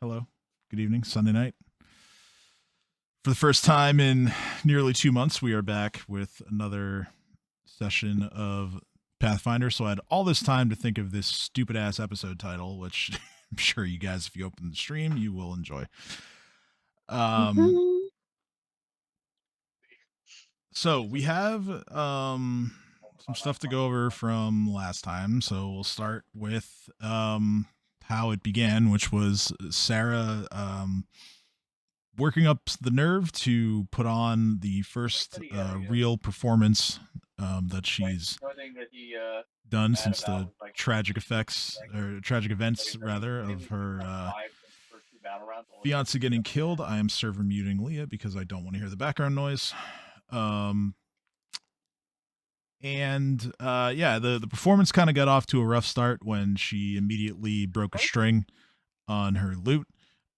Hello. Good evening. Sunday night. For the first time in nearly 2 months, we are back with another session of Pathfinder. So I had all this time to think of this stupid ass episode title, which I'm sure you guys, if you open the stream, you will enjoy. Um, Mhm. so we have some stuff to go over from last time. So we'll start with how it began, which was Sarah working up the nerve to put on the first real performance that she's done since the tragic effects or tragic events rather of her fiance getting killed. I am server muting Leah because I don't want to hear the background noise. Um, and yeah, the performance kind of got off to a rough start when she immediately broke a string on her lute.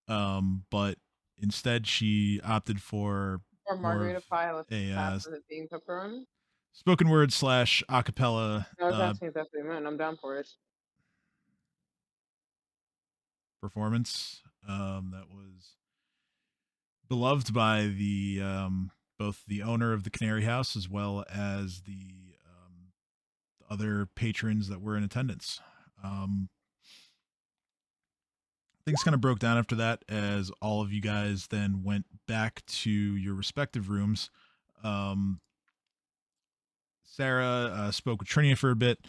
But instead, she opted for Or more of margarita pie with a half of it being pepperoni. spoken word slash acapella I was asking if that's what you meant. I'm down for it. performance that was beloved by the both the owner of the Canary House as well as the other patrons that were in attendance. Um, Things kind of broke down after that as all of you guys then went back to your respective rooms. Um, Sarah spoke with Trinia for a bit,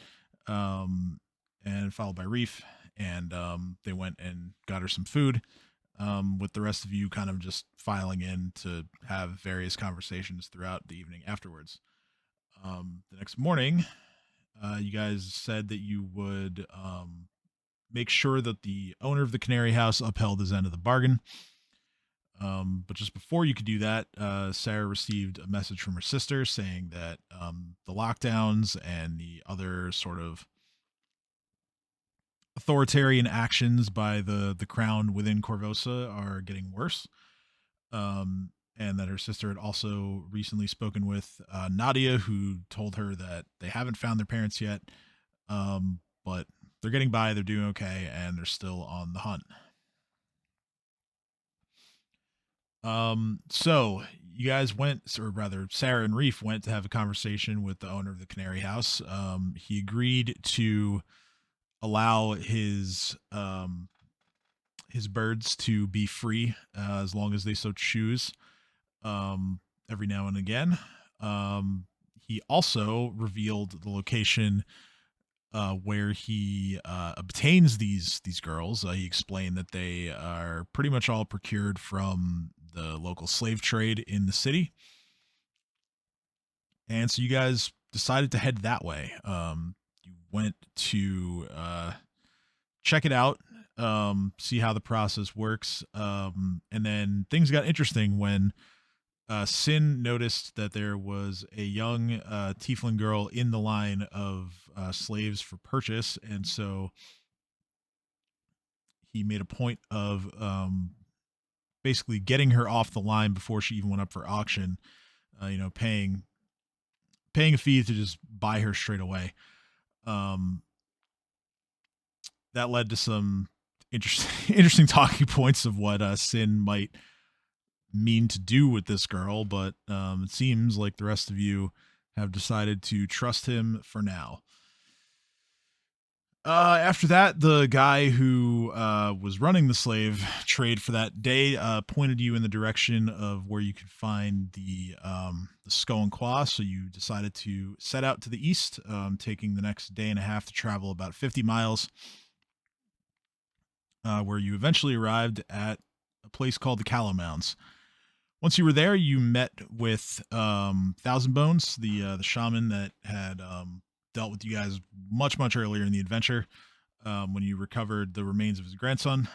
um, and followed by Reef, and they went and got her some food. With the rest of you kind of just filing in to have various conversations throughout the evening afterwards. The next morning, you guys said that you would make sure that the owner of the Canary House upheld his end of the bargain. But just before you could do that, Sarah received a message from her sister saying that the lockdowns and the other sort of authoritarian actions by the crown within Corvosa are getting worse. And that her sister had also recently spoken with Nadia, who told her that they haven't found their parents yet, but they're getting by, they're doing okay, and they're still on the hunt. So you guys went, or rather, Sarah and Reef went to have a conversation with the owner of the Canary House. He agreed to allow his birds to be free as long as they so choose. Every now and again. He also revealed the location where he obtains these girls. He explained that they are pretty much all procured from the local slave trade in the city, and so you guys decided to head that way. You went to check it out, see how the process works, and then things got interesting when Sin noticed that there was a young tiefling girl in the line of slaves for purchase, and so he made a point of basically getting her off the line before she even went up for auction. Paying a fee to just buy her straight away. Um, that led to some interesting interesting talking points of what Sin might mean to do with this girl, but it seems like the rest of you have decided to trust him for now. After that, the guy who was running the slave trade for that day pointed you in the direction of where you could find the Skull and Quah. So you decided to set out to the east, taking the next day and a half to travel about 50 miles, where you eventually arrived at a place called the Callow Mounds. Once you were there, you met with Thousand Bones, the shaman that had dealt with you guys much earlier in the adventure when you recovered the remains of his grandson.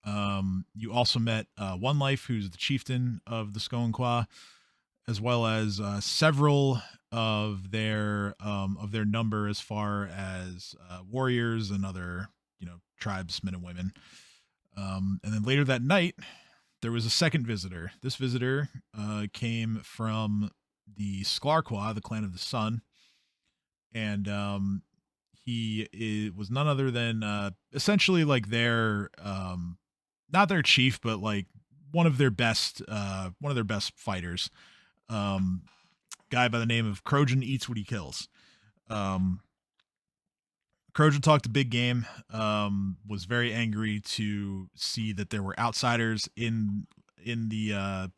You also met One Life, who's the chieftain of the Skull and Quah, as well as several of their number as far as warriors and other tribesmen and women. And then later that night, there was a second visitor. This visitor came from the Sklarqua, the clan of the sun, and was none other than essentially like not their chief, but like one of their best fighters. Um, Guy by the name of Crojan eats what he kills. Um, Crojan talked a big game. Was very angry to see that there were outsiders in the uh,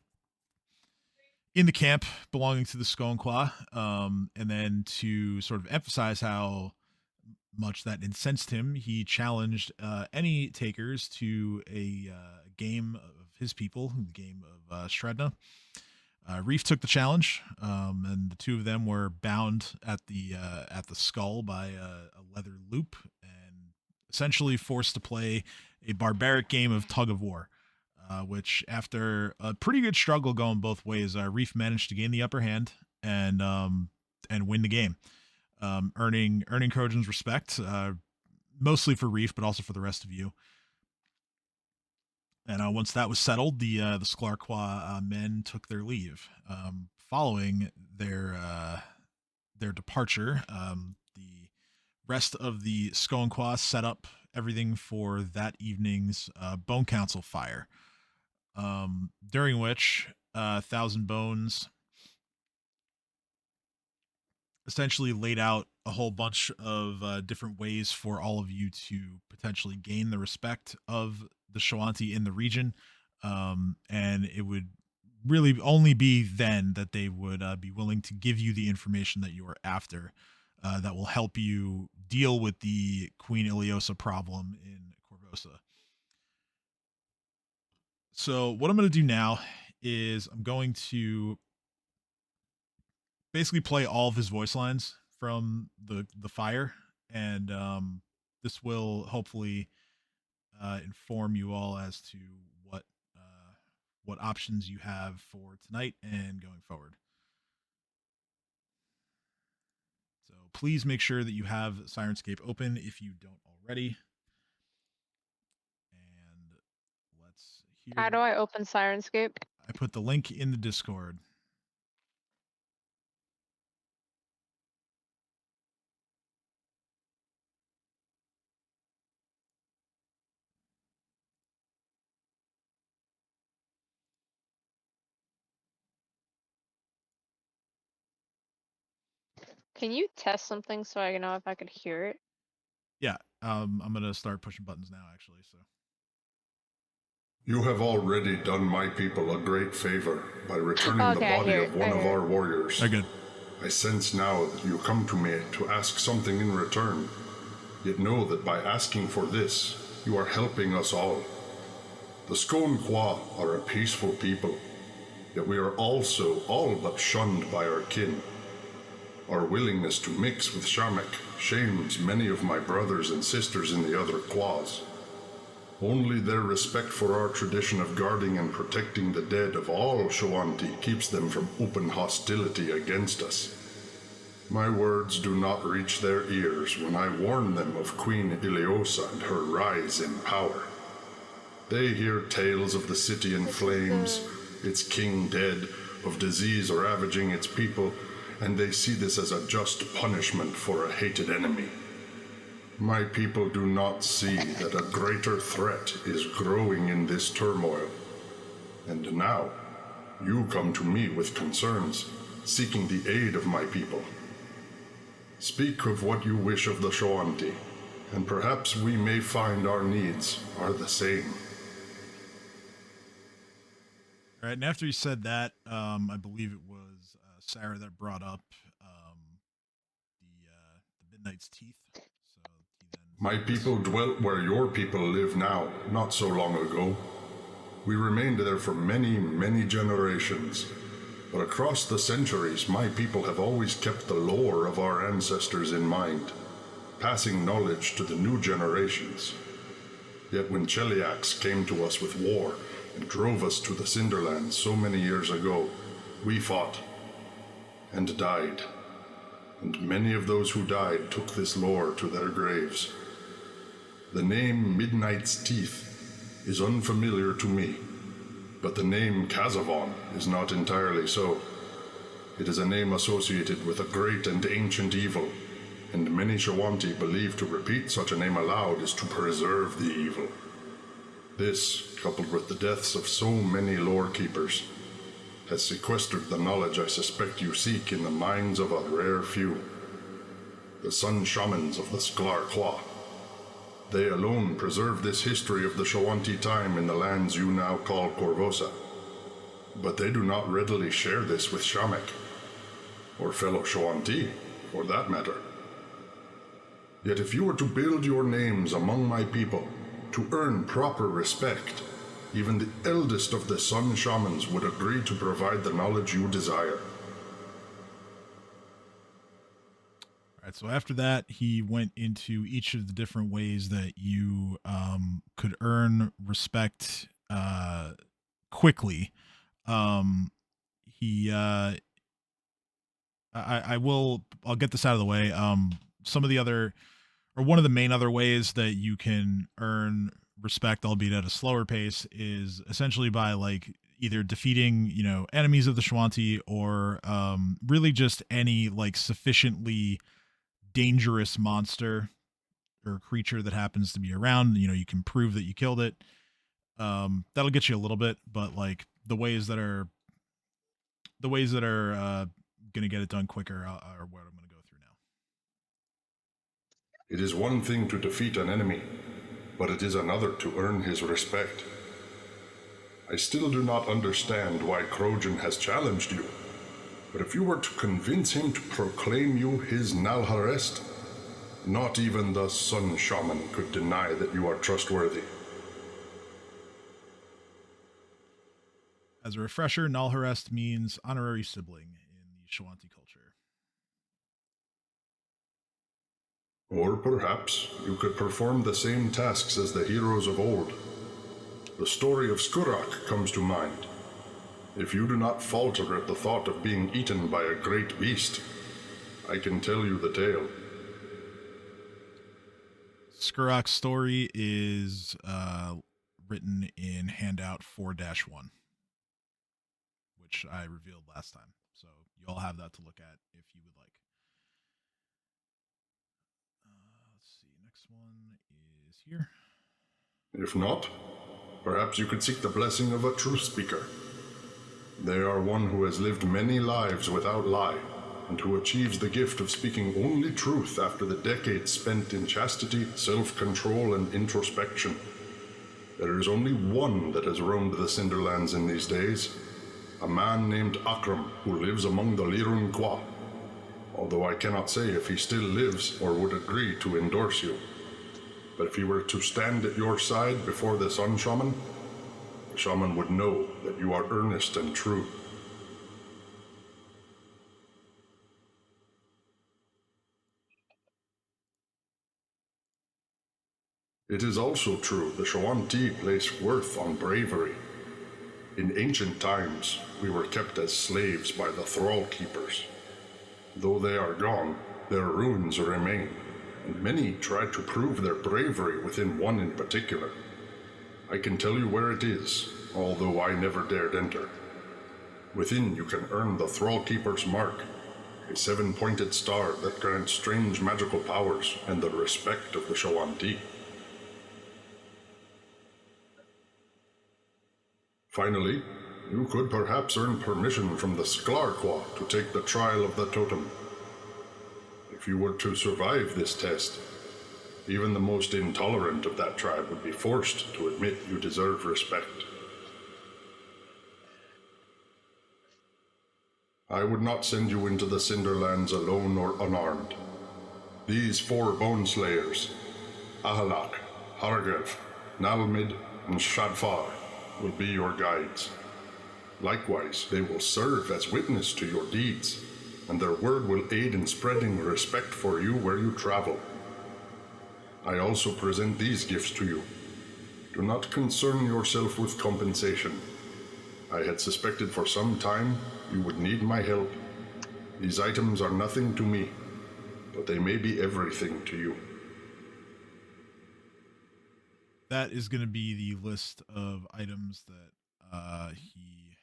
in the camp belonging to the Skull and then to sort of emphasize how much that incensed him, he challenged any takers to a game of his people, the game of Shredna. Reef took the challenge, and the two of them were bound at the skull by a leather loop, and essentially forced to play a barbaric game of tug of war. Which, after a pretty good struggle going both ways, Reef managed to gain the upper hand and win the game, earning Crojan's respect, mostly for Reef, but also for the rest of you. And once that was settled, the Sklarqua men took their leave. Following their departure, the rest of the Skoenqua set up everything for that evening's Bone Council fire, during which Thousand Bones essentially laid out a whole bunch of different ways for all of you to potentially gain the respect of the Shoanti in the region. And it would really only be then that they would be willing to give you the information that you are after, that will help you deal with the Queen Iliosa problem in Corvosa. So what I'm going to do now is I'm going to basically play all of his voice lines from the fire, and this will hopefully inform you all as to what what options you have for tonight and going forward. So please make sure that you have Sirenscape open if you don't already. And let's hear. How do I open Sirenscape? I put the link in the Discord. Can you test something so I can know if I could hear it? Yeah, I'm gonna start pushing buttons now, actually. So You have already done my people a great favor by returning the body of one of our warriors. Very good. I sense now that you come to me to ask something in return. Yet know that by asking for this, you are helping us all. The Skoenqua are a peaceful people, yet we are also all but shunned by our kin. Our willingness to mix with Shamek shames many of my brothers and sisters in the other Quas. Only their respect for our tradition of guarding and protecting the dead of all Shoanti keeps them from open hostility against us. My words do not reach their ears when I warn them of Queen Iliosa and her rise in power. They hear tales of the city in flames, its king dead, of disease ravaging its people, and they see this as a just punishment for a hated enemy. My people do not see that a greater threat is growing in this turmoil. And now, you come to me with concerns, seeking the aid of my people. Speak of what you wish of the Shoanti, and perhaps we may find our needs are the same. All right, and after he said that, I believe it was Sarah that brought up the Midnight's Teeth. So he then... My people dwelt where your people live now, not so long ago. We remained there for many, many generations. But across the centuries, my people have always kept the lore of our ancestors in mind, passing knowledge to the new generations. Yet when Cheliax came to us with war and drove us to the Cinderlands so many years ago, we fought and died. And many of those who died took this lore to their graves. The name Midnight's Teeth is unfamiliar to me, but the name Kazavon is not entirely so. It is a name associated with a great and ancient evil, and many Shoanti believe to repeat such a name aloud is to preserve the evil. This, coupled with the deaths of so many Lordkeepers, has sequestered the knowledge I suspect you seek in the minds of a rare few. The Sun Shamans of the Thrallkeepers. They alone preserve this history of the Shoanti time in the lands you now call Corvosa. But they do not readily share this with Shamek, or fellow Shoanti, for that matter. Yet if you were to build your names among my people, to earn proper respect, even the eldest of the Sun Shamans would agree to provide the knowledge you desire. All right, so after that, he went into each of the different ways that you could earn respect quickly. I'll get this out of the way. Some of the other, or one of the main other ways that you can earn respect, albeit at a slower pace, is essentially by like either defeating, enemies of the Shoanti, or really just any like sufficiently dangerous monster or creature that happens to be around. You can prove that you killed it. That'll get you a little bit, but like the ways that are gonna get it done quicker are what I'm gonna go through now. It is one thing to defeat an enemy, but it is another to earn his respect. I still do not understand why Krojan has challenged you, but if you were to convince him to proclaim you his Nalharest, not even the Sun Shaman could deny that you are trustworthy. As a refresher, Nalharest means honorary sibling in the Shoanti culture. Or perhaps you could perform the same tasks as the heroes of old. The story of Skurak comes to mind. If you do not falter at the thought of being eaten by a great beast, I can tell you the tale. Skurak's story is written in handout 4-1, which I revealed last time. So you all have that to look at if you would like. Let's see. Next one is here. If not, perhaps you could seek the blessing of a truth speaker. They are one who has lived many lives without lie, and who achieves the gift of speaking only truth after the decades spent in chastity, self-control, and introspection. There is only one that has roamed the Cinderlands in these days, a man named Akram, who lives among the Lirun Kwa, although I cannot say if he still lives or would agree to endorse you. But if he were to stand at your side before the Sun Shaman, the Shaman would know that you are earnest and true. It is also true the Shoanti place worth on bravery. In ancient times, we were kept as slaves by the Thrallkeepers. Though they are gone, their ruins remain, and many tried to prove their bravery within one in particular. I can tell you where it is, although I never dared enter. Within you can earn the Thrallkeeper's mark, a 7-pointed star that grants strange magical powers and the respect of the Shoanti. Finally, you could perhaps earn permission from the Thrallkeepers to take the trial of the totem. If you were to survive this test, even the most intolerant of that tribe would be forced to admit you deserve respect. I would not send you into the Cinderlands alone or unarmed. These 4 bone slayers, Ahalak, Hargev, Nalmid, and Shadfar, will be your guides. Likewise, they will serve as witness to your deeds, and their word will aid in spreading respect for you where you travel. I also present these gifts to you. Do not concern yourself with compensation. I had suspected for some time you would need my help. These items are nothing to me, but they may be everything to you. That is going to be the list of items that he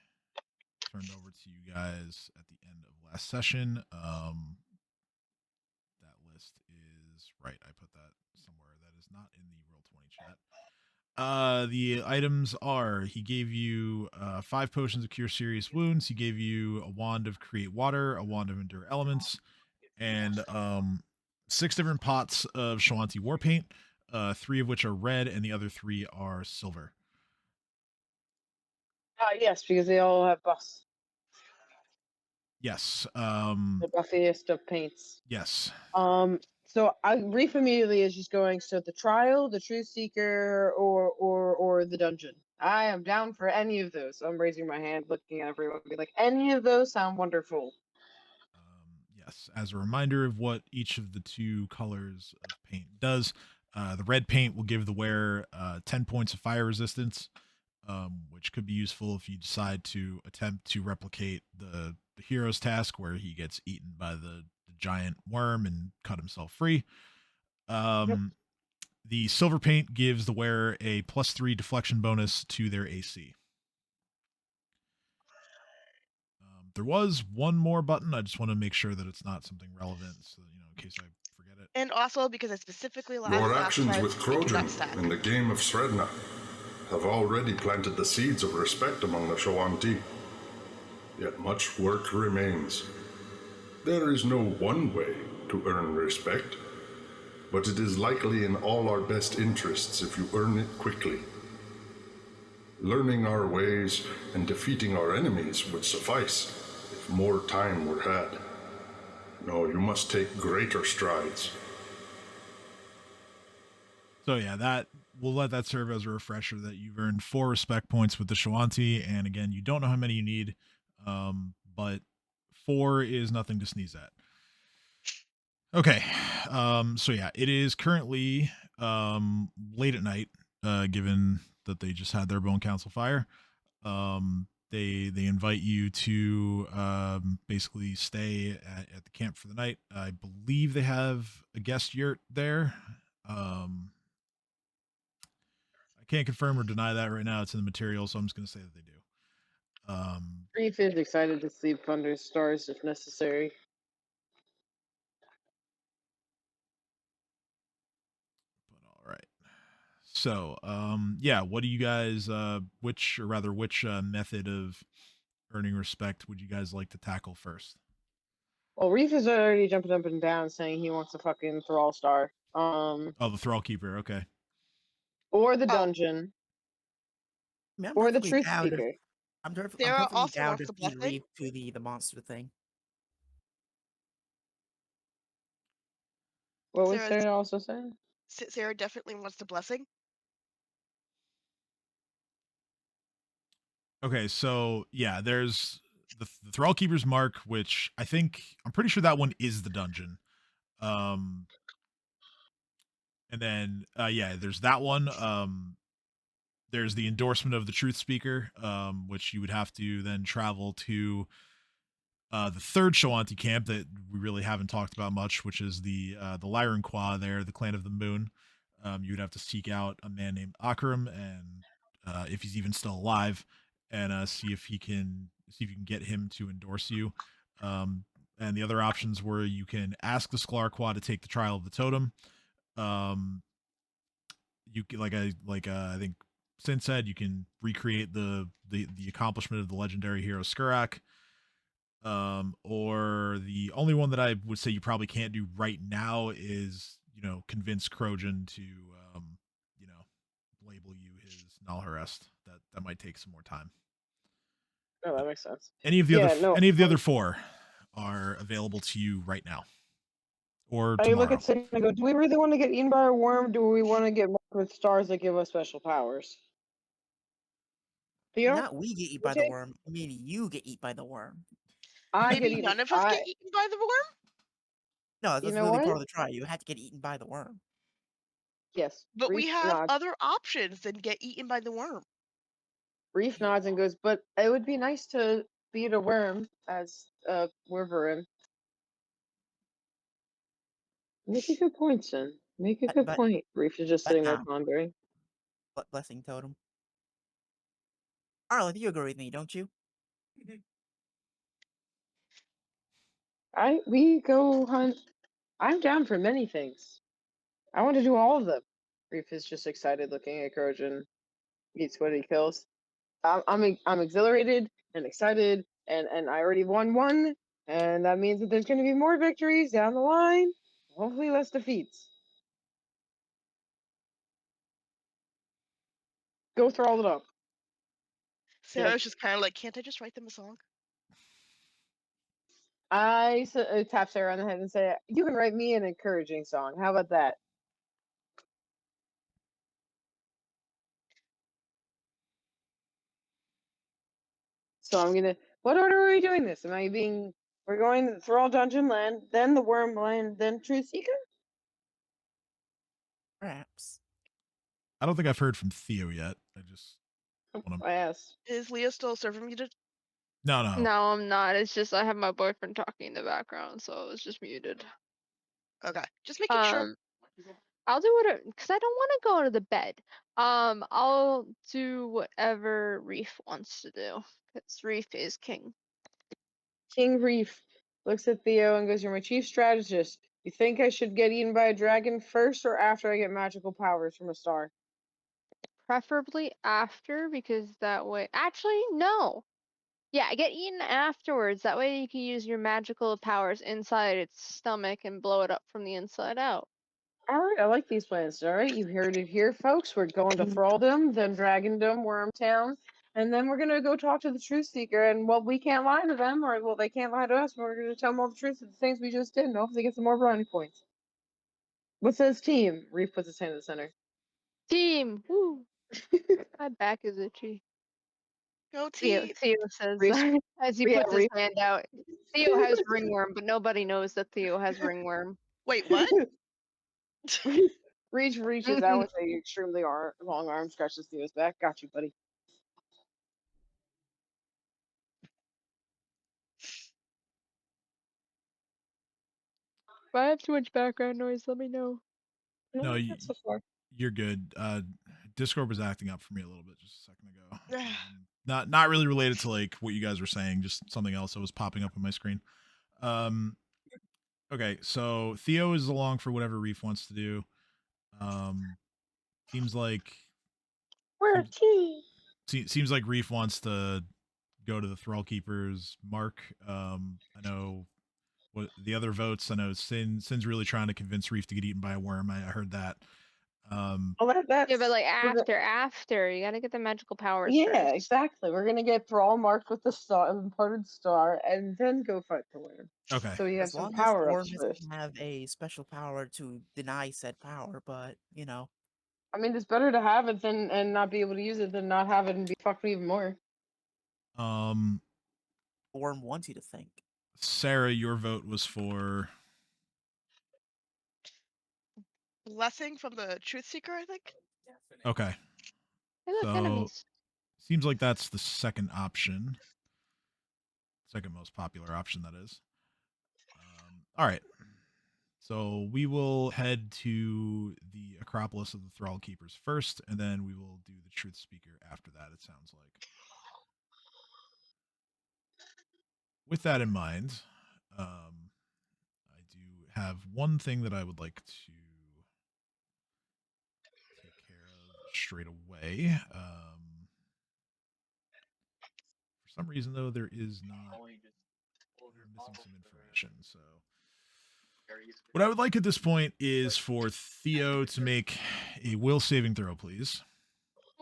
turned over to you guys at the end of last session. That list is right. I put that somewhere. That is not in the Roll20 chat. The items are he gave you 5 potions of cure serious wounds. He gave you a wand of create water, a wand of endure elements, and 6 different pots of Shoanti war paint. 3 of which are red, and the other 3 are silver. Yes, because they all have buffs. Yes. The buffiest of paints. Yes. So Reef immediately is just going. So the trial, the truth seeker, or the dungeon. I am down for any of those. So I'm raising my hand, looking at everyone, be like, any of those sound wonderful. Yes. As a reminder of what each of the 2 colors of paint does, the red paint will give the wearer 10 points of fire resistance, which could be useful if you decide to attempt to replicate the hero's task where he gets eaten by the giant worm and cut himself free. The silver paint gives the wearer a +3 deflection bonus to their AC. There was one more button. I just want to make sure that it's not something relevant, so in case I forget it. And also because I specifically allowed Your last actions time with to make Krogan that stack. in the game of Sredna have already planted the seeds of respect among the Shoanti. Yet much work remains. There is no one way to earn respect, but it is likely in all our best interests if you earn it quickly. Learning our ways and defeating our enemies would suffice if more time were had. No, you must take greater strides. So yeah, that we'll let that serve as a refresher that you've earned 4 respect points with the Shoanti, and again, you don't know how many you need, but 4 is nothing to sneeze at. Okay, so yeah, it is currently late at night, given that they just had their bone council fire. They invite you to basically stay at the camp for the night. I believe they have a guest yurt there. I can't confirm or deny that right now. It's in the material, so I'm just going to say that they do. Reef is excited to sleep under stars if necessary. But all right. So, yeah, what do you guys which method of earning respect would you guys like to tackle first? Well, Reef is already jumping up and down saying he wants a fucking thrall star. Oh, the Thrallkeeper, okay. Or the dungeon. I mean, I'm Or the perfectly truth down to- speaker. I'm Sarah perfectly also down wants to the feed blessing. Reeve to the monster thing. What was Sarah's- Sarah also saying? Sarah definitely wants the blessing. Okay, so yeah, there's the Thrallkeeper's Mark, which I'm pretty sure that one is the dungeon. And then yeah, there's that one. There's the endorsement of the truth speaker, which you would have to then travel to the third Shoanti camp that we really haven't talked about much, which is the Lyran Quah there, the Clan of the Moon. You would have to seek out a man named Akram, and if he's even still alive, and see if you can get him to endorse you. And the other options were you can ask the Sklar Quah to take the trial of the totem. You can, I think Sin said, you can recreate the accomplishment of the legendary hero Skurak. Or the only one that I would say you probably can't do right now is, convince Krogan to, label you his Nalharest. That might take some more time. No, that makes sense. Any of the other 4 are available to you right now. Or I tomorrow. look at Sid and I go, do we really want to get eaten by a worm? Do we want to get marked with stars that give us special powers? You know, Not we get eaten by the worm. Maybe you get eaten by the worm. Maybe none of us get eaten by the worm? No, that's literally part of the trial. You have to get eaten by the worm. Yes. But we have other options than get eaten by the worm. Reef nods and goes, but it would be nice to beat a worm as a Wyvern. Make a good point, Sin. Make a good point. Reef is just sitting there pondering. Blessing totem. Arlen, you agree with me, don't you? We go hunt. I'm down for many things. I want to do all of them. Reef is just excited looking at Crojan. Eats what he kills. I'm exhilarated and excited, and I already won one, and that means that there's going to be more victories down the line. Hopefully, less defeats. Go Thrall it up. Sarah's just kind of like, can't I just write them a song? I tap Sarah on the head and say, "You can write me an encouraging song. How about that?" So I'm gonna. What order are we doing this? Am I being? We're going to Thrall Dungeon Land, then the Worm Land, then Truth Seeker. Perhaps. I don't think I've heard from Theo yet. I asked. Is Leo still server muted? No. No, I'm not. It's just I have my boyfriend talking in the background, so it was just muted. Okay, just making sure. I'll do whatever, because I don't want to go to the bed. I'll do whatever Reef wants to do, because Reef is king. King Reef looks at Theo and goes, "You're my chief strategist. You think I should get eaten by a dragon first or after I get magical powers from a star?" Preferably after, because that way. Actually, no. Yeah, get eaten afterwards. That way you can use your magical powers inside its stomach and blow it up from the inside out. All right, I like these plans. All right, you heard it here, folks. We're going to Thralldom, then Dragondom, Wormtown, and then we're gonna go talk to the Truth Seeker. And well, we can't lie to them, or well, they can't lie to us. But we're gonna tell them all the truth of the things we just did, and hopefully get some more brownie points. What says team? Reef puts his hand in the center. Team! Woo! My back is itchy. Go team. Theo says Reef- that as he puts his Reef- hand out. Theo has ringworm, but nobody knows that Theo has ringworm. Wait, what? Reach reaches out with a extremely long arm, scratches Theo's back. Got you, buddy. If I have too much background noise, let me know. No, you're good. Discord was acting up for me a little bit just a second ago. Not really related to like what you guys were saying, just something else that was popping up on my screen. Okay, so Theo is along for whatever Reef wants to do. Seems like we're a team. Seems like Reef wants to go to the Thrallkeepers. Mark, I know what the other votes. I know Sin's really trying to convince Reef to get eaten by a worm. I heard that. Yeah, but like after you gotta get the magical powers. Yeah, first. exactly. We're gonna get Thrall marked with the star, imparted star, and then go fight the worm. Okay. So we have As some long power as ups the worm doesn't have a special power to deny said power, but you know. I mean, it's better to have it than and not be able to use it than not have it and be fucked even more. The worm wants you to think. Sarah, your vote was for Blessing from the Truth Seeker, I think. okay. Hey, look, So enemies. seems like that's the second option. Second most popular option, that is. All right. So we will head to the Acropolis of the Thrallkeepers first, and then we will do the Truth Speaker after that, it sounds like. With that in mind, I do have one thing that I would like to take care of straight away. For some reason, though, there is not. We're missing some information. So, what I would like at this point is for Theo to make a will saving throw, please.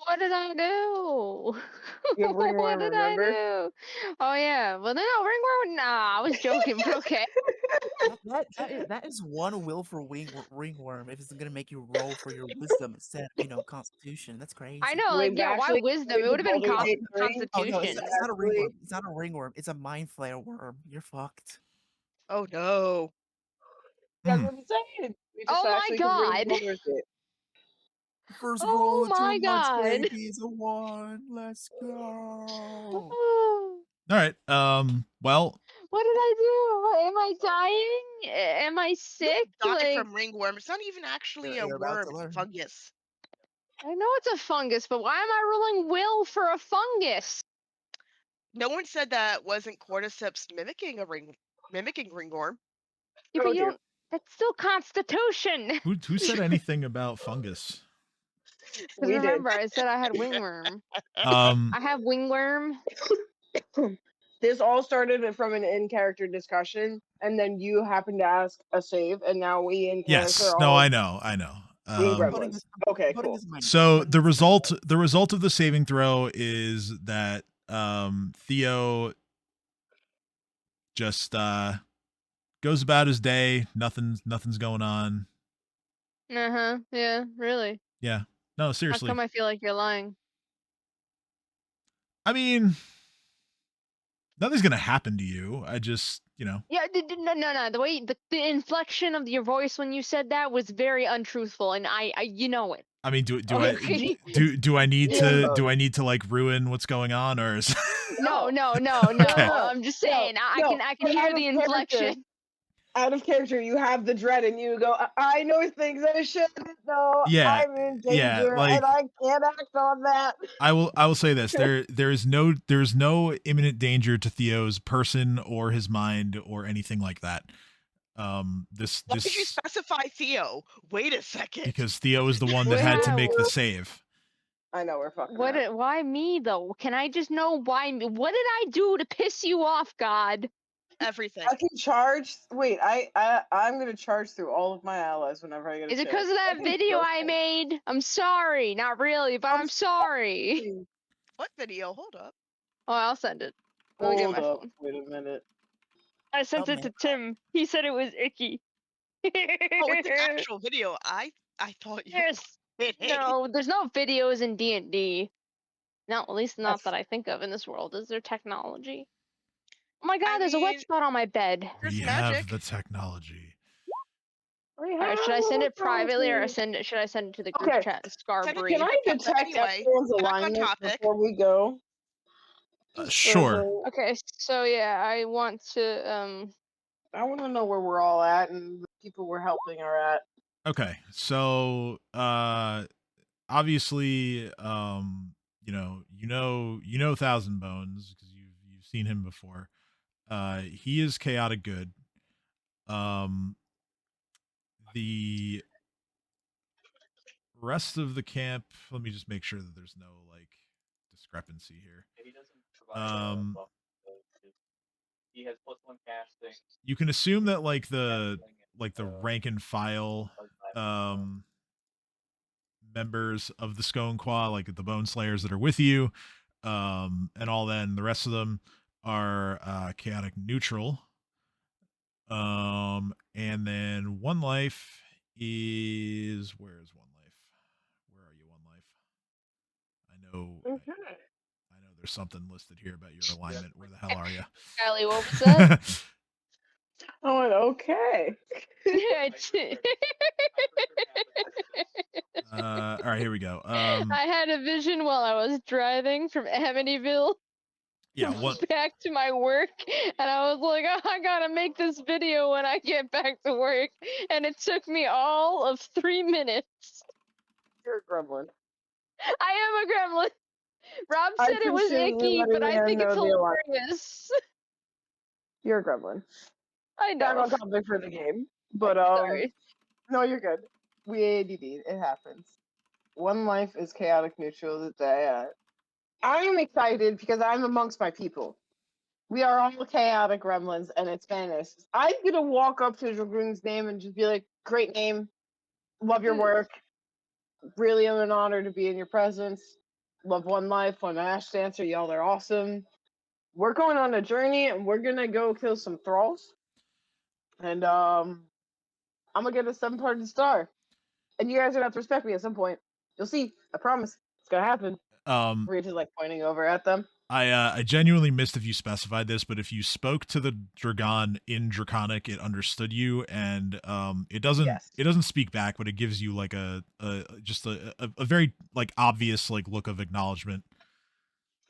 What did I do? Ringworm, what did I do? Oh yeah. Well, no, ringworm. Nah, I was joking. But okay. That is one will for ringworm. If it's gonna make you roll for your wisdom instead of Constitution, that's crazy. I know, like yeah. Why wisdom? It would have been Constitution. Oh no, it's not a ringworm. It's not a ringworm. It's a mind flare worm. You're fucked. Oh no. That's what I'm saying. Oh my god. First oh roll of my 2 months, god. baby, is a 1. Let's go. All right. Well. What did I do? Am I dying? Am I sick? Die from ringworm. It's not even actually a You're worm. It's a fungus. I know it's a fungus, but why am I rolling will for a fungus? No one said that wasn't cordyceps mimicking ringworm. Yeah, but you don't. That's still Constitution. Who said anything about fungus? Because We did. remember, I said I had wingworm. Um, I have wingworm. This all started from an in-character discussion, and then you happened to ask a save, and now we in yes. character No, all I know. being Putting gremlins. this, Okay, putting cool. this in my So putting the this in my result notes. the result of the saving throw is that Theo just goes about his day. Nothing's going on. Yeah, really. Yeah. No, How seriously. come I feel like you're lying? I mean, nothing's gonna happen to you. I just, Yeah, no. The way the inflection of your voice when you said that was very untruthful, and I you know it. I mean, do Okay. I need Yeah. to like ruin what's going on, or is No. Okay. I'm just saying. I can but hear out the of character- inflection. Out of character, you have the dread, and you go, I know things I shouldn't know. Yeah, I'm in yeah, danger, like- and I can't act on that. I will say this: there's no imminent danger to Theo's person or his mind or anything like that. Why did you specify Theo? Wait a second. Because Theo is the one that had to Yeah, make the save. I know we're fucking around. Why me though? Can I just know why me? What did I do to piss you off, God? Everything. I can charge. Wait, I'm gonna charge through all of my allies whenever I get a Is it chance. because of that can video kill I things. made? I'm sorry, not really, but I'm sorry. What video? Hold up. Oh, I'll send it. Let me get Hold my up. phone. Wait a minute. I sent Oh, it to man. Tim. He said it was icky. Oh, it's an actual video. I thought you. Yes. No, there's no videos in D&D. No, at least not that I think of in this world. Is there technology? Oh my God, there's a wet mean, spot on my bed. There's We magic. have the technology. Alright, should I send it privately or should I send it to the group Okay. chat? Send it Scarbreed. Can I But detect anyway, everyone's back on alignment topic. before we go? Sure. Okay, so yeah, I want to I want to know where we're all at and the people we're helping are at. Okay. So obviously you know Thousand Bones because you've seen him before. He is chaotic good. The rest of the camp, let me just make sure that there's no like discrepancy here. He has +1 casting. You can assume that like the rank and file members of the Scone Qua, like the Bone Slayers that are with you, and all that, and the rest of them are chaotic neutral. And then One Life is where is One Life? Where are you, One Life? I know there's something listed here about your alignment. Where the hell are you? Ellie, what was that? I went, okay. All right, here we go. I had a vision while I was driving from Amityville Yeah, what? back to my work, and I was like, oh, I gotta make this video when I get back to work, and it took me all of 3 minutes. You're a gremlin. I am a gremlin. Rob I said it was appreciate you icky, letting but I me think know it's the alignment. hilarious. You're a gremlin. I Back know. on topic for the game. But Sorry. no, you're good. We ADD. It happens. One Life is chaotic neutral today. I am excited because I'm amongst my people. We are all chaotic gremlins, and it's Spanish. I'm gonna walk up to Dragoon's name and just be like, "Great name, love your work. Really, am an honor to be in your presence. Love One Life, One Ash Dancer. Y'all are awesome. We're going on a journey, and we're gonna go kill some thralls. And I'm gonna get a 7-parted star. And you guys are gonna have to respect me at some point. You'll see. I promise. It's gonna happen." We're just like pointing over at them. I genuinely missed if you specified this, but if you spoke to the Dragon in Draconic, it understood you, and it doesn't speak back, but it gives you like a very like obvious like look of acknowledgement.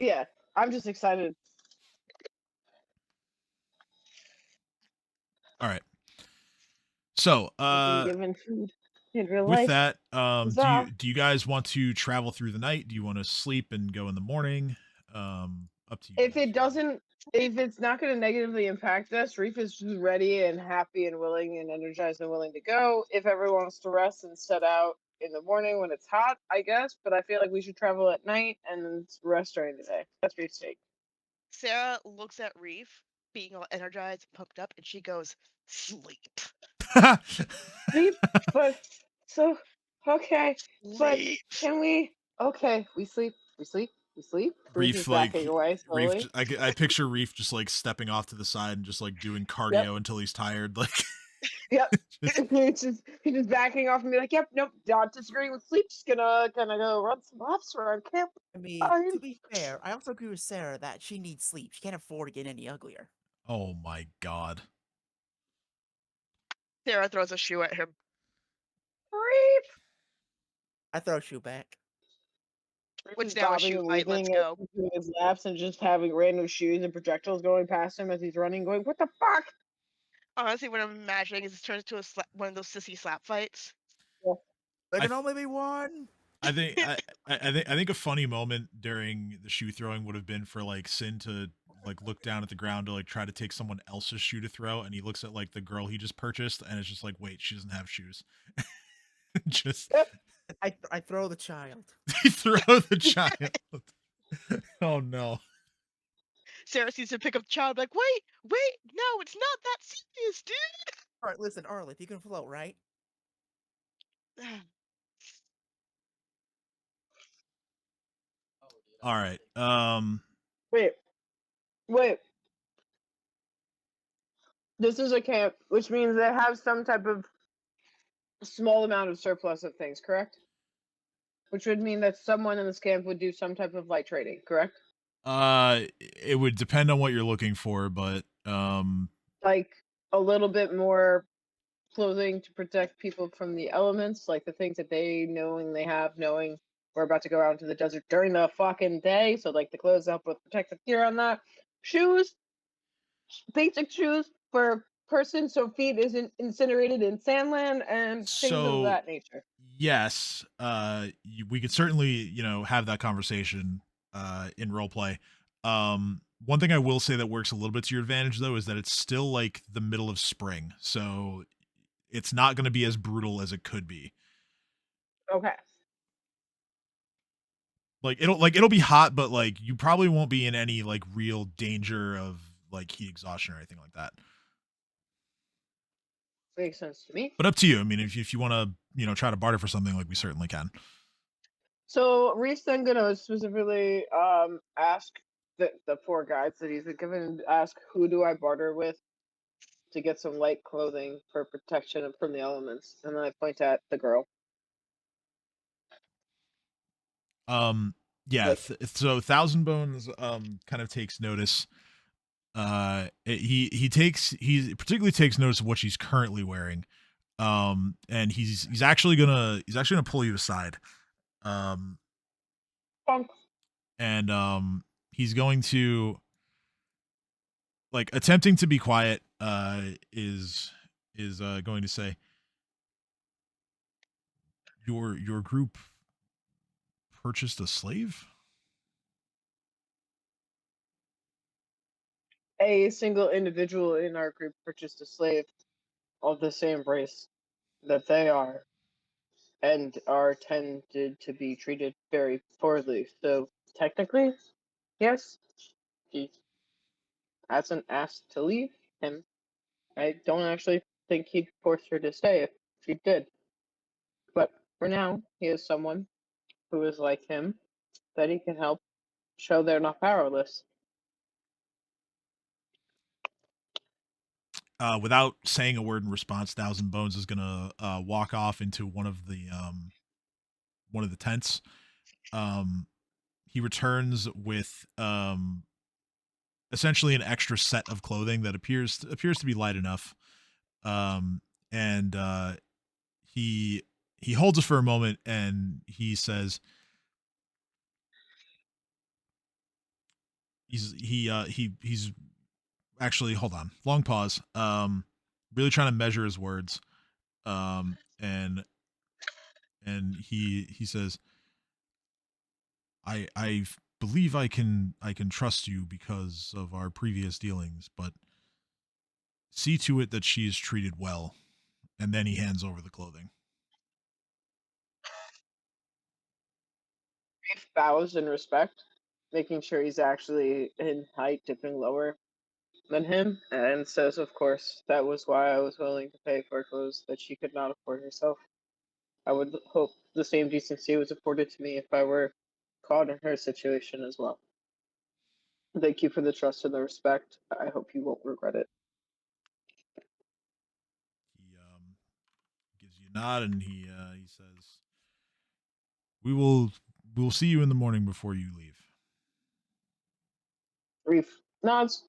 Yeah, I'm just excited. All right. So Given food in real with life. that, Huzzah. do you guys want to travel through the night? Do you want to sleep and go in the morning? Up to you. If guys. it doesn't, if it's not going to negatively impact us, Reef is just ready and happy and willing and energized and willing to go. If everyone wants to rest and set out in the morning when it's hot, I guess. But I feel like we should travel at night and rest during the day. That's your mistake. Sarah looks at Reef, being all energized and pumped up, and she goes, "Sleep, Sleep, but so okay. But sleep." can we? Okay, we sleep. We sleep. We sleep. Reef Reef is like backing away slowly. I picture Reef just like stepping off to the side and just like doing cardio until he's tired. Like, Yep. just- he's just backing off and be like, "Yep, nope, not disagreeing with sleep. Just gonna go run some laps around camp." I mean, Fine. to be fair, I also agree with Sarah that she needs sleep. She can't afford to get any uglier. oh my god. Sarah throws a shoe at him. Reef. I throw a shoe back. Which He's now a bobbing shoe and fight. Let's weaving go. and doing his laps and just having random shoes and projectiles going past him as he's running, going, "What the fuck?" Honestly, what I'm imagining is it turns into one of those sissy slap fights. There I can only be one. I think I think a funny moment during the shoe throwing would have been for like Sin to like look down at the ground to like try to take someone else's shoe to throw, and he looks at like the girl he just purchased, and it's just like, wait, she doesn't have shoes. Just I throw the child. they throw the child. Oh no. Sarah seems to pick up the child, like, wait, no, it's not that serious, dude. All right, listen, Arlith, you can float, right? All right. Wait. This is a camp, which means they have some type of small amount of surplus of things, correct? Which would mean that someone in this camp would do some type of light trading, correct? It would depend on what you're looking for, but Like a little bit more clothing to protect people from the elements, like the things that they knowing we're about to go out into the desert during the fucking day. So like the clothes help with protective gear on that. Shoes, basic shoes for a person so feet isn't incinerated in Sandland and things of so that nature. yes, we could certainly, have that conversation in roleplay. One thing I will say that works a little bit to your advantage though is that it's still like the middle of spring, so it's not going to be as brutal as it could be. Okay. Like it'll be hot, but like you probably won't be in any like real danger of like heat exhaustion or anything like that. Makes sense to me. But up to you. I mean, if you want to, try to barter for something, like we certainly can. So Reef's then gonna specifically ask the four guides that he's been given, ask who do I barter with to get some light clothing for protection from the elements, and then I point at the girl. Yeah. Like, So Thousand Bones kind of takes notice. He particularly takes notice of what she's currently wearing. And he's actually gonna pull you aside. bonk. And he's going to, like, attempting to be quiet, is going to say, your group purchased a slave? A single individual in our group purchased a slave of the same race that they are, and are tended to be treated very poorly. So technically, yes, he hasn't asked to leave him. I don't actually think he'd force her to stay if she did. But for now, he is someone who is like him that he can help show they're not powerless. Without saying a word in response, Thousand Bones is gonna walk off into one of the tents. He returns with essentially an extra set of clothing that appears to be light enough. And he holds it for a moment, and he says, he's actually, hold on, long pause, really trying to measure his words, and he says, I believe I can trust you because of our previous dealings, but see to it that she is treated well. And then he hands over the clothing. bows in respect, making sure he's actually in height, dipping lower than him, and says, of course, that was why I was willing to pay for clothes that she could not afford herself. I would hope the same decency was afforded to me if I were caught in her situation as well. Thank you for the trust and the respect. I hope you won't regret it. He gives you a nod and he says, we will see you in the morning before you leave." Reef nods,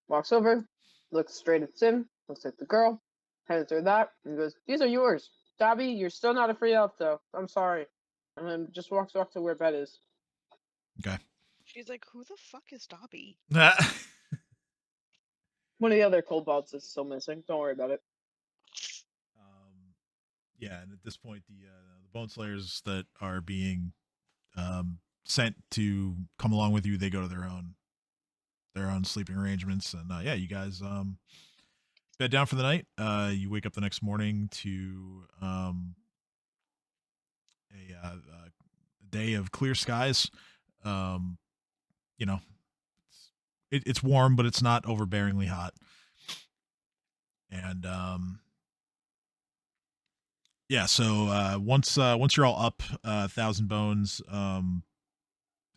walks over, looks straight at Sim, looks at the girl, hands her that, and goes, "These are yours. Dobby, you're still not a free elf, though. I'm sorry." And then just walks off to where Bed is. Okay. She's like, who the fuck is Dobby? One of the other kobolds is still missing. Don't worry about it. Yeah, and at this point, the bone slayers that are being sent to come along with you, they go to their own sleeping arrangements, and yeah, you guys bed down for the night. You wake up the next morning to a day of clear skies. You know, it's warm, but it's not overbearingly hot, and yeah. So once you're all up, Thousand Bones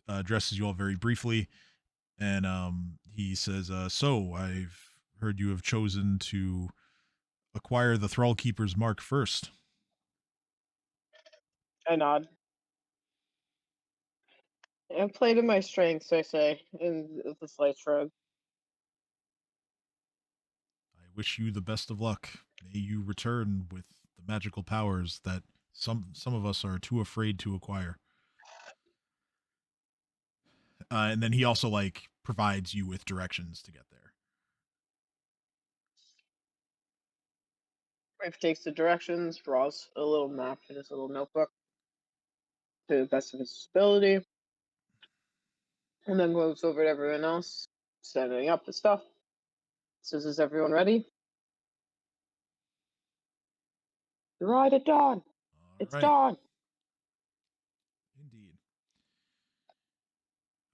addresses you all very briefly, and he says, "So I've heard you have chosen to acquire the Thrallkeepers mark first." I nod. I played to my strengths, I say, in the slight shrug. I wish you the best of luck. May you return with the magical powers that some of us are too afraid to acquire. And then he also like provides you with directions to get there. Rafe takes the directions, draws a little map in his little notebook to the best of his ability, and then goes over to everyone else, setting up the stuff. Says, "Is everyone ready?" "Right at dawn. All It's right. dawn." Indeed.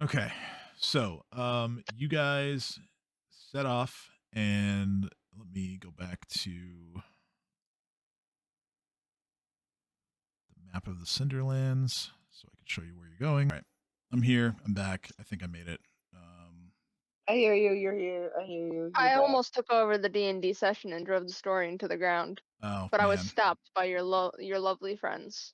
Okay. So, you guys set off, and let me go back to the map of the Cinderlands so I can show you where you're going. All right. I'm here. I'm back. I think I made it. I hear you. You're here. I hear you. I You're back. almost took over the D&D session and drove the story into the ground, Oh, but I was man. stopped by your lovely friends.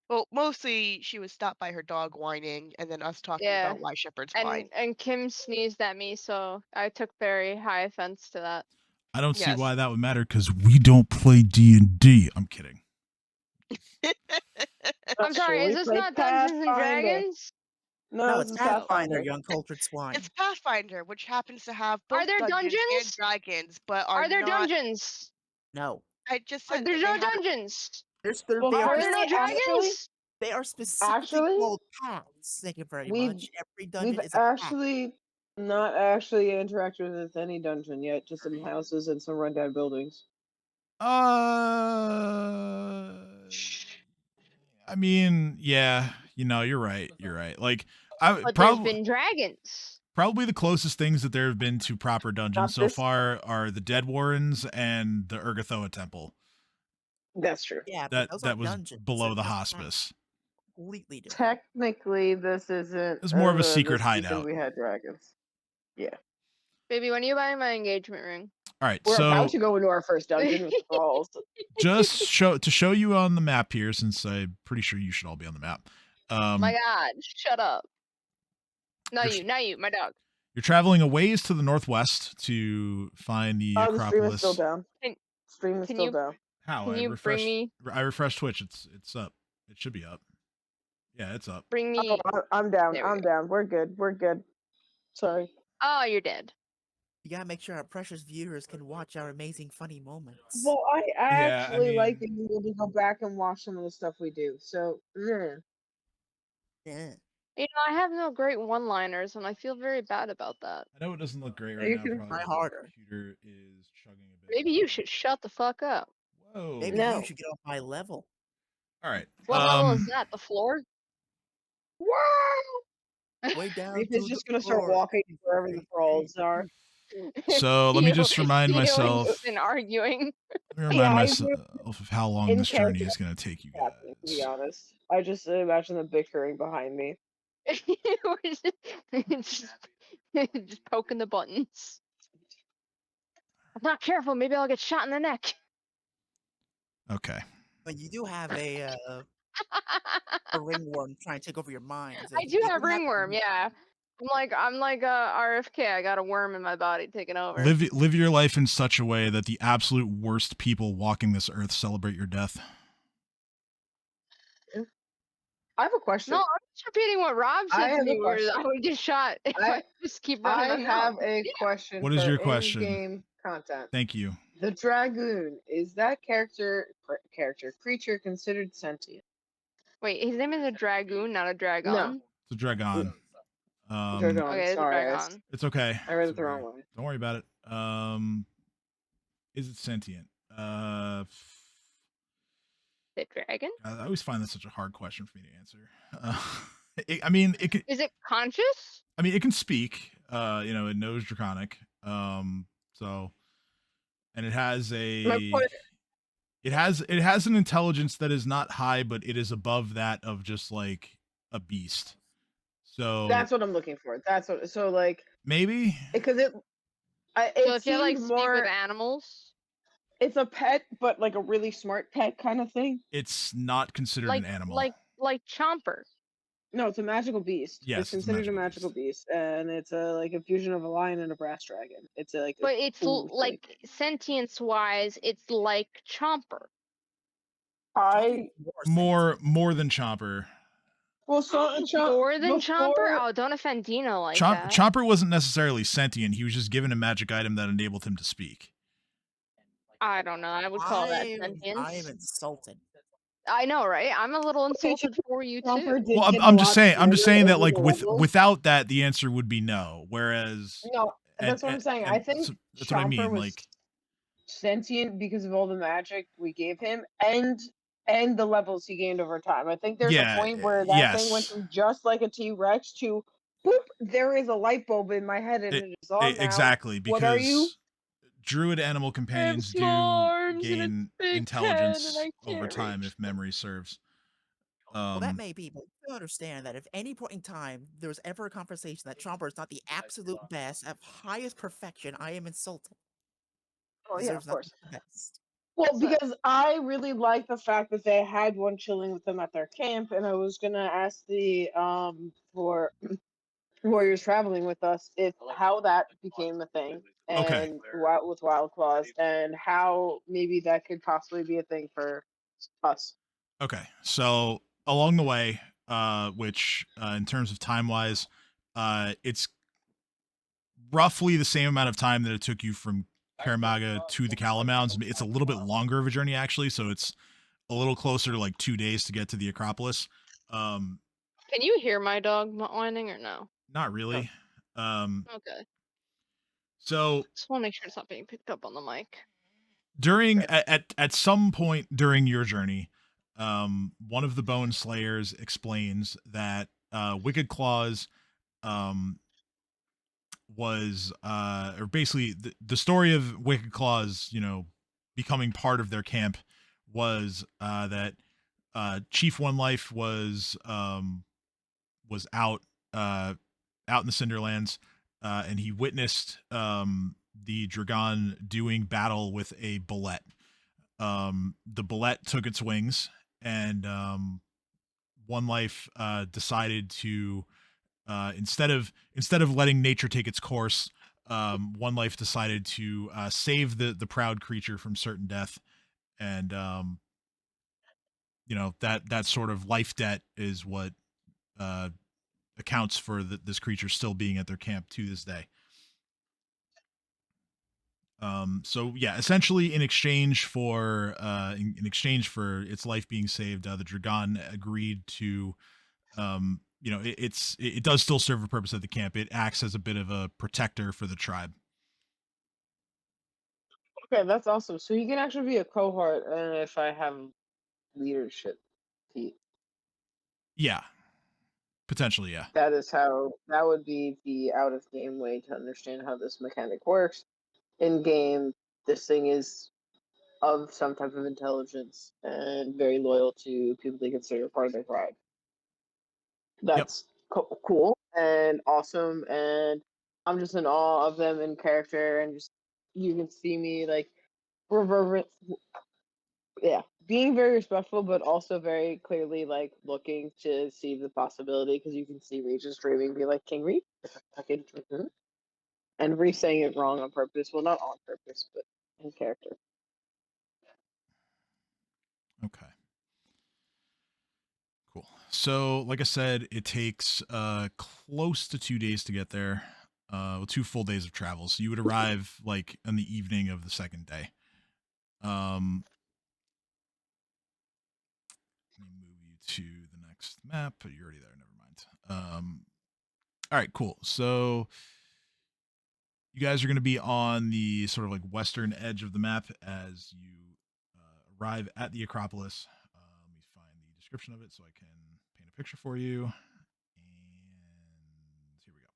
Well, mostly she was stopped by her dog whining, and then us talking Yeah. about why shepherds whine. And Kim sneezed at me, so I took very high offense to that. I don't see Yes. why that would matter because we don't play D&D. I'm kidding. I'm sorry, Sure, is we this played not Dungeons and Pathfinder. Dragons? No, No, this it's is Pathfinder, Pathfinder. you uncultured swine. It's Pathfinder, which happens to have both there dungeons and dungeons? dragons, but Are there not. dungeons? No. I just said There's they no have it. dungeons. Well, They Are are there no dragons? They are specifically Actually, called paths. Thank you very we've- much. Every dungeon We've is a path. actually not actually interacted with any dungeon yet, just some houses and some rundown buildings. I mean, yeah, you're right. You're right. Like, I But there's probably been dragons. probably the closest things that there have been to proper dungeons Not so this- far are the Dead Warrens and the Urgathoa Temple. That's true. Yeah, but That those that aren't was dungeons. below They're the just hospice. completely different. Technically, this isn't. It's more of a secret this weekend hideout. We had dragons. Yeah. Baby, when are you buying my engagement ring? All right, We're so about to go into our first dungeon with the thralls. just to show you on the map here, since I'm pretty sure you should all be on the map. My God, shut up. Not You're- you, my dog. You're traveling a ways to the northwest to find the Oh, the stream is Acropolis. still down. Can- Stream is can still you- down. How? Can I you refreshed. bring me? I refreshed Twitch. It's up. It should be up. Yeah, it's up. Bring me. I'm down. There we I'm down. We're good. We're good. Sorry. Oh, you're dead. You gotta make sure our precious viewers can watch our amazing funny moments. Well, I Yeah, actually like mean- being able to go back and watch some of the stuff we do. So, Yeah. You know, I have no great one-liners, and I feel very bad about that. I know it doesn't look great right You now. can Probably try the harder. Computer is chugging a bit. Maybe you should shut the fuck up. Whoa. Maybe No. you should get on my level. All right. What level is that? The floor? Wow! Way down Reef to is the just gonna start floor. walking wherever the thralls are. So let me just remind myself. And arguing. Let me remind Yeah, I myself of how long in this journey character is going to take you happening, to be guys. honest. I just imagine them bickering behind me. We're just poking the buttons. I'm not careful. Maybe I'll get shot in the neck. Okay. But you do have a ringworm trying to take over your mind. So I do you have do ringworm, yeah. I'm like RFK. I got a worm in my body taking over. Live your life in such a way that the absolute worst people walking this earth celebrate your death. I have a question. No, I'm just repeating what Rob I said to have a me. Where question. I would get shot if I- I just keep running I my have mouth. a question. What is for your question? In-game content. Thank you. The dragoon, is that creature considered sentient? Wait, his name is a dragoon, not a dragon. No. It's a dragon. Dragon. Okay, it's a Sorry, dragon. It's okay. I read It's it the okay. wrong way. Don't worry about it. Is it sentient? The dragon? I always find that such a hard question for me to answer. I mean, it can. Is it conscious? I mean, it can speak. It knows Draconic. So, and it has it has an intelligence that is not high, but it is above that of just like a beast. So that's what I'm looking for. That's what. So like maybe because So if you like seems speak more. with animals, It's a pet, but like a really smart pet kind of thing. it's not considered like an animal. like Chomper. No, it's a magical beast. Yes, it's considered a magical beast, and it's a fusion of a lion and a brass dragon. It's But it's cool thing. like sentience wise, it's like Chomper. I more than Chomper. well, so More than Chomper? Oh, don't offend Dino like that. Chomper wasn't necessarily sentient. He was just given a magic item that enabled him to speak. I don't know. I would call that sentience. I am insulted. I know, right? I'm a little insulted for you too. Well, I'm just saying that like without that, the answer would be no. Whereas no, that's what I'm saying. I think that's what I mean. Was like sentient because of all the magic we gave him and the levels he gained over time. I think there's a point where that thing went from just like a T-Rex to boop. There is a light bulb in my head and it is on now. Exactly, because what are you? Druid animal companions do gain intelligence over time if memory serves. Well, that may be, but you understand that if any point in time there was ever a conversation that Chomper is not the absolute best at highest perfection, I am insulted. Oh yeah, of course. Best. Well, because I really like the fact that they had one chilling with them at their camp, and I was gonna ask the for warriors traveling with us if how that became a thing, and with Wild Claws, and how maybe that could possibly be a thing for us. Okay, so along the way, which in terms of time wise, it's roughly the same amount of time that it took you from Karamaga to the Calamounds. It's a little bit longer of a journey actually, so it's a little closer to like 2 days to get to the Acropolis. Can you hear my dog whining or no? Not really. Okay. So just want to make sure it's not being picked up on the mic. During at some point during your journey, one of the Bone Slayers explains that Wicked Claws was or basically the story of Wicked Claws, becoming part of their camp was that Chief One Life was out in the Cinderlands, and he witnessed the Dragon doing battle with a bullet. The bullet took its wings, and One Life decided to instead of letting nature take its course, One Life decided to save the proud creature from certain death, and that sort of life debt is what accounts for this creature still being at their camp to this day. So yeah, essentially in exchange for its life being saved, the Dragon agreed to it does still serve a purpose at the camp. It acts as a bit of a protector for the tribe. Okay, that's awesome. So you can actually be a cohort, and if I have leadership, Pete. Yeah, Potentially, yeah. That would be the out of game way to understand how this mechanic works. In game, this thing is of some type of intelligence and very loyal to people they consider part of their tribe. Yep. That's cool and awesome, and I'm just in awe of them in character, and just you can see me like reverberant, being very respectful, but also very clearly like looking to see the possibility, because you can see Regis dreaming, be like, King Reef, and Reef saying it wrong on purpose. Well, not on purpose, but in character. Okay. Cool. So, like I said, it takes close to 2 days to get there. Well, 2 full days of travel. So you would arrive like in the evening of the second day. Let me move you to the next map. You're already there. Never mind. All right, cool. So you guys are going to be on the sort of like western edge of the map as you arrive at the Acropolis. Let me find the description of it so I can paint a picture for you. And here we go.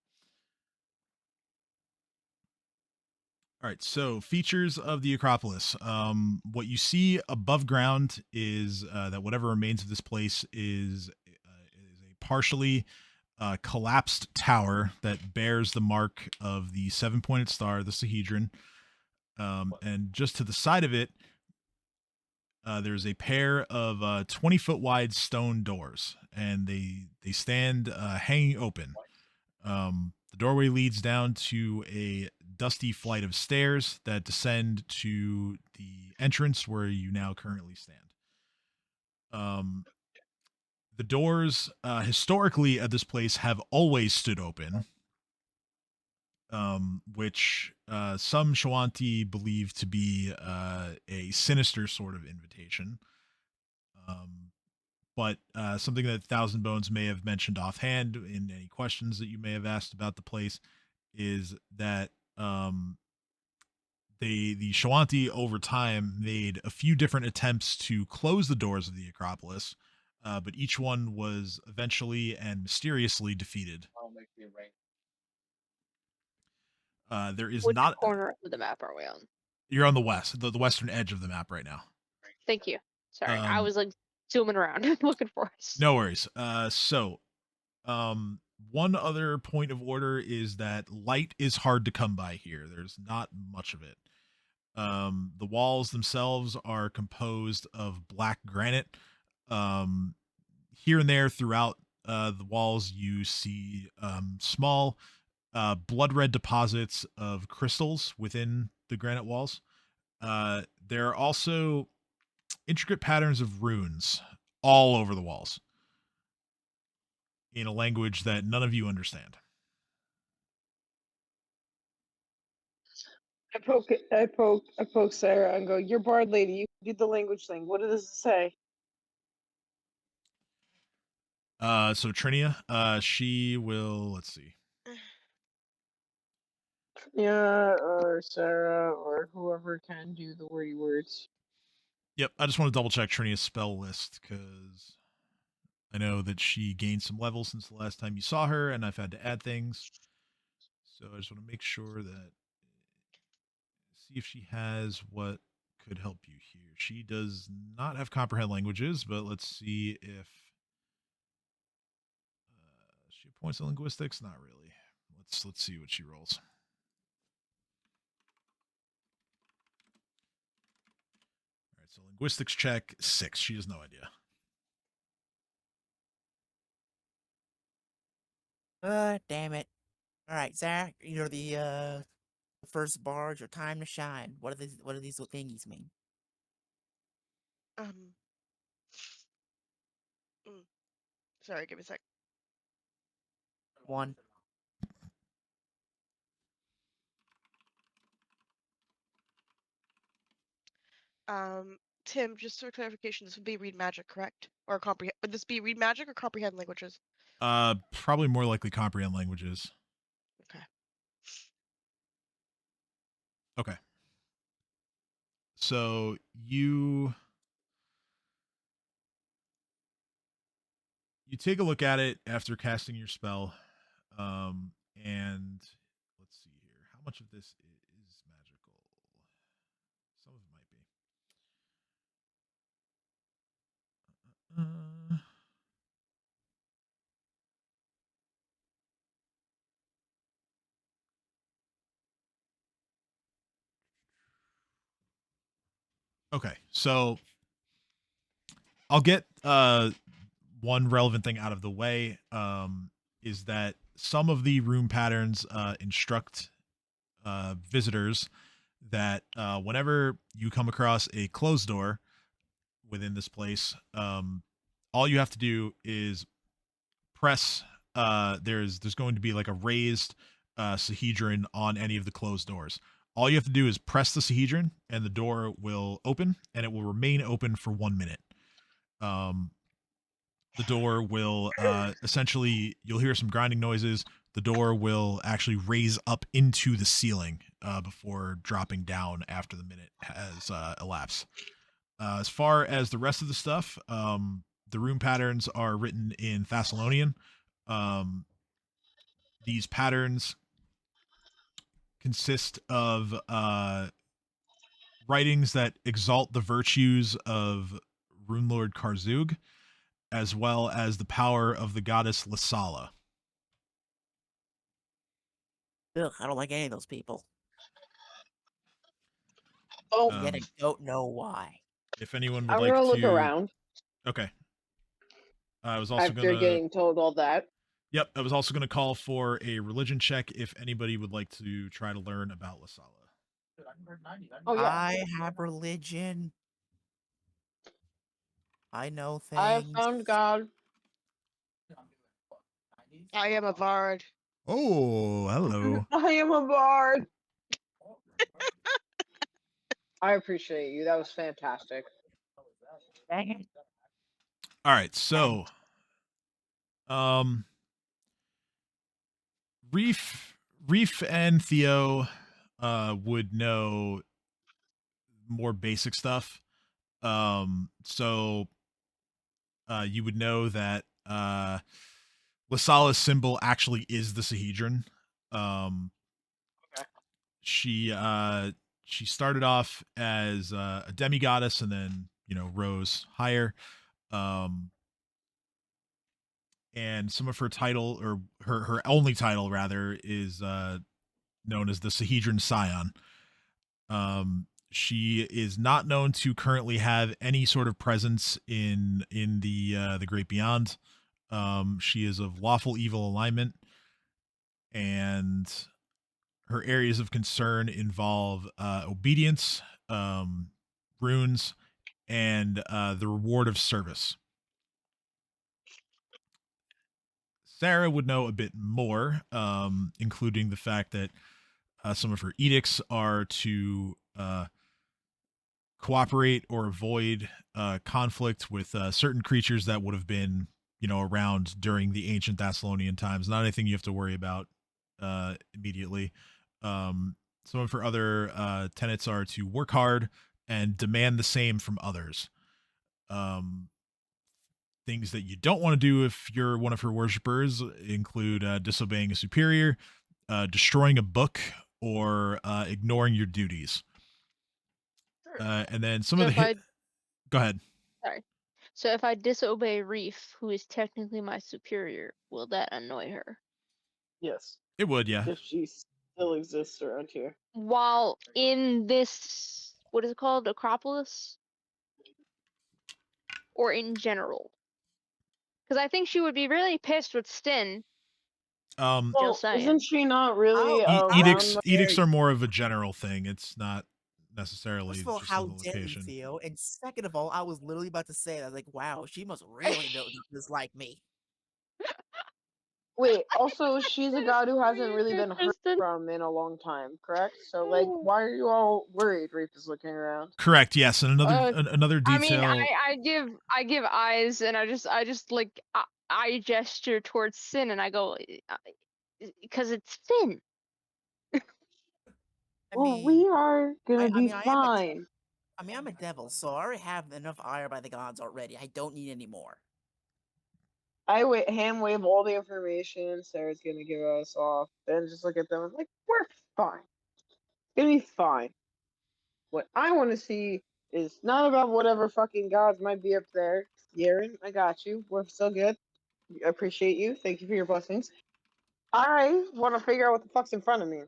All right, so features of the Acropolis. What you see above ground is that whatever remains of this place is a partially collapsed tower that bears the mark of the 7-pointed star, the Sahedron. And just to the side of it, there's a pair of 20-foot wide stone doors, and they stand hanging open. The doorway leads down to a dusty flight of stairs that descend to the entrance where you now currently stand. The doors historically at this place have always stood open, which some Shoanti believe to be a sinister sort of invitation. But something that Thousand Bones may have mentioned offhand in any questions that you may have asked about the place is that the Shoanti over time made a few different attempts to close the doors of the Acropolis, but each one was eventually and mysteriously defeated. There is Which not. corner of the map are we on? You're on the west, the western edge of the map right now. Thank you. Sorry, I was like zooming around looking for us. No worries. One other point of order is that light is hard to come by here. There's not much of it. The walls themselves are composed of black granite. Here and there throughout the walls, you see small blood red deposits of crystals within the granite walls. There are also intricate patterns of runes all over the walls in a language that none of you understand. I poke Sarah and go, "You're bard lady. You can do the language thing. What does it say?" So Trinia, she will. Let's see. Yeah, or Sarah, or whoever can do the wordy words. Yep, I just want to double check Trinia's spell list because I know that she gained some levels since the last time you saw her, and I've had to add things. So I just want to make sure that see if she has what could help you here. She does not have comprehend languages, but let's see if she have points in linguistics. Not really. Let's see what she rolls. All right, so linguistics check 6. She has no idea. Damn it. All right, Zach, you're the first bard. Your time to shine. What do these little thingies mean? Sorry, give me a sec. 1. Tim, just for clarification, this would be read magic, correct? Or comprehend? Would this be read magic or comprehend languages? Probably more likely comprehend languages. Okay. Okay. So you you take a look at it after casting your spell, and let's see here. How much of this is magical? Some of it might be. Okay, so I'll get one relevant thing out of the way. Is that some of the room patterns instruct visitors that whenever you come across a closed door within this place, all you have to do is press. There's going to be like a raised sahedron on any of the closed doors. All you have to do is press the sahedron, and the door will open, and it will remain open for 1 minute. The door will essentially, you'll hear some grinding noises. The door will actually raise up into the ceiling before dropping down after the minute has elapsed. As far as the rest of the stuff, the rune patterns are written in Thessalonian. These patterns consist of writings that exalt the virtues of Rune Lord Karzug, as well as the power of the goddess Lasala. Ugh, I don't like any of those people. Oh, Yet I don't know why. If anyone would I'm like gonna to look around Okay. I was also after getting told all that. Yep, I was also gonna call for a religion check if anybody would like to try to learn about Lasala. Oh yeah, I have religion. I know things. I have found God. I am a bard. Oh, hello. I am a bard. I appreciate you. That was fantastic. Dang it. All right, so Reef and Theo would know more basic stuff. So you would know that Lasala's symbol actually is the Sahedron. Okay. She started off as a demigoddess and then, rose higher. And some of her title, or her only title rather, is known as the Sahedron Scion. She is not known to currently have any sort of presence in the Great Beyond. She is of lawful evil alignment, and her areas of concern involve obedience, runes, and the reward of service. Sarah would know a bit more, including the fact that some of her edicts are to cooperate or avoid conflict with certain creatures that would have been, around during the ancient Thessalonian times. Not anything you have to worry about immediately. Some of her other tenets are to work hard and demand the same from others. Things that you don't want to do if you're one of her worshippers include disobeying a superior, destroying a book, or ignoring your duties. And then some of the Go ahead. Sorry. So if I disobey Reef, who is technically my superior, will that annoy her? Yes. It would, yeah. If she still exists around here. While in this, what is it called, Acropolis? Or in general? Because I think she would be really pissed with Stin. Well, saying. isn't she not really edicts are more of a general thing. It's not necessarily First of all, just how the dare you, location. Theo? And second of all, I was literally about to say, I was like, wow, she must really know dislike me. Wait, also, she's a god who hasn't really been heard from in a long time, correct? So, like, why are you all worried Reef is looking around? Correct, yes. And another detail. I mean, I give eyes, and I just like eye gesture towards Sin, and I go, because it's Sin. Well, we are gonna be fine. I'm a devil, so I already have enough ire by the gods already. I don't need any more. hand wave all the information Sarah's gonna give us off, and just look at them and like, we're fine. It's gonna be fine. What I want to see is not about whatever fucking gods might be up there. Yaren, I got you. We're still good. I appreciate you. Thank you for your blessings. I want to figure out what the fuck's in front of me.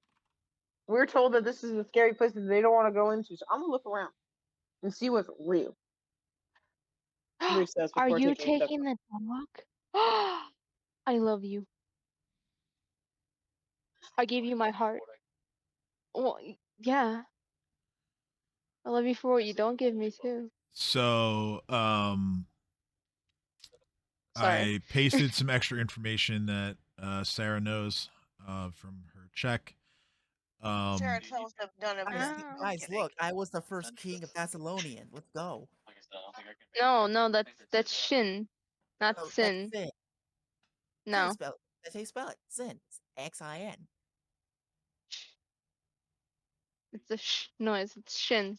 We're told that this is a scary place that they don't want to go into, so I'm gonna look around and see what's real. Reese says Are before you taking a step taking the dog? I love you. I gave you my heart. Well, yeah. I love you for what you don't give me too. So, Sorry. I pasted some extra information that Sarah knows from her check. Sarah, tell us if none of Guys, it. Oh. guys, Kidding. look, I was the first king of Thessalonian. Let's go. No, that's Shin, not Oh, that's Sin. Sin. No. That's how you spell it. Sin. It's Xin. It's a sh noise. It's Shin.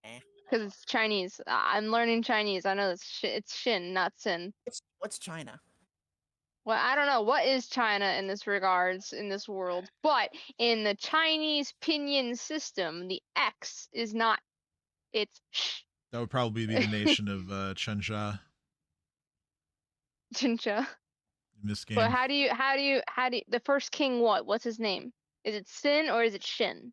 Eh. Because it's Chinese. I'm learning Chinese. I know it's Shin, not Sin. What's China? Well, I don't know what is China in this regards in this world, but in the Chinese pinyin system, the X is not. It's sh. That would probably be the nation of Chensha Chincha. in this game. But how do you the first king what's his name? Is it Sin or is it Shin?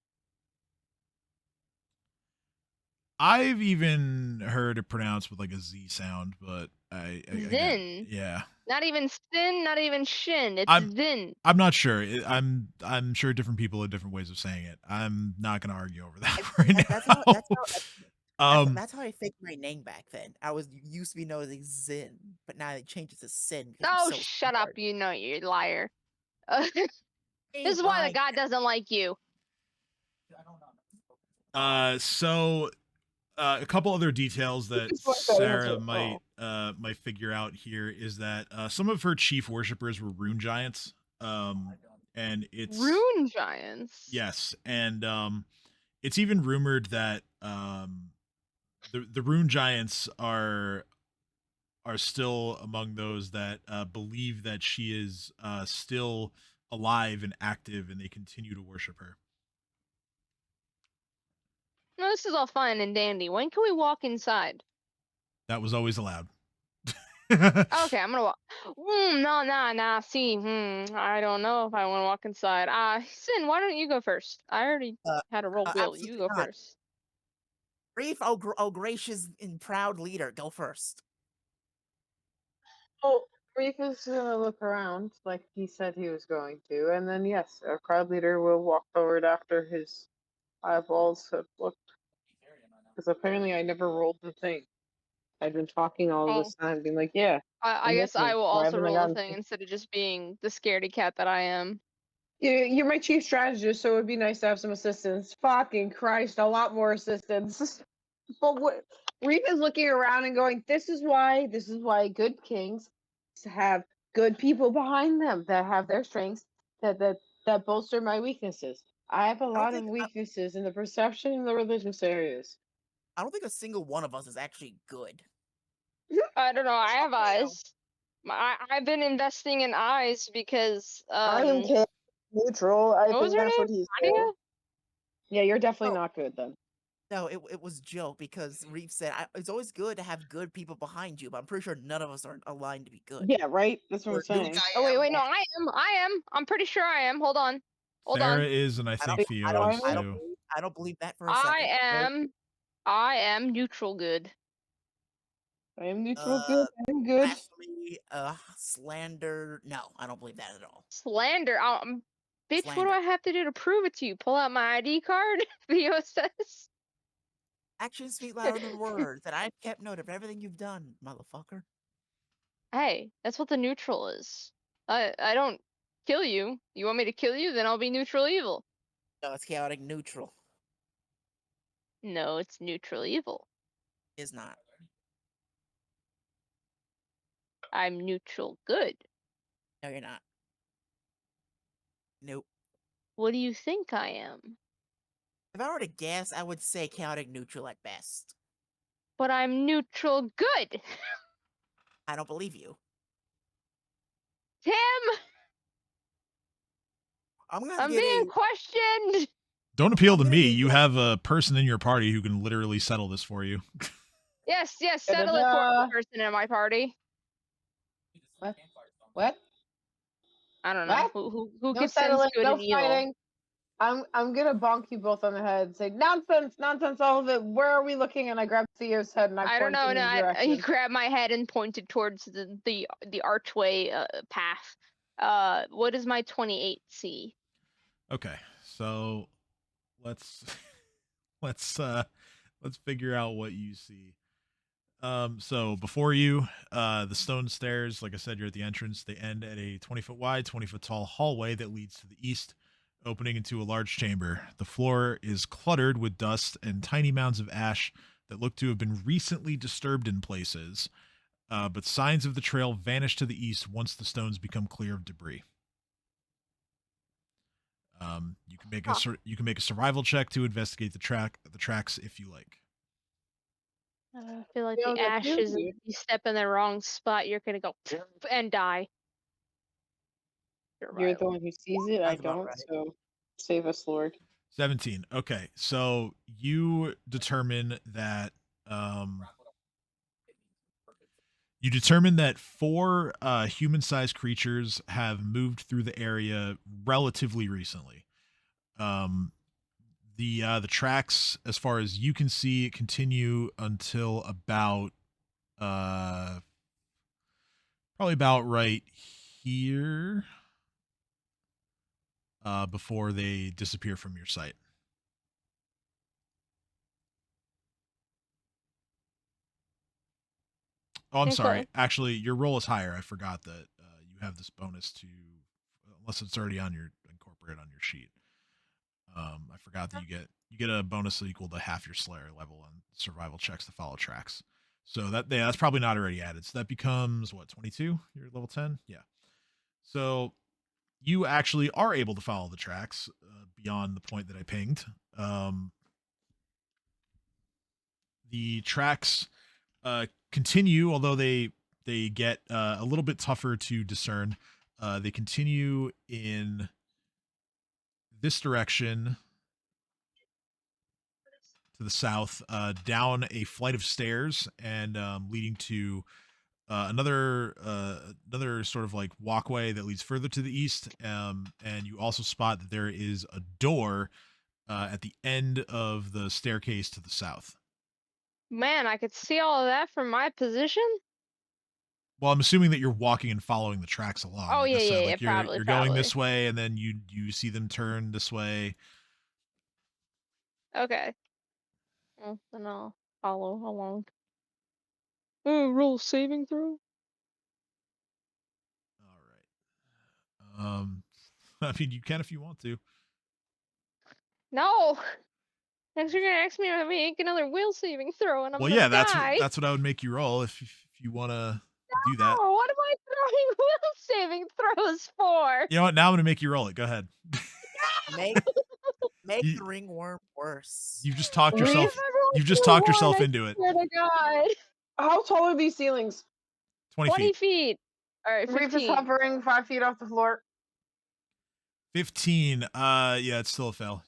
I've even heard it pronounced with like a Z sound, but again, Zin. yeah. Not even Sin, not even Shin. It's I'm- Zin. I'm not sure. I'm sure different people have different ways of saying it. I'm not gonna argue over that right now. That's how I faked my name back then. I used to be known as Zin, but now they changed it to Sin. because I'm Oh, so shut up! smart. You know you're a liar. This Ain't is why the lying. god doesn't like you. So a couple other details that Just like that Sarah answer. might figure out here is that some of her chief worshippers were rune giants. And it's Rune giants. yes, and it's even rumored that the rune giants are still among those that believe that she is still alive and active, and they continue to worship her. No, this is all fine and dandy. When can we walk inside? That was always allowed. Okay, I'm gonna walk. No. See, I don't know if I want to walk inside. Sin, why don't you go first? I already had a roll wheel. You Absolutely go not. first. Reef, oh gracious and proud leader, go first. Well, Reef is gonna look around like he said he was going to, and then yes, our crowd leader will walk forward after his eyeballs have looked. Because apparently I never rolled the thing. I've been talking all Oh. this time, being like, yeah. I I'm guess I listening. will Why also haven't I roll the gotten thing to- instead of just being the scaredy cat that I am. You're my chief strategist, so it would be nice to have some assistance. Fucking Christ, a lot more assistance. But what Reef is looking around and going, this is why good kings have good people behind them that have their strengths that bolster my weaknesses. I have a lot of think- weaknesses in the perception and the religious areas. I don't think a single one of us is actually good. I don't know. I have You know. eyes. I've been investing in eyes because I am neutral. I what was think her that's name? what he's Nadia? saying. Yeah, you're definitely Oh. not good then. No, it was a joke because Reef said it's always good to have good people behind you, but I'm pretty sure none of us are aligned to be good. Yeah, right? That's what I'm Or saying. neutral. Oh wait, no, I am. I'm pretty sure I am. Hold on. Sarah is, and I think don't- Theo I don't- is I too. I don't believe that for a second. I am neutral good. I am neutral good. I'm good. Blasphemy, slander. No, I don't believe that at all. Slander. Bitch, what do Slander. I have to do to prove it to you? Pull out my ID card? Theo says. Actions speak louder than words, and I've kept note of everything you've done, motherfucker. Hey, that's what the neutral is. I don't kill you. You want me to kill you? Then I'll be neutral evil. No, it's chaotic neutral. No, it's neutral evil. Is not. I'm neutral good. No, you're not. Nope. What do you think I am? If I were to guess, I would say chaotic neutral at best. But I'm neutral good. I don't believe you. Tim, I'm gonna have I'm to get being a. questioned. Don't appeal to gonna me. need You like- have a person in your party who can literally settle this for you. Yes, settle it for Da-da-da. the person in my party. What? I don't know. What? Who No gets sense settling, good no and evil? fighting. I'm gonna bonk you both on the head and say, nonsense, nonsense, all of it. Where are we looking? And I grab Theo's head and I I don't point know. in No, the he direction. grabbed my head and pointed towards the archway path. What does my 28 see? Okay, so let's let's figure out what you see. So before you, the stone stairs, like I said, you're at the entrance. They end at a 20-foot wide, 20-foot tall hallway that leads to the east, opening into a large chamber. The floor is cluttered with dust and tiny mounds of ash that look to have been recently disturbed in places. But signs of the trail vanish to the east once the stones become clear of debris. You can make you can make a survival check to investigate the tracks if you like. I feel like Theo, the that's you, ashes. dude. If you step in the wrong spot, you're gonna go and die. You're the one who sees it. I Sounds about don't. right. So save us, Lord. 17. Okay, so you determine that four human-sized creatures have moved through the area relatively recently. The tracks, as far as you can see, continue until about probably about right here, before they disappear from your sight. Oh, I'm sorry. Okay. Actually, your roll is higher. I forgot that you have this bonus to, unless it's already on your incorporated on your sheet. I forgot that you get a bonus equal to half your Slayer level on survival checks to follow tracks. So that's probably not already added. So that becomes what, 22? You're level 10. Yeah. So you actually are able to follow the tracks beyond the point that I pinged. The tracks continue, although they get a little bit tougher to discern. They continue in this direction to the south, down a flight of stairs, and leading to another sort of like walkway that leads further to the east. And you also spot that there is a door at the end of the staircase to the south. Man, I could see all of that from my position. Well, I'm assuming that you're walking and following the tracks along. Oh, like I yeah, said, yeah, like yeah, you're going probably. this way, and then you see them turn this way. Okay. Well, then I'll follow along. Oh, roll saving throw. All right. I mean, you can if you want to. No. Next, you're gonna ask me to make another will saving throw, and I'm Well, gonna yeah, die. that's what I would make you roll if you want to do that. Oh, what am I throwing will saving throws for? You know what? Now I'm gonna make you roll it. Go ahead. Make You- the ringworm worse. You've just talked Reeve, yourself. You've just talked yourself into it. Swear to God. How tall are these ceilings? 20 20 feet. feet. All right, Reeve is 15. hovering 5 feet off the floor. 15. Yeah, it's still a fail.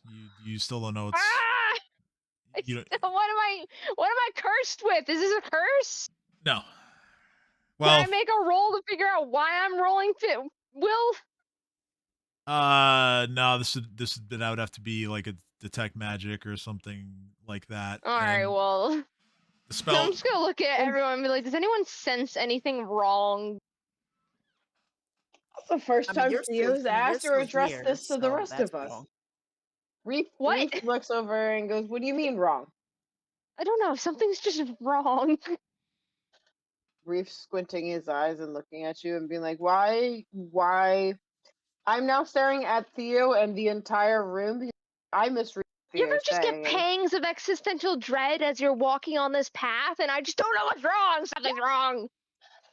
You still don't know it's. Ah! You don't, What am I cursed with? Is this a curse? no. Can Well, I make a roll to figure out why I'm rolling will? no. I would have to be like a detect magic or something like that. All right, and well, the spell. I'm just gonna look at everyone and be like, does anyone sense anything wrong? That's the first time you're Theo's still asked or addressed here, this to the so rest that's of us. wrong. Reef What? looks over and goes, what do you mean wrong? I don't know. Something's just wrong. Reef squinting his eyes and looking at you and being like, why? I'm now staring at Theo and the entire room because I misread You Theo ever just get saying it. pangs of existential dread as you're walking on this path, and I just don't know what's wrong. Something's wrong.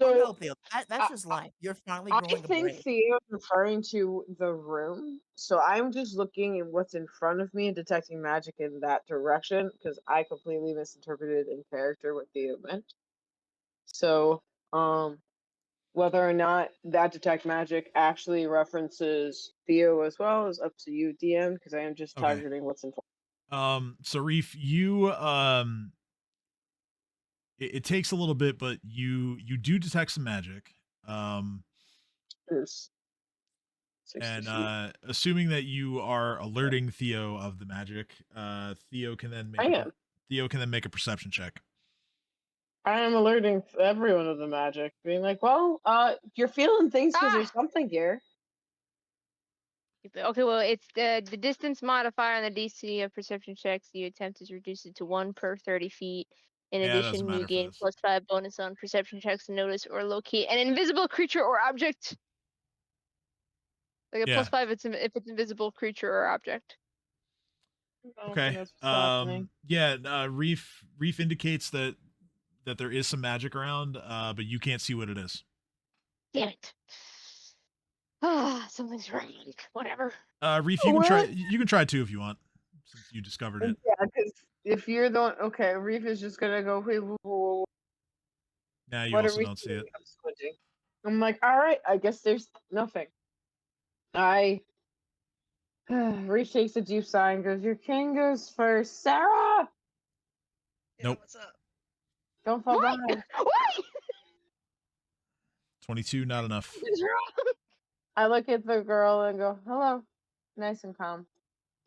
Oh, So no, Theo, that's just life. You're finally I growing a think brain. Theo is referring to the room. So I'm just looking at what's in front of me and detecting magic in that direction because I completely misinterpreted in character what Theo meant. So, Whether or not that detect magic actually references Theo as well is up to you, DM, because I am just Okay. targeting what's in. So Reef, you it takes a little bit, but you do detect some magic. Is 60 And feet. assuming that you are alerting Theo of the magic, Theo can then make a perception check. I am alerting everyone of the magic, being like, well, you're feeling things because there's something here. Okay, well, it's the distance modifier on the DC of perception checks you attempt is reduced to 1 per 30 feet. In Yeah, it doesn't addition, matter you for gain this. +5 bonus on perception checks to notice or locate an invisible creature or object. Like a Yeah. +5 if it's invisible creature or object. I don't think Okay. that's what's happening. Yeah, Reef indicates that there is some magic around, but you can't see what it is. Damn it. Ah, something's wrong. Whatever. Reef, you can try. What? You can try too if you want, since you discovered it. Yeah, because if you're the one, okay, Reef is just gonna go, wait, whoa, Now you what are also we don't see seeing? it. I'm squinting. I'm like, all right, I guess there's nothing. Reef takes a deep sigh and goes, your king goes first. Sarah! Yeah, Nope. what's up? Don't fall What? behind. What? 22, not enough. What's wrong? I look at the girl and go, hello. Nice and calm.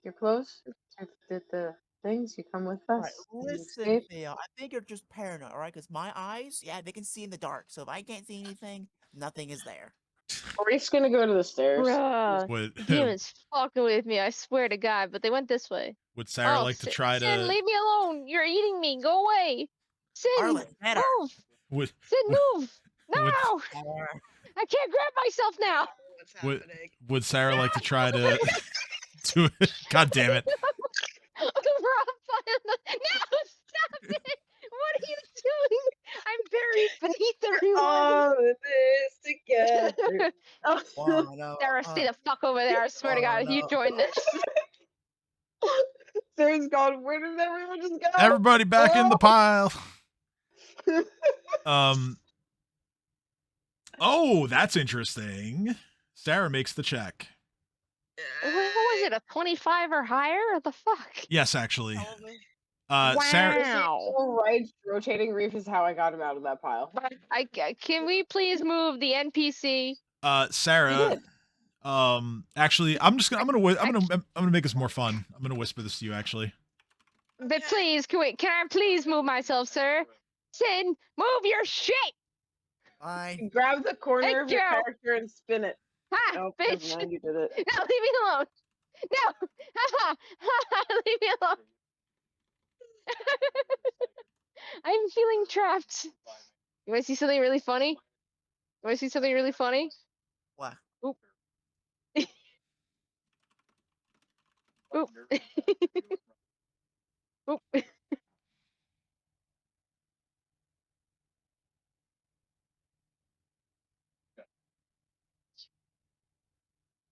You're close. Did the things, you come with us. Right, and you listen, escape. Theo, I think you're just paranoid, alright? Because my eyes, yeah, they can see in the dark. So if I can't see anything, nothing is there. Reef's gonna go to the stairs. Bruh. Would Demons fucking with me, I swear to God, but they went this way. would Sarah Oh, like to try Sin, to? leave me alone. You're eating me. Go away. Sin, Arlen, better. move. Would Sin, would move. No, would, I can't grab myself now. What's would, happening? would Sarah like to try to? To God damn it! No, stop it. What are you doing? I'm buried beneath everyone. All of this together. Oh, Sarah, stay the fuck over there. I swear to God, if you join this. Sarah's gone. Where did everyone just go? Everybody back in the pile. Oh! Oh, that's interesting. Sarah makes the check. What was it? A 25 or higher? What the fuck? Yes, actually. Probably. Sarah. Wow. Right, rotating Reef is how I got him out of that pile. Can we please move the NPC? Sarah. Actually, I'm gonna make this more fun. I'm gonna whisper this to you. Actually. But please, can I please move myself, sir? Sin, move your shit! Fine. Grab the corner of your Thank you. character and spin it. Ha, Oh, bitch! never mind, you did it. No, leave me alone! No! Leave me alone! I'm feeling trapped. You wanna see something really funny? You wanna see something really funny? What? Oop. Oop. Oop.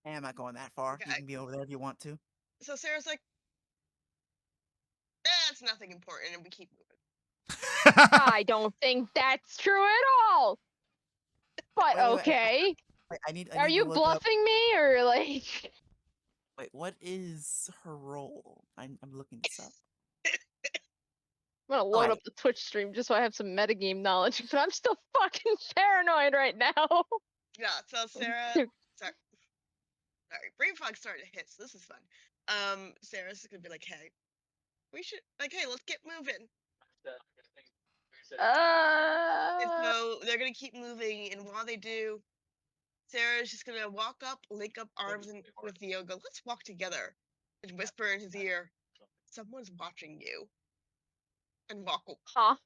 I'm not going that far. You Okay. can be over there if you want to. So Sarah's like, it's nothing important, and we keep moving. I don't think that's true at all. But Wait, okay. I need Are to you look up- bluffing me or like? Wait, what is her role? I'm looking this up. I'm gonna load up the Twitch stream just so I have some metagame knowledge, but I'm still fucking paranoid right now. Yeah, so Sarah, sorry, brain fog started to hit, so this is fun. Sarah's gonna be like, hey, let's get moving. And so they're gonna keep moving, and while they do, Sarah's just gonna walk up, link up arms with Theo, go, let's walk together, and whisper in his ear, someone's watching you. And walk away. Huh?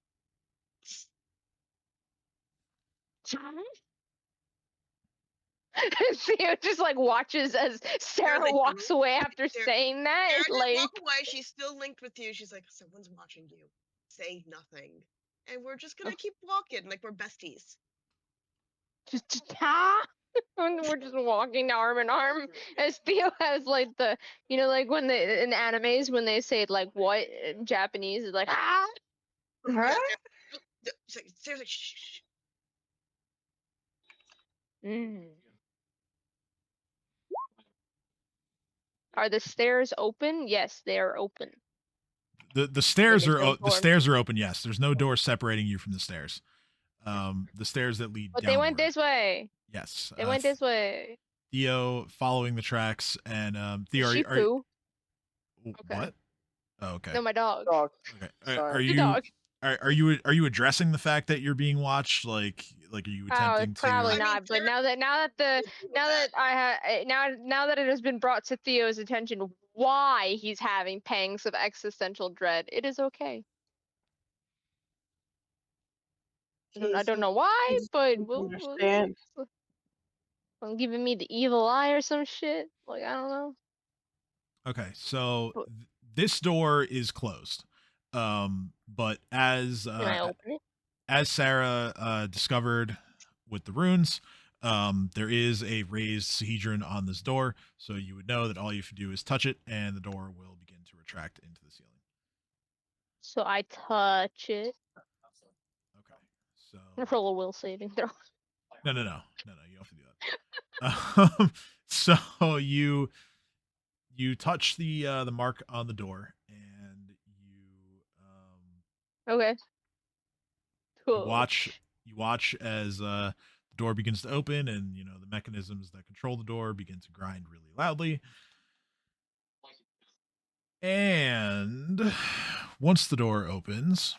Theo just like watches as Sarah like, walks away after Sarah- saying that. Sarah didn't Like, walk away. She's still linked with you. She's like, someone's watching you. Say nothing. And we're just gonna keep walking like we're besties. and we're just walking arm in arm as Theo has like the, you know, like when they in animes when they say like what in Japanese is like ah. Huh? Sarah's like, shh. Mm. Are the stairs open? Yes, they are open. The stairs is are no the door. stairs are open. Yes, there's no door separating you from the stairs. The stairs that lead But downward. they went this way. Yes, They went this way. Theo following the tracks, and Theo, Did she poo? What? Oh, okay. No, my dog. Dog. Okay. Sorry. Are The you dog. are you addressing the fact that you're being watched? Like are you attempting to? Probably I mean, not. But now that it has been brought to Theo's attention why he's having pangs of existential dread, it is okay. I don't know why, but Understand. giving me the evil eye or some shit. Like, I don't know. Okay, so this door is closed. But as Can I open it? as Sarah discovered with the runes, there is a raised sahedron on this door, so you would know that all you have to do is touch it, and the door will begin to retract into the ceiling. So I touch it. Okay, so Roll a will saving throw. no, you don't have to do that. So you touch the mark on the door, and you Okay. Cool. you watch as the door begins to open, and the mechanisms that control the door begin to grind really loudly. And once the door opens,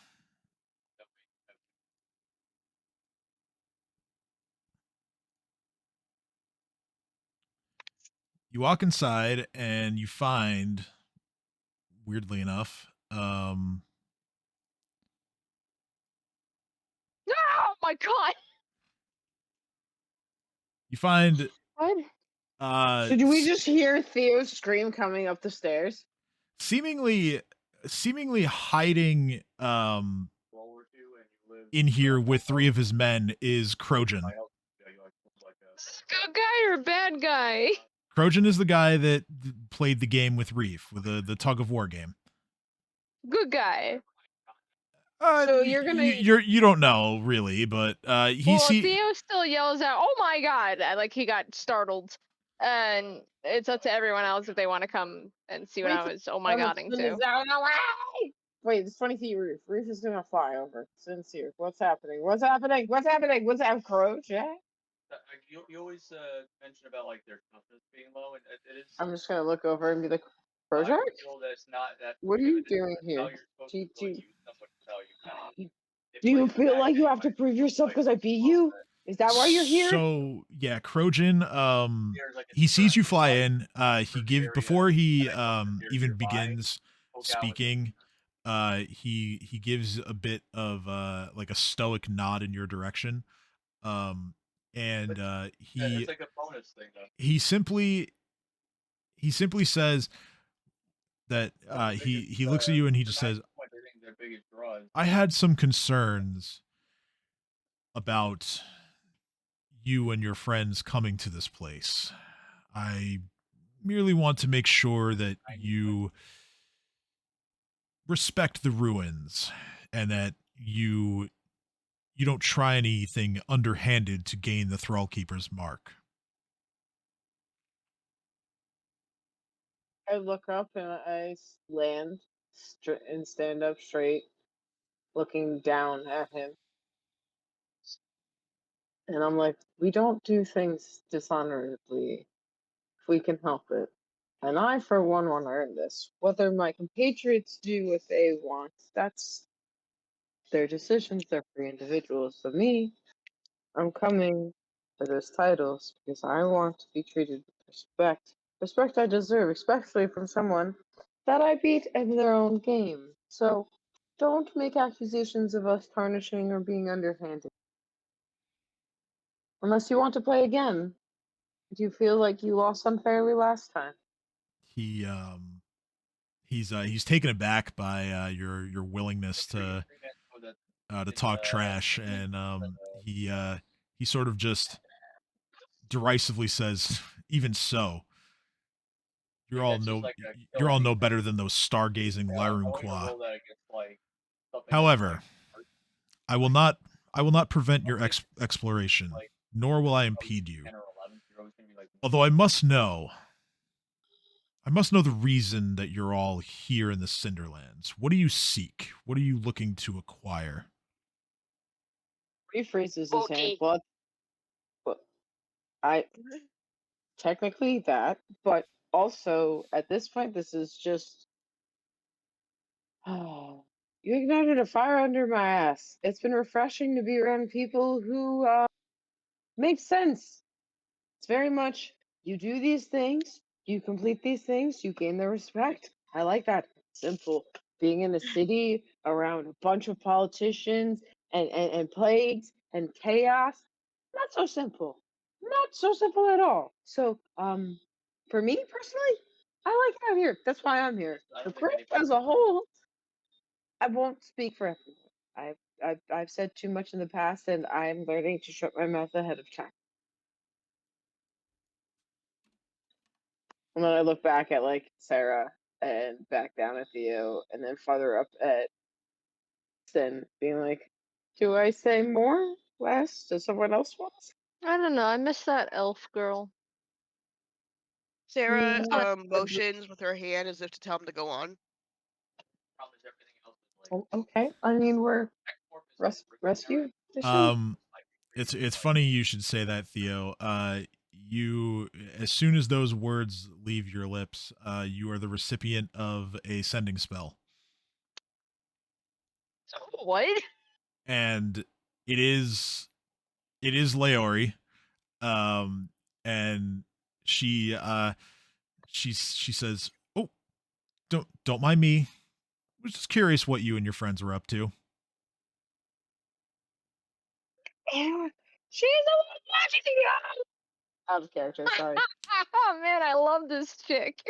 you walk inside and you find, weirdly enough, Oh my god! you find What? Did we just hear Theo's scream coming up the stairs? seemingly hiding in here with 3 of his men is Crojan. Good guy or bad guy? Crojan is the guy that played the game with Reef, with the tug of war game. Good guy. So you're gonna- you don't know really, but Theo still yells out, "Oh my god!" Like he got startled, and it's up to everyone else if they want to come and see what I was oh my godding to. Wait, it's funny thing, Roof. Roof is gonna fly over. Sincere. What's happening? What's happening? What's happening? What's that, Croach? Yeah? You always mention about like their toughness being low, and it is. I'm just gonna look over and be like, Croach? What are you doing here? Do you feel like you have to prove yourself because I beat you? Is that why you're here? So yeah, Crojan, he sees you fly in. Before he even begins speaking, he gives a bit of like a stoic nod in your direction. And it's like a bonus thing though. he simply says that he looks at you and he just says, I had some concerns about you and your friends coming to this place. I merely want to make sure that you respect the ruins and that you don't try anything underhanded to gain the Thrallkeepers mark. I look up and I land and stand up straight, looking down at him. And I'm like, we don't do things dishonorably if we can help it. And I, for one, want to earn this. Whether my compatriots do what they want, that's their decisions. They're free individuals. But me, I'm coming for those titles because I want to be treated with respect. Respect I deserve, especially from someone that I beat in their own game. So don't make accusations of us tarnishing or being underhanded. Unless you want to play again. Do you feel like you lost unfairly last time? He's taken aback by your willingness to talk trash, and he sort of just derisively says, even so, you're all no better than those stargazing Larunqua. However, I will not prevent your exploration, nor will I impede you. 10 or 11, you're always gonna be like, Although I must know the reason that you're all here in the Cinderlands. What do you seek? What are you looking to acquire? Rephrases his hand. Booty. Well, I technically that, but also at this point, this is just. Oh, you ignited a fire under my ass. It's been refreshing to be around people who make sense. It's very much you do these things, you complete these things, you gain their respect. I like that. Simple. Being in a city around a bunch of politicians and plagues and chaos, not so simple. Not so simple at all. So, for me personally, I like it out here. That's why I'm here. I The don't think group anybody as a whole, I won't speak for everyone. I've said too much in the past, and I'm learning to shut my mouth ahead of time. And then I look back at like Sarah and back down at Theo, and then farther up at Sin, being like, "Do I say more? Less? Does someone else want?" I don't know. I miss that elf girl. Sarah Not motions with her hand as if to tell him to go on. problem is everything else is like, Okay. I mean, we're Acropolis is freaking rescue mission. It's funny you should say that, Theo. You, as soon as those words leave your lips, you are the recipient of a sending spell, What? and it is Leori. And she says, "Oh, don't mind me. I was just curious what you and your friends were up to." Yeah, she's the one watching you. Out of character. Sorry. Oh man, I love this chick.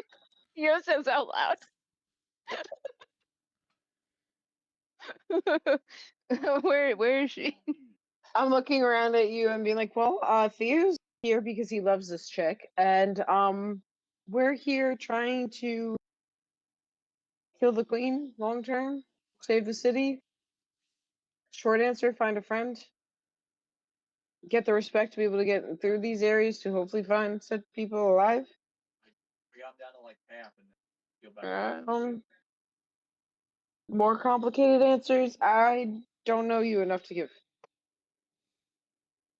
Yo says out loud. Where is she? I'm looking around at you and being like, well, Theo's here because he loves this chick, and we're here trying to kill the queen long term, save the city. Short answer: find a friend, get the respect to be able to get through these areas to hopefully find said people alive. we got down to like half and then feel better. More complicated answers, I don't know you enough to give.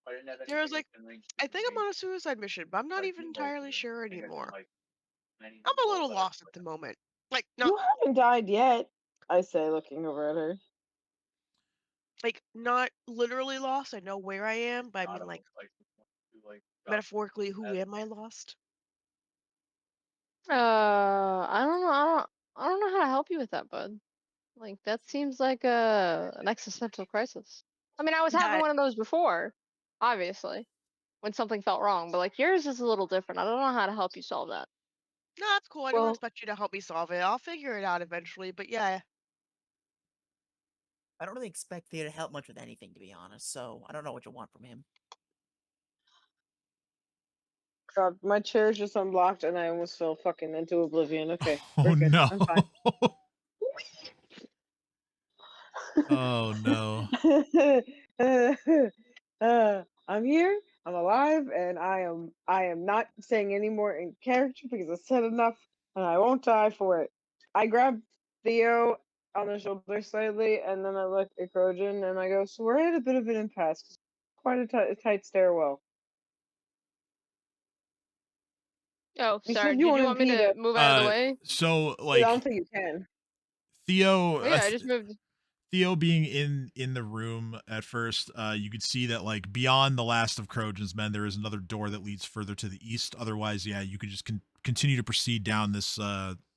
I didn't have any Sarah's like, convincing I think I'm me, on a suicide mission, but I'm not like, even me, like, entirely sure I think I've been, anymore. like, 90 I'm a people, little but lost at the moment. Like not You haven't died yet, I say, looking over at her. not literally lost. I know where I am, but I not mean of, like who, like, got metaphorically, who am I lost? I don't know. I don't know how to help you with that, bud. Like that seems like an existential crisis. I mean, I was having That one of those before, obviously, when something felt wrong. But like yours is a little different. I don't know how to help you solve that. no, that's cool. I don't Well, expect you to help me solve it. I'll figure it out eventually. But yeah, I don't really expect Theo to help much with anything, to be honest, so I don't know what you want from him. God, my chair just unblocked and I almost fell fucking into oblivion. Okay, Oh we're good. no. I'm fine. Oh no. I'm here. I'm alive, and I am not saying any more in character because I said enough, and I won't die for it. I grab Theo on the shoulder slightly, and then I look at Crojan and I go, "So we're at a bit of an impasse. Quite a tight stairwell. Oh, You sorry. said you Did you won't want me impede to it. move out of the way? So I like don't think you can." Theo, Oh, yeah, I just moved. Theo being in the room at first, you could see that like beyond the last of Crojan's men, there is another door that leads further to the east. Otherwise, yeah, you could just continue to proceed down this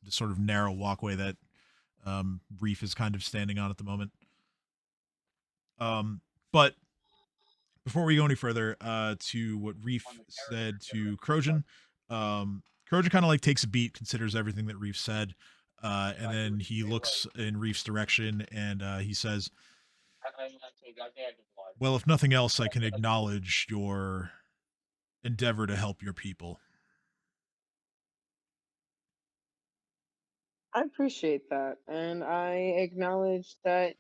sort of narrow walkway that Reef is kind of standing on at the moment. But before we go any further, to what Reef said to Crojan, Crojan kind of like takes a beat, considers everything that Reef said, and then he looks in Reef's direction and he says, "Well, if nothing else, I can acknowledge your endeavor to help your people." I appreciate that, and I acknowledge that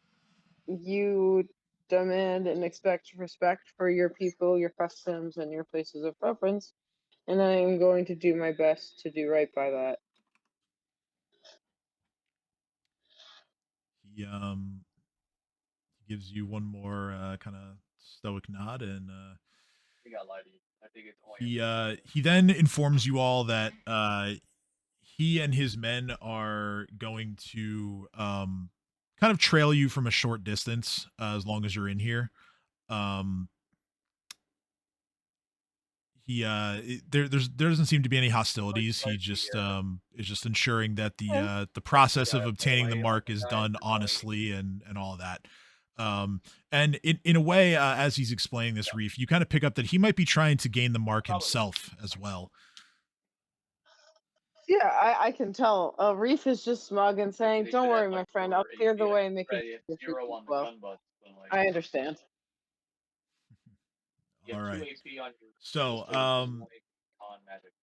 you demand and expect respect for your people, your customs, and your places of preference, and I am going to do my best to do right by that. He gives you one more kind of stoic nod, and I think I lied to you. I think it's only. he then informs you all that he and his men are going to kind of trail you from a short distance as long as you're in here. Um, there doesn't seem to be any hostilities. He just is just ensuring that the process of obtaining the mark is done honestly and all of that. And in a way, as he's explaining this, Reef, you kind of pick up that he might be trying to gain the mark himself as well. Yeah, I can tell. Reef is just smug and saying, "Don't worry, my friend. I'll clear the way and make it your Zero food on the flow." gun butts, but like I understand. you All have 2 right. AP on your So, pistol, 1 AP on magic.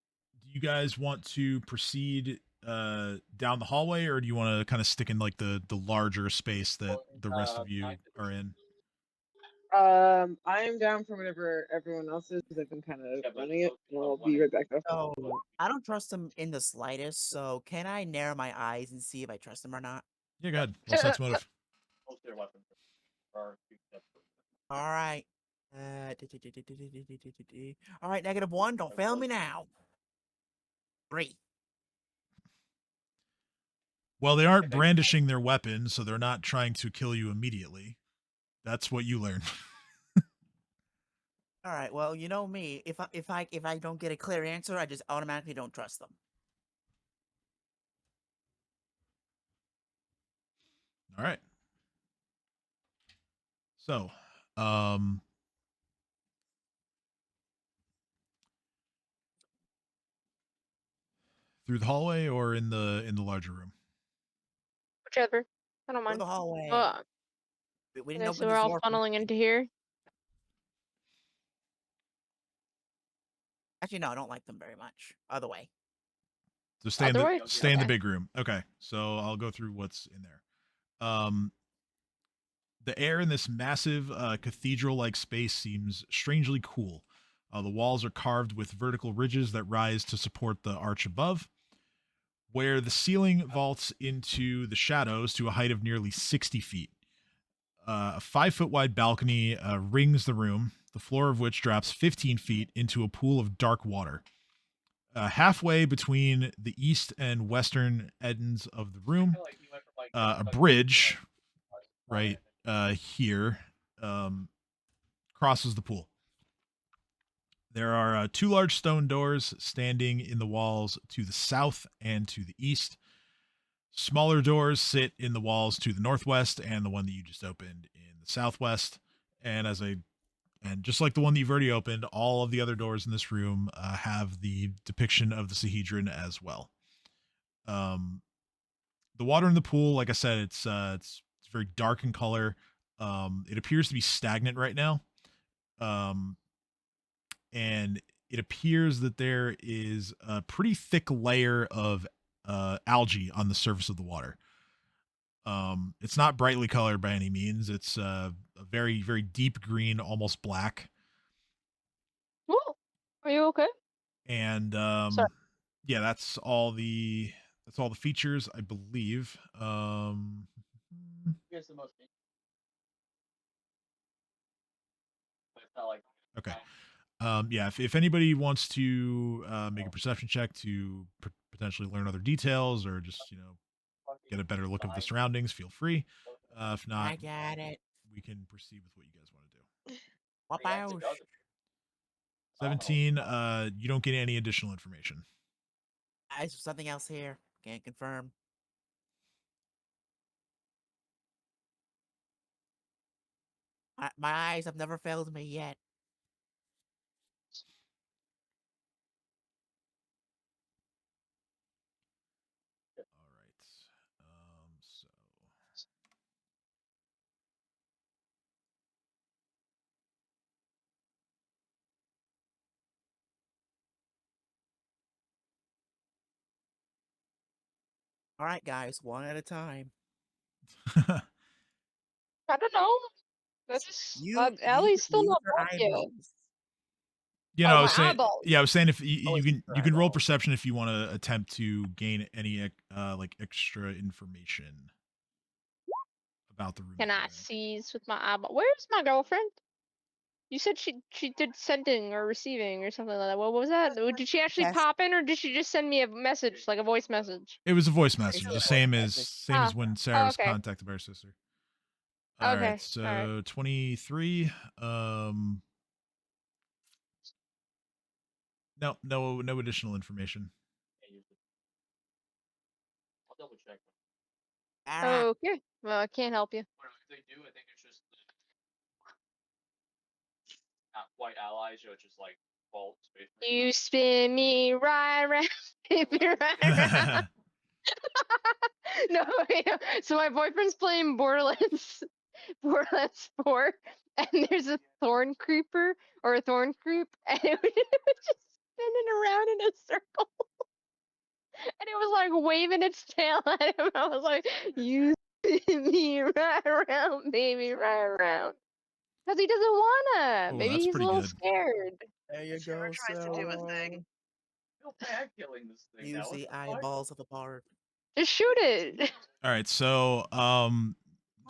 do you guys want to proceed down the hallway, or do you want to kind of stick in like the larger space that the rest of you are in? I am down for whatever everyone else is. I've been kind of running it. I'll be 1 right back though. So I don't trust him in the slightest. So can I narrow my eyes and see if I trust him or not? Yeah, go ahead. Roll sex motive. Most of their weapons are 2 steps. All right. All right, -1. Don't fail me now. 3. Well, they aren't brandishing their weapons, so they're not trying to kill you immediately. That's what you learn. All right. Well, you know me. If I don't get a clear answer, I just automatically don't trust them. All right. So, through the hallway or in the larger room? Whichever. I don't Through mind. the hallway. We didn't Okay, open so this we're all door. funneling into here. Actually, no, I don't like them very much. Other way. So stay Other way? in the Okay. big room. Okay. So I'll go through what's in there. The air in this massive cathedral-like space seems strangely cool. The walls are carved with vertical ridges that rise to support the arch above, where the ceiling vaults into the shadows to a height of nearly 60 feet. A 5-foot wide balcony rings the room, the floor of which drops 15 feet into a pool of dark water. Halfway between the east and western ends of the room, a bridge right here crosses the pool. There are 2 large stone doors standing in the walls to the south and to the east. Smaller doors sit in the walls to the northwest and the one that you just opened in the southwest. And just like the one that you've already opened, all of the other doors in this room have the depiction of the Sahedron as well. The water in the pool, like I said, it's very dark in color. It appears to be stagnant right now. And it appears that there is a pretty thick layer of algae on the surface of the water. It's not brightly colored by any means. It's a very, very deep green, almost black. Whoa. Are you okay? And Sorry. yeah, that's all the features, I believe. Here's the most. But it's not like. Okay. Yeah, if anybody wants to make a perception check to potentially learn other details or just get a better look of the surroundings, feel free. If not, I got it. we can proceed with what you guys want to do. What about 17. You don't get any additional information. Is there something else here? Can't confirm. My eyes have never failed me yet. All right. So All right, guys, one at a time. I don't know. That's You Allie's still use not your back yet. eyeballs. You Oh, know, I my was saying, eyeballs. yeah, I was saying if you, Oh, you it's can your you can roll eyeballs. perception if you want to attempt to gain any like extra information about the room. Can that I you're in. seize with my eyeball? Where's my girlfriend? You said she did sending or receiving or something like that. What was that? Did she actually Yes. pop in, or did she just send me a message, like a voice message? It was a voice message, a the voice same message. as when Sarah was okay. contacted by her sister. All Okay, right, so alright. 23. No additional information. I'll double check. Ah, Okay. Well, I can't help you. What if they do? I think it's just not quite allies. It's just like fault space. You spin me right around, spin me right around. No, wait, no. So my boyfriend's playing Borderlands 4, and there's a thorn creeper or a thorn creep, and it was just spinning around in a circle, and it was like waving its tail at him. I was like, "You spin me right around, baby, right around," because he doesn't wanna. Oh, Maybe that's he's a pretty little good. scared. there you Sarah go, tries to do a thing. I feel bad killing this thing. Use now. What the the fuck? eyeballs of the bard. Just shoot it. All right, so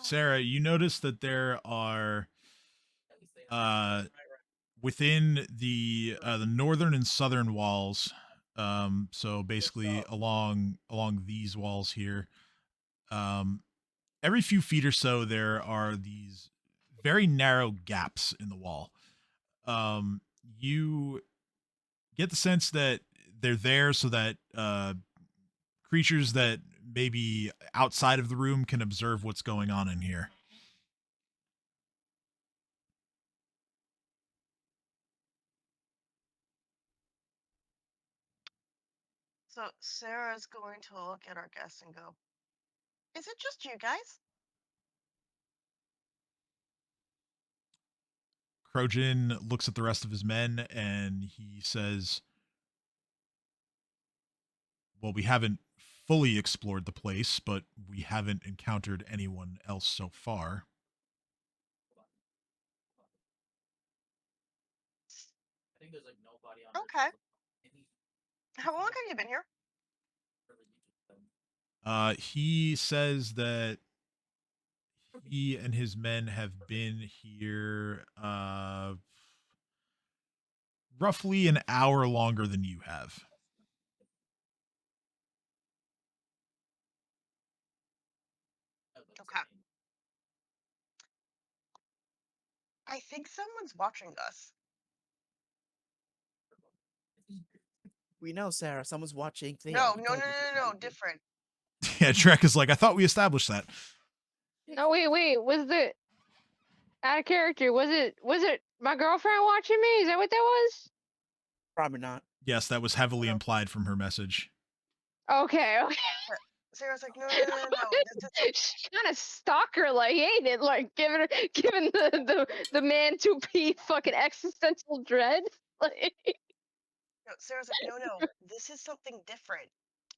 Sarah, you notice that there are within the northern and southern walls, so basically along these walls here, every few feet or so there are these very narrow gaps in the wall. You get the sense that they're there so that creatures that may be outside of the room can observe what's going on in here. So Sarah's going to look at our guests and go, "Is it just you guys?" Krojin looks at the rest of his men and he says, well, we haven't fully explored the place, but we haven't encountered anyone else so far. I think there's like nobody on. Okay. How long have you been here? He says that he and his men have been here roughly an hour longer than you have. Okay. I think someone's watching us. We know, Sarah. Someone's watching Theo. No, different. Yeah, Trek is like, I thought we established that. No, wait. Was the out of character? Was it my girlfriend watching me? Is that what that was? Probably not. Yes, that was heavily implied from her message. Okay. Sarah's like, no. She's kind of stalker like, ain't it? Like giving the man 2P fucking existential dread. Like, No, Sarah's like, no. This is something different,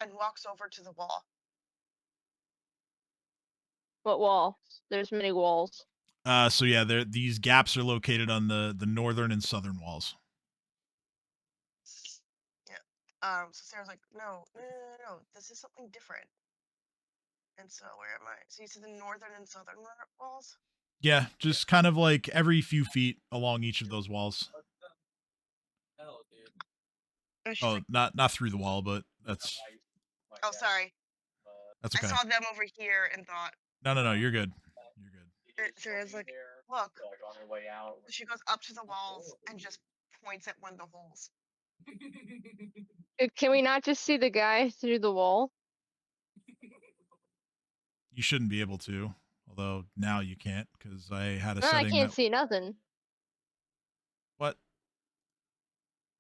and walks over to the wall. what wall? There's many walls. So yeah, these gaps are located on the northern and southern walls. Yeah. So Sarah's like, no. This is something different. And so where am I? So you said the northern and southern walls? Yeah, just kind of like every few feet along each of those walls. Hell, dude. Oh, Like, not through the wall, but that's oh, sorry. that's okay. I saw them over here and thought. No, you're good. You're good. Sarah's like, look. Like on their way out. She goes up to the walls and just points at one of the holes. Can we not just see the guy through the wall? You shouldn't be able to, although now you can't because I had a No, I setting can't that. see nothing. What?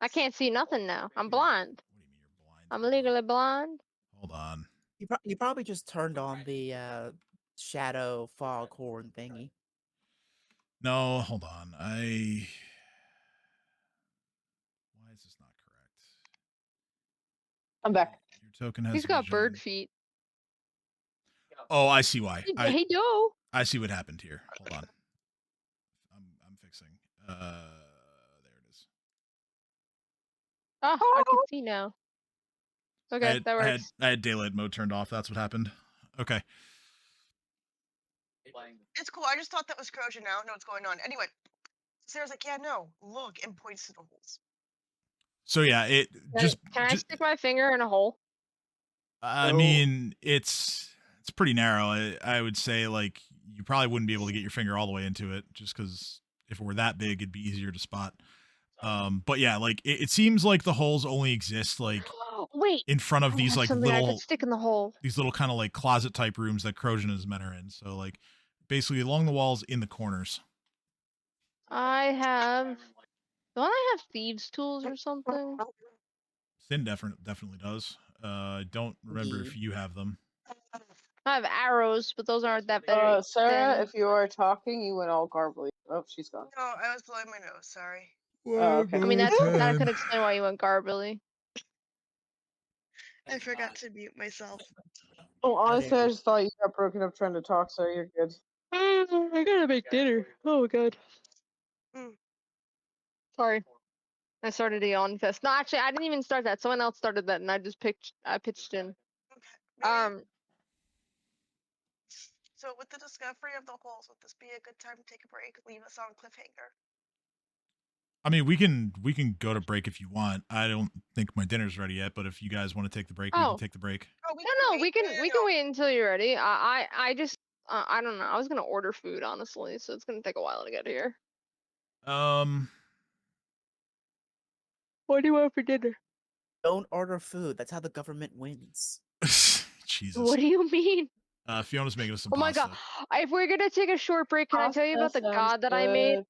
I can't see nothing now. I'm blind. What do you mean you're blind? I'm legally blind. Hold on. You probably just turned on the shadow fog horn thingy. No, hold on. Why is this not correct? I'm back. Your token has. He's got bird vision. feet. Oh, I see why. Hey, do. I see what happened here. Hold on. There it is. Ah, I can see now. Okay, that works. I had daylight mode turned off. That's what happened. Okay. It's cool. I just thought that was corrosion. Now I don't know what's going on. Anyway, Sarah's like, yeah, no, look, and points to the holes. So yeah, Can I stick my finger in a hole? I mean, it's pretty narrow. I would say like you probably wouldn't be able to get your finger all the way into it, just because if it were that big, it'd be easier to spot. But yeah, like it seems like the holes only exist like Wait, in front of these like something I little could stick in the hole. these little kind of like closet type rooms that Crojan and his men are in. So like basically along the walls in the corners. I have. Don't I have thieves' tools or something? Sin definitely does. I don't remember if you have them. I have arrows, but those aren't that big. Sarah, if you are talking, you went all garbly. Oh, she's gone. No, I was blowing my nose. Sorry. Okay. I mean, that could explain why you went garbly. I forgot to mute myself. Oh, honestly, I just thought you got broken up trying to talk, so you're good. I gotta make dinner. Oh, God. Sorry. I started a yawn fest. No, actually, I didn't even start that. Someone else started that, and I pitched in. Okay. So with the discovery of the holes, would this be a good time to take a break? Leave us on cliffhanger. I mean, we can go to break if you want. I don't think my dinner's ready yet, but if you guys want to take the break, we can take the break. Oh, we can wait until you're ready. I just I don't know. I was gonna order food honestly, so it's gonna take a while to get here. What do you want for dinner? Don't order food. That's how the government wins. Jesus. What do you mean? Fiona's making us some Oh my pasta. God! If we're gonna take a short break, can I tell you about the god that I made?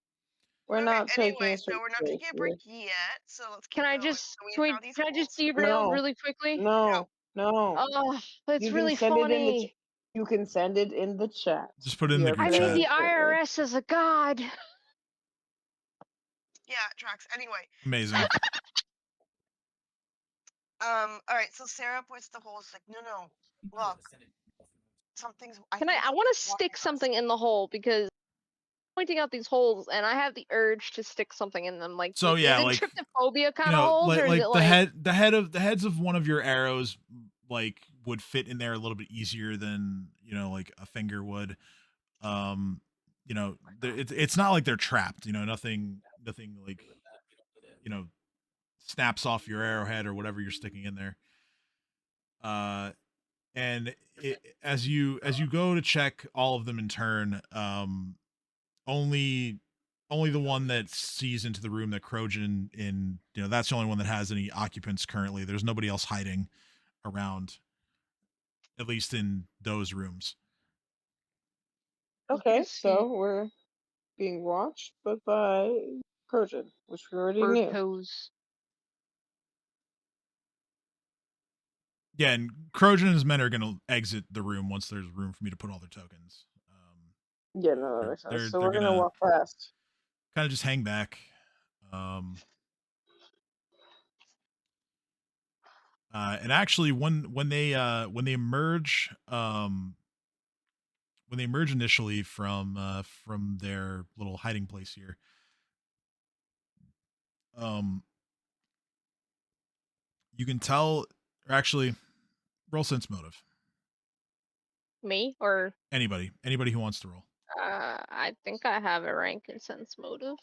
We're not taking Anyway, a so we're not taking a break yet. So let's. Can I just derail really quickly? No. Oh, it's You really can send it in the funny. you can send it in the chat. Just put it in the group I chat. made the IRS as a god. Yeah, tracks. Anyway. Amazing. All right. So Sarah points the holes. Like, no. Look. Something's. I want to stick something in the hole because pointing out these holes, and I have the urge to stick something in them. Like, so yeah, is it like tryptophobia kind of holes, or is it the heads of one of your arrows like would fit in there a little bit easier than like a finger would. It's not like they're trapped. Nothing like snaps off your arrowhead or whatever you're sticking in there. And as you go to check all of them in turn, only the one that sees into the room that Crojan in, that's the only one that has any occupants currently. There's nobody else hiding around, at least in those rooms. Okay, so we're being watched, but by Crojan, which we already knew. Yeah, and Crojan and his men are going to exit the room once there's room for me to put all their tokens. Yeah, no, that makes sense. So we're gonna walk past. Kind of just hang back. And actually, when they emerge, initially from their little hiding place here, you can tell. Or actually, roll sense motive. Me or anybody who wants to roll. I think I have a rank in sense motive.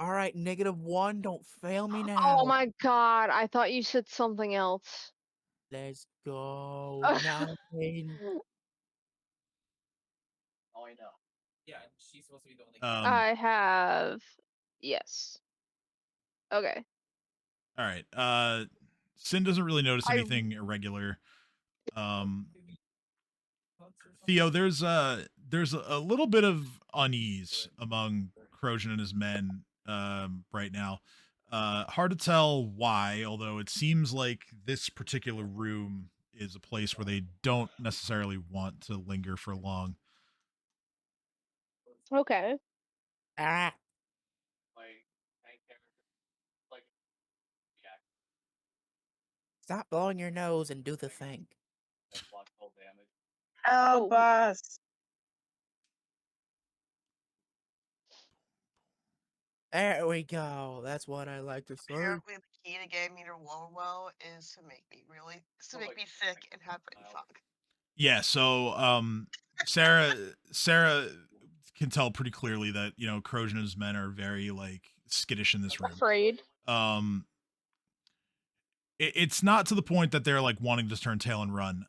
All right, -1. Don't fail me now. Oh my God! I thought you said something else. Let's go. Now, Oh, I know. Yeah, she's supposed to be the only. I have. Yes. Okay. All right. Sin doesn't really notice anything irregular. Theo, there's a little bit of unease among Crojan and his men right now. Hard to tell why, although it seems like this particular room is a place where they don't necessarily want to linger for long. Okay. Stop blowing your nose and do the thing. Help us! There we go. That's what I like to say. Apparently, the key to getting me to roll well is to make me sick and have brain fog. Yeah, so Sarah can tell pretty clearly that, you know, Krojna's men are very like skittish in this room. Afraid. It's not to the point that they're like wanting to turn tail and run.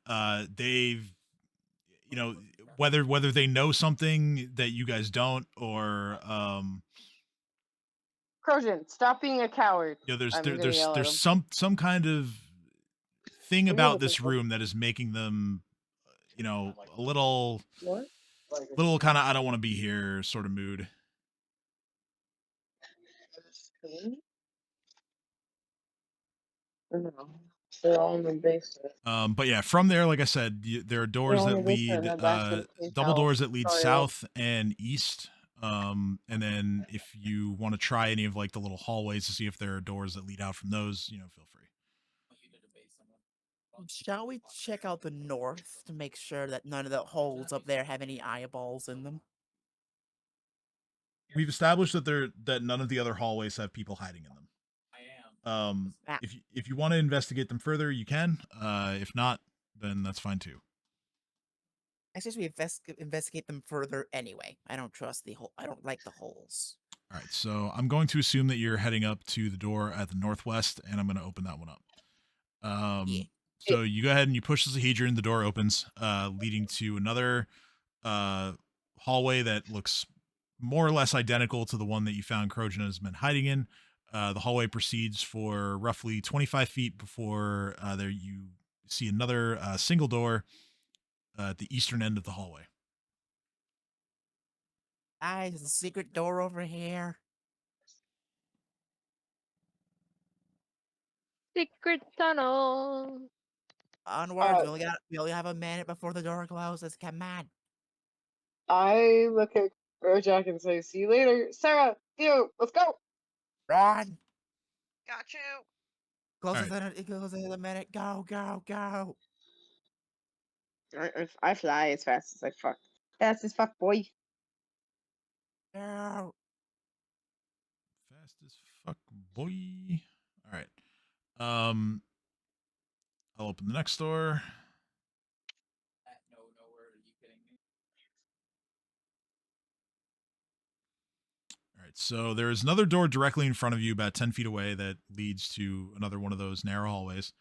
They've, you know, whether they know something that you guys don't, or Crojan, stop being a coward. you know, I'm gonna yell at there's him. some kind of thing What are you about looking this for? room that is making them, you know, a little What? kind of I don't want to be here sort of mood. No, they're all in the basement. But yeah, from there, like I said, there are doors all in that the basement, lead, and back to the police double house. doors that lead Sorry, south and east. And then if you want to try any of like the little hallways to see if there are doors that lead out from those, you know, feel free. Shall we check out the north to make sure that none of the holes up there have any eyeballs in them? We've established that none of the other hallways have people hiding in them. If you want to investigate them further, you can. If not, then that's fine too. I suggest we investigate them further anyway. I don't trust the hole. I don't like the holes. All right, so I'm going to assume that you're heading up to the door at the northwest, and I'm going to open that one up. Yeah. So you go ahead and you push the Sahedron, the door opens, leading to another hallway that looks more or less identical to the one that you found Krojna's men hiding in. The hallway proceeds for roughly 25 feet before there you see another single door at the eastern end of the hallway. There's a secret door over here. Secret tunnel. Onwards, we only have a minute before the door closes. Come on. I look at Bojack and say, "See you later, Sarah. You, let's go." Run. Got you. Closes in a minute. Go, go, go. I fly as fast as I fuck. Fast as fuck, boy. Go. Fast as fuck, boy. All right. I'll open the next door. All right, so there is another door directly in front of you, about 10 feet away, that leads to another one of those narrow hallways.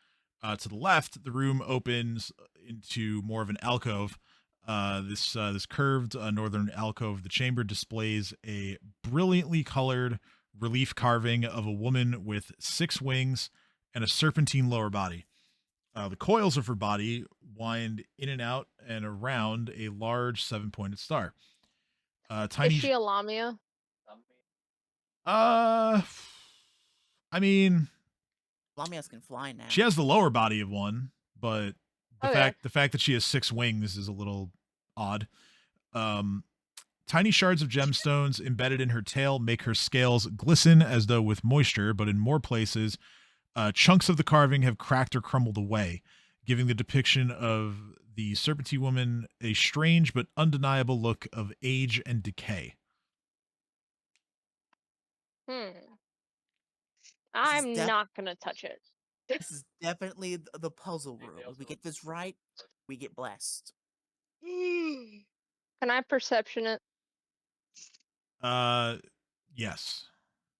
To the left, the room opens into more of an alcove. This curved northern alcove, the chamber displays a brilliantly colored relief carving of a woman with 6 wings and a serpentine lower body. The coils of her body wind in and out and around a large 7-pointed star. Tiny. Is she a Lamia? I mean, Lamias can fly now. she has the lower body of one, but Okay. the fact that she has 6 wings is a little odd. Tiny shards of gemstones embedded in her tail make her scales glisten as though with moisture, but in more places, chunks of the carving have cracked or crumbled away, giving the depiction of the serpentine woman a strange but undeniable look of age and decay. I'm not gonna touch it. This is definitely the puzzle room. If we get this right, we get blessed. Can I perception it? Yes.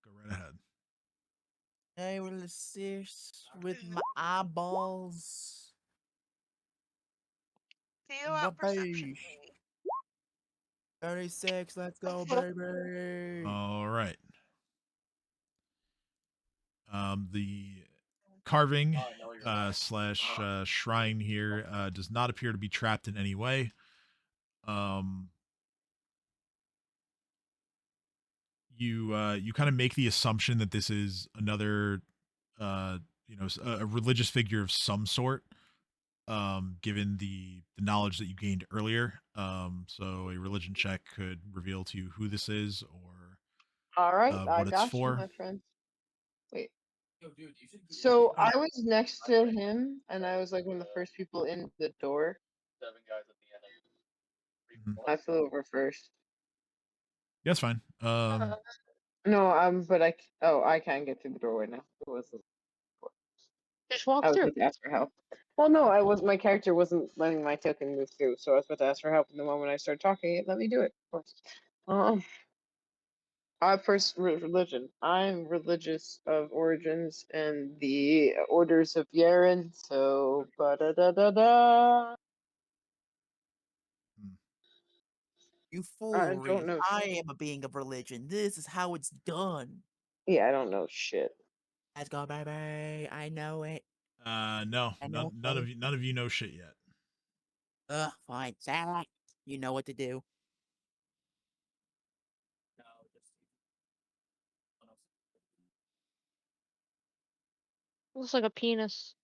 Go right ahead. I will assist with my eyeballs. Feel out perception. 36, let's go, baby. All right. The carving slash shrine here does not appear to be trapped in any way. You kind of make the assumption that this is another a religious figure of some sort, given the knowledge that you gained earlier. So a religion check could reveal to you who this is or All right, what I it's got for. you, my friend. Wait. So I was next to him, and I was like one of the first people in the door. 7 guys at the end. Mhm. I flew over first. Yeah, that's fine. No, but I can get through the doorway now. It wasn't. Just walk I was through. about to ask for help. Well, no, I was. My character wasn't letting my token move through, so I was about to ask for help. And the moment I started talking, it let me do it. Of course. First religion. I'm religious of origins and the orders of Yaren. So, da da da da. You I fool, don't Reef. know. I am a being of religion. This is how it's done. Yeah, I don't know shit. Let's go, baby. I know it. No, I know none of you know shit yet. Ugh, fine. Sarah, you know what to do. Looks like a penis.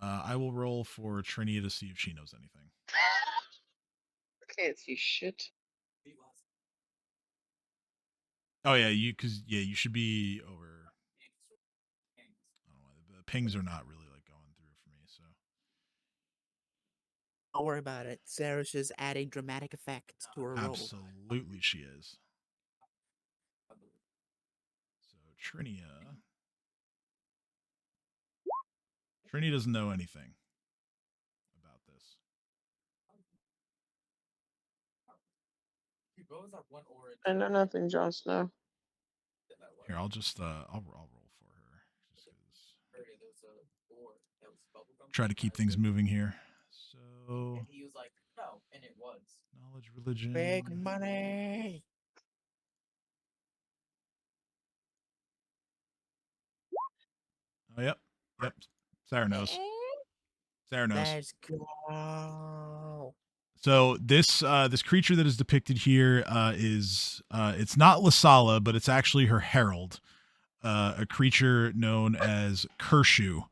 I will roll for Trinia to see if she knows anything. Can't see shit. Oh yeah, you should be over. I don't know, the pings are not really like going through for me, so. Don't worry about it. Sarah's just adding dramatic effect to her role. Absolutely, she is. So Trinia doesn't know anything about this. I know nothing, Jon Snow. Here, I'll just I'll roll for her. Just 'cause try to keep things moving here. So He was like, no, and it was. knowledge, religion. Big money. Oh yep. Sarah knows. Sarah knows. Let's go. So this creature that is depicted here is it's not Lasala, but it's actually her herald, a creature known as Kershu.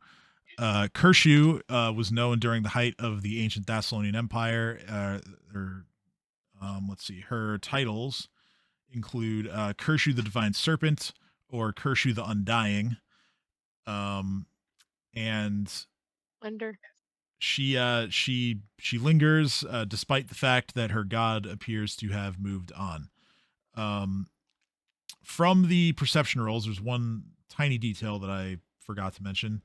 Kershu was known during the height of the ancient Thessalonian Empire. Let's see, her titles include Kershu the Divine Serpent or Kershu the Undying, and Under. she lingers despite the fact that her god appears to have moved on. From the perception rolls, there's one tiny detail that I forgot to mention.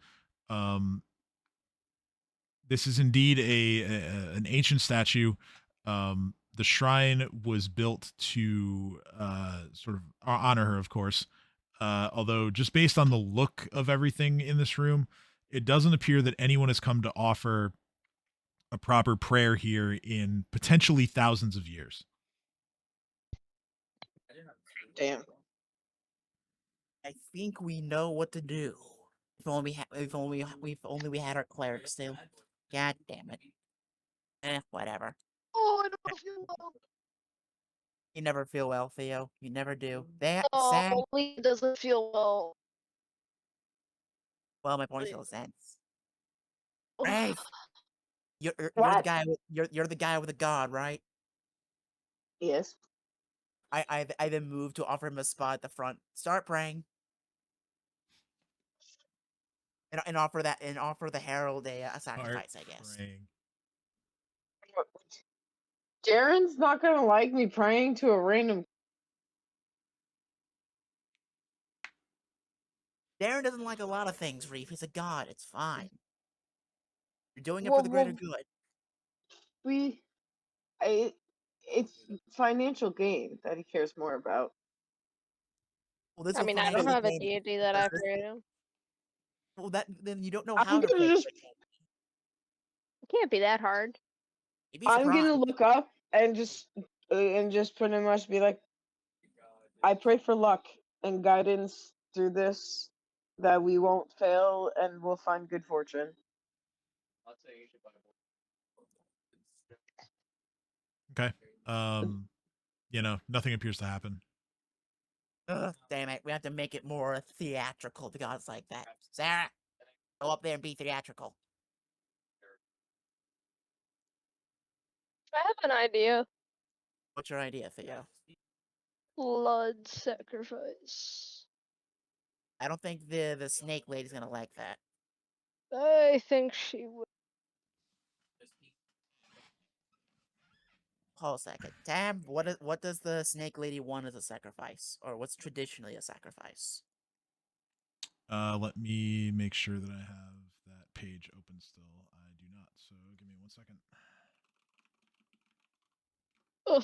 This is indeed an ancient statue. The shrine was built to sort of honor her, of course. Although, just based on the look of everything in this room, it doesn't appear that anyone has come to offer a proper prayer here in potentially thousands of years. Damn. I think we know what to do. If only we had our cleric still. God damn it. Whatever. Oh, I don't feel well. You never feel well, Theo. You never do. That sad. Oh, Lee doesn't feel well. Well, my point still stands. Oh, Rafe, you're the What? guy with you're the guy with the god, right? Yes. I then moved to offer him a spot at the front. Start praying. And offer the herald a sacrifice, I guess. Praying. Darren's not gonna like me praying to a random. Darren doesn't like a lot of things, Reef. He's a god. It's fine. You're doing it for Well, the greater well, good. it's financial gain that he cares more about. Well, this I is mean, I financial don't have a gain deity that I pray to. Well, then you don't know I'm how to gonna pray. just. It can't be that hard. You'd be I'm surprised. gonna look up and just pretty much be like, I pray for luck and guidance through this, that we won't fail and we'll find good fortune. I'd say you should buy Okay. Nothing appears to happen. Ugh, damn it. We have to make it more theatrical to gods like that. Sarah, go up there and be theatrical. I have an idea. What's your idea, Theo? Blood sacrifice. I don't think the snake lady's gonna like that. I think she would. Hold a second. Tam, what does the snake lady want as a sacrifice? Or what's traditionally a sacrifice? Let me make sure that I have that page open still. I do not. So give me 1 second. Ugh.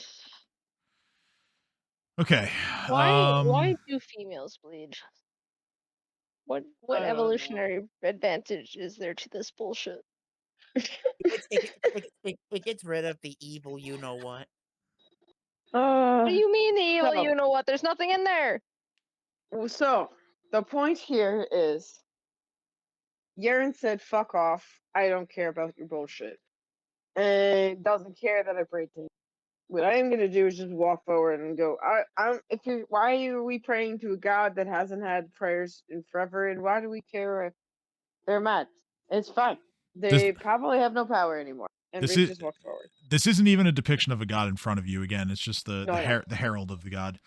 Okay. Why do females bleed? What I don't know. evolutionary advantage is there to this bullshit? It gets rid of the evil you know what. What do you mean the evil? so- You know what? There's nothing in there. So the point here is, Yaren said, "Fuck off. I don't care about your bullshit," and doesn't care that I prayed to him. What I am gonna do is just walk forward and go. Why are we praying to a god that hasn't had prayers in forever? And why do we care if they're mad? It's fine. They probably have no power anymore. And This Reef is just walks forward. this isn't even a depiction of a god in front of you. Again, it's just the No, I know. the herald of the god.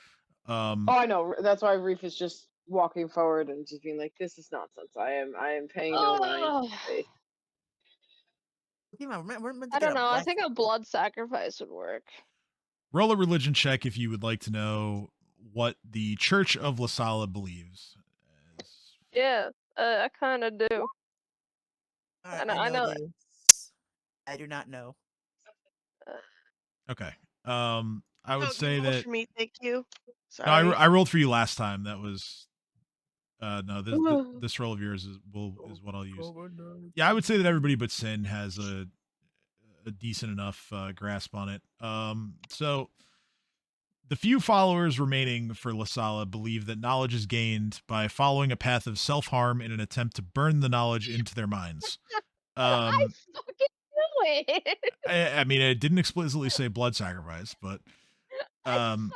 Oh, I know. That's why Reef is just walking forward and just being like, "This is nonsense. I am paying no mind." Ugh. to faith." We're meant to I get don't know. I blessing. think a blood sacrifice would work. Roll a religion check if you would like to know what the Church of La Sala believes. Yeah, I kind of do. Alright, I know. this. I do not know. Okay. I would Oh, say you rolled that for me, thank you. no, Sorry. I rolled for you last time. That was no, this roll of yours is what I'll use. Yeah, I would say that everybody but Sin has a decent enough grasp on it. So the few followers remaining for La Sala believe that knowledge is gained by following a path of self-harm in an attempt to burn the knowledge into their minds. I fucking knew it. I mean, it didn't explicitly say blood sacrifice, but I fucking knew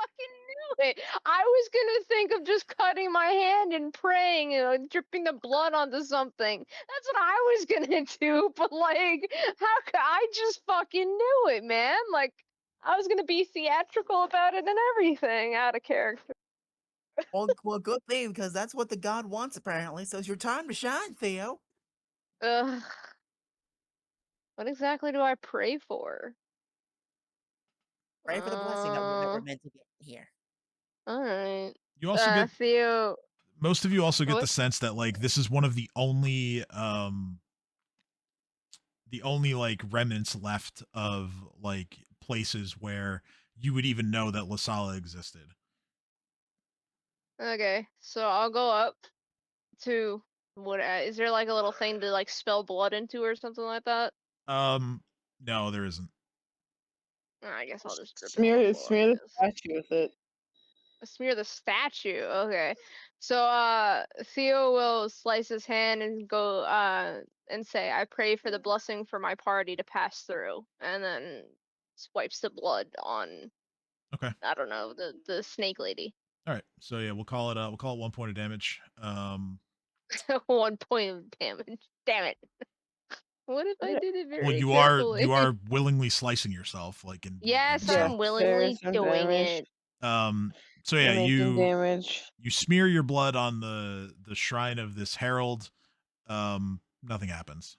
it. I was gonna think of just cutting my hand and praying and dripping the blood onto something. That's what I was gonna do. But like, how could I just fucking knew it, man? Like, I was gonna be theatrical about it and everything, out of character. Well, good thing, because that's what the god wants, apparently. So it's your time to shine, Theo. Ugh. What exactly do I pray for? Pray for the blessing that we're meant to get here. All right. you also get Theo. most of you also get What? the sense that like this is one of the only like remnants left of like places where you would even know that La Sala existed. Okay, so I'll go up to what is there like a little thing to like spell blood into or something like that? No, there isn't. I guess I'll just drip it on Smear the the floor. I guess. statue with it. Smear the statue. Okay. So Theo will slice his hand and go and say, "I pray for the blessing for my party to pass through," and then wipes the blood on. Okay. I don't know, the snake lady. All right. So yeah, we'll call it 1 point of damage. 1 point of damage. Damn it. What if I did it very well, carefully? you are willingly slicing yourself, like in Yes, bleeding, I'm willingly some doing damage. it. So yeah, making damage. you smear your blood on the shrine of this herald. Nothing happens.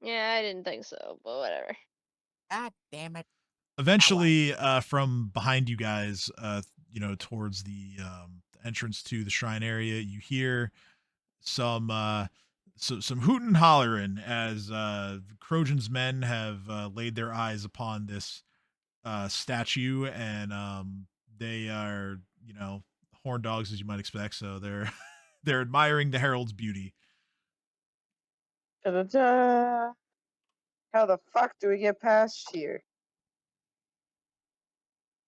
Yeah, I didn't think so, but whatever. God damn it. Eventually, from behind you guys, towards the entrance to the shrine area, you hear some hootin' and hollering as Crojan's men have laid their eyes upon this statue, and they are, horn dogs as you might expect, so they're they're admiring the herald's beauty. Da-da-da. How the fuck do we get past here?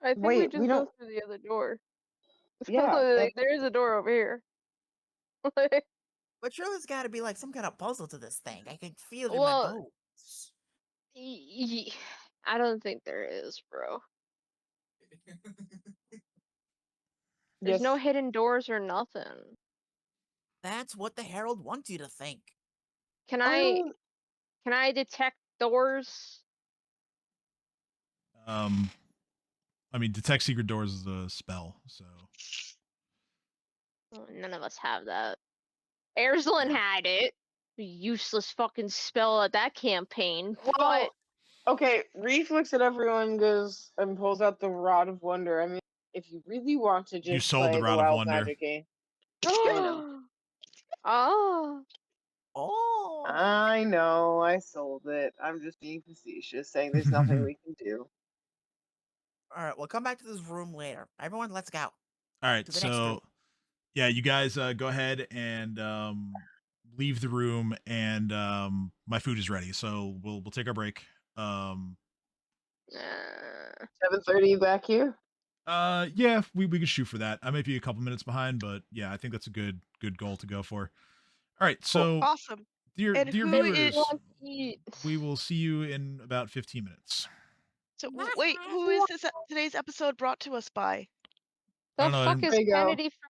I think we Wait, just we go don't. through the other door. Yeah, Like, there is a door over here. But sure, there's got to be like some kind of puzzle to this thing. I can feel it in Well, my bones. I don't think there is, bro. There's no Yes. hidden doors or nothing. That's what the herald wants you to think. Can Oh, I detect doors? I mean, detect secret doors is a spell, so None of us have that. Erzlin had it. Useless fucking spell at that campaign. well, Okay, Reef looks at everyone, goes and pulls out the Rod of Wonder. I mean, if you really want to You just sold the play the Rod of wild Wonder. magic game, I know. Oh. Oh. I know, I sold it. I'm just being facetious, saying there's nothing we can do. All right, we'll come back to this room later. Everyone, let's go. All right, To the next room. so yeah, you guys go ahead and leave the room, and my food is ready, so we'll take our break. 7:30 back here. Yeah, we could shoot for that. I might be a couple minutes behind, but yeah, I think that's a good goal to go for. All right, so Awesome. dear And dear who viewers, is- we will see you in about 15 minutes. So wait, who is this today's episode brought to us by? I The don't know, I fuck didn't- is There you go. Kennedy from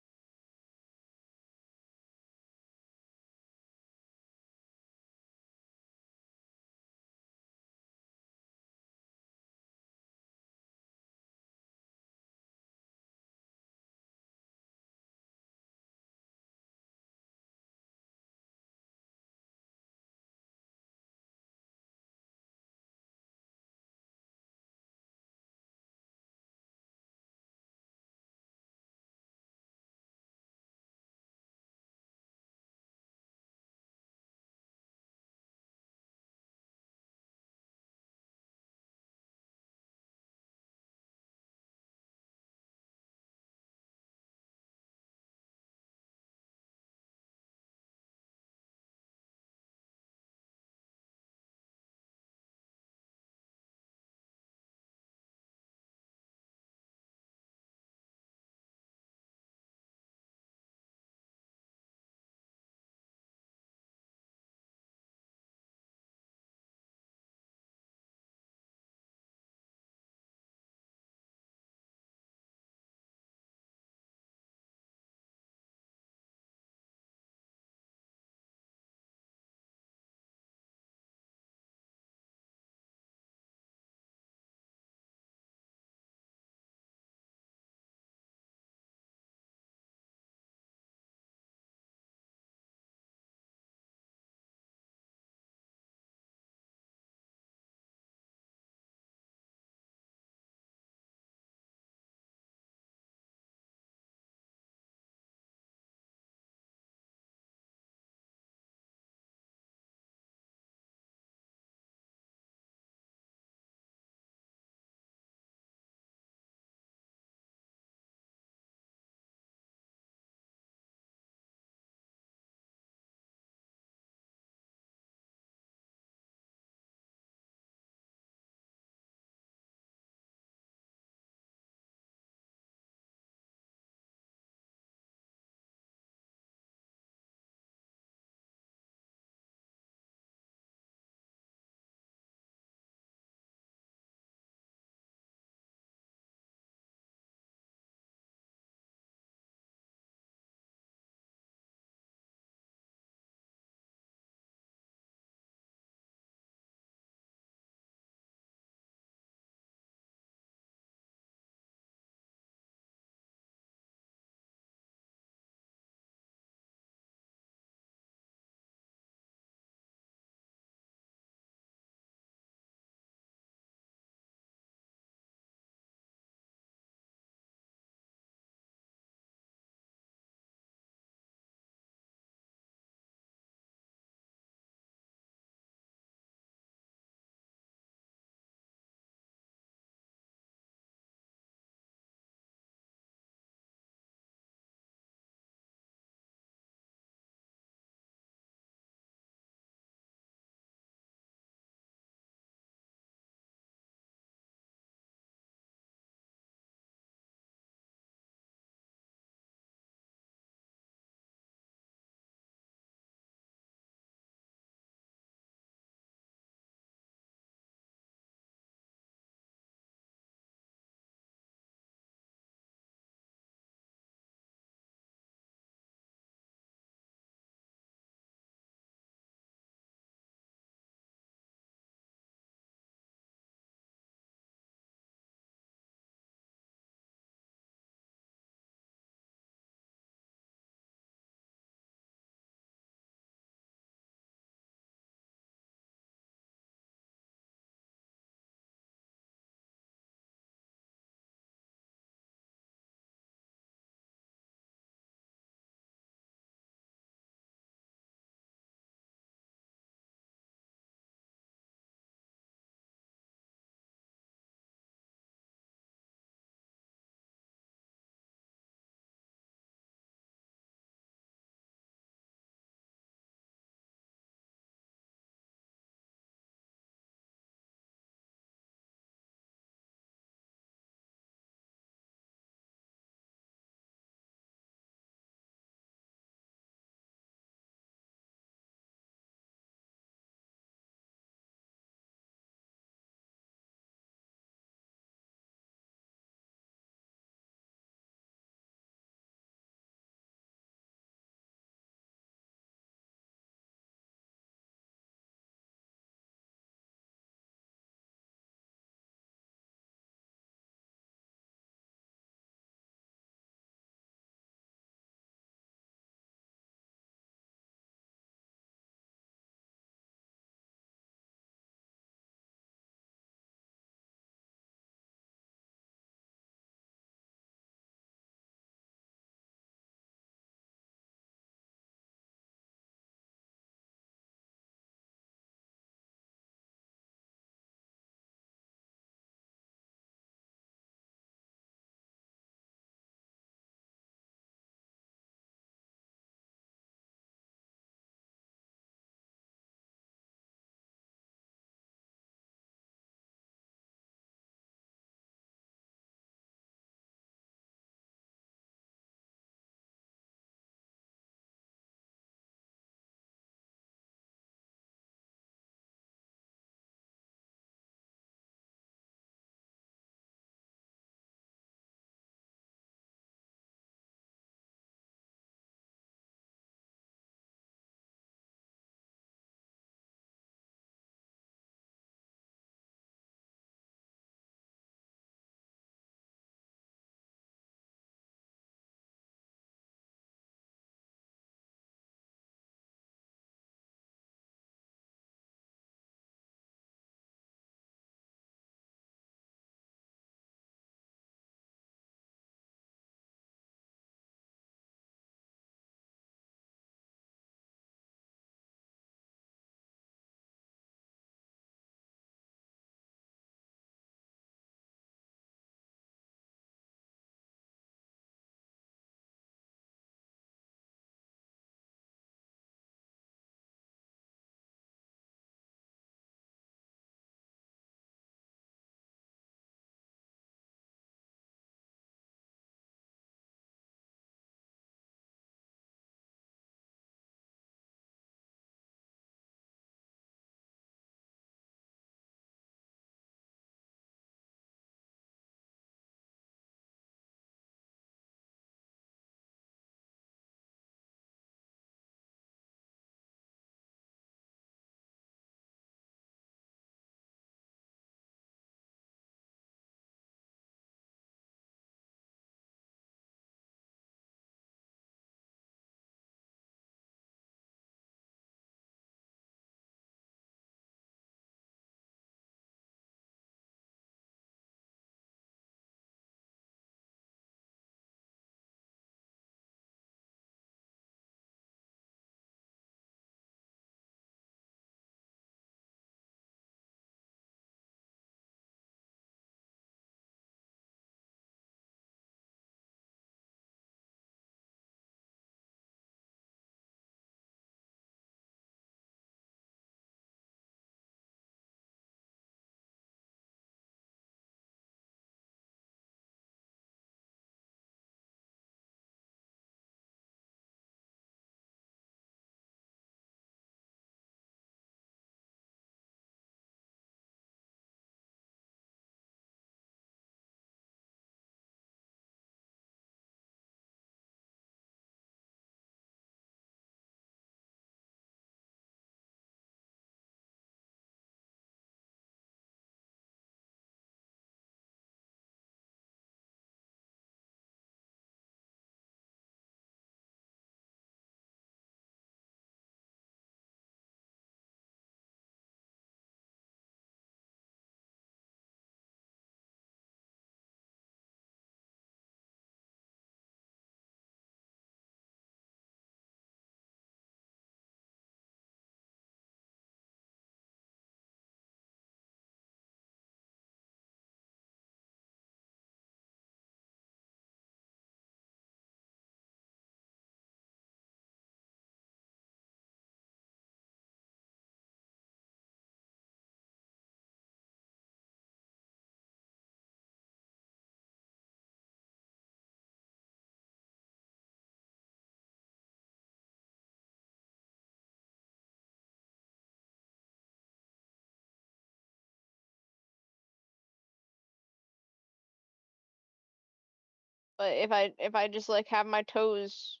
But if I just like have my toes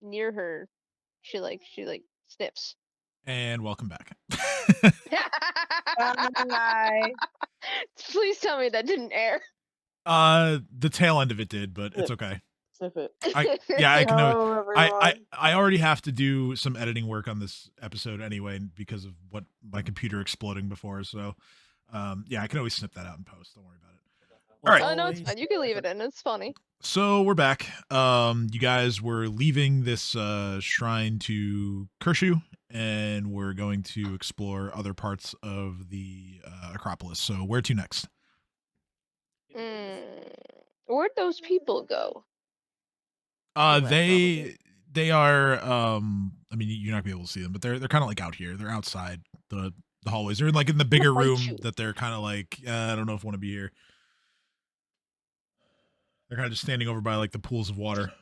near her, she sniffs. And welcome back. Bye. Please tell me that didn't air. The tail end of it did, but it's okay. Sniff it. I can know. Hello, everyone. I already have to do some editing work on this episode anyway because of what my computer exploding before. So, yeah, I can always snip that out in post. Don't worry about it. All right. Oh no, it's fine. You can leave it in. It's funny. So we're back. You guys were leaving this shrine to Kershu, and we're going to explore other parts of the Acropolis. So where to next? Where'd those people go? They are I mean you're not gonna be able to see them, but they're kind of like out here. They're outside the hallways. They're like in the bigger room that they're kind of like I don't know if I want to be here. They're kind of just standing over by like the pools of water.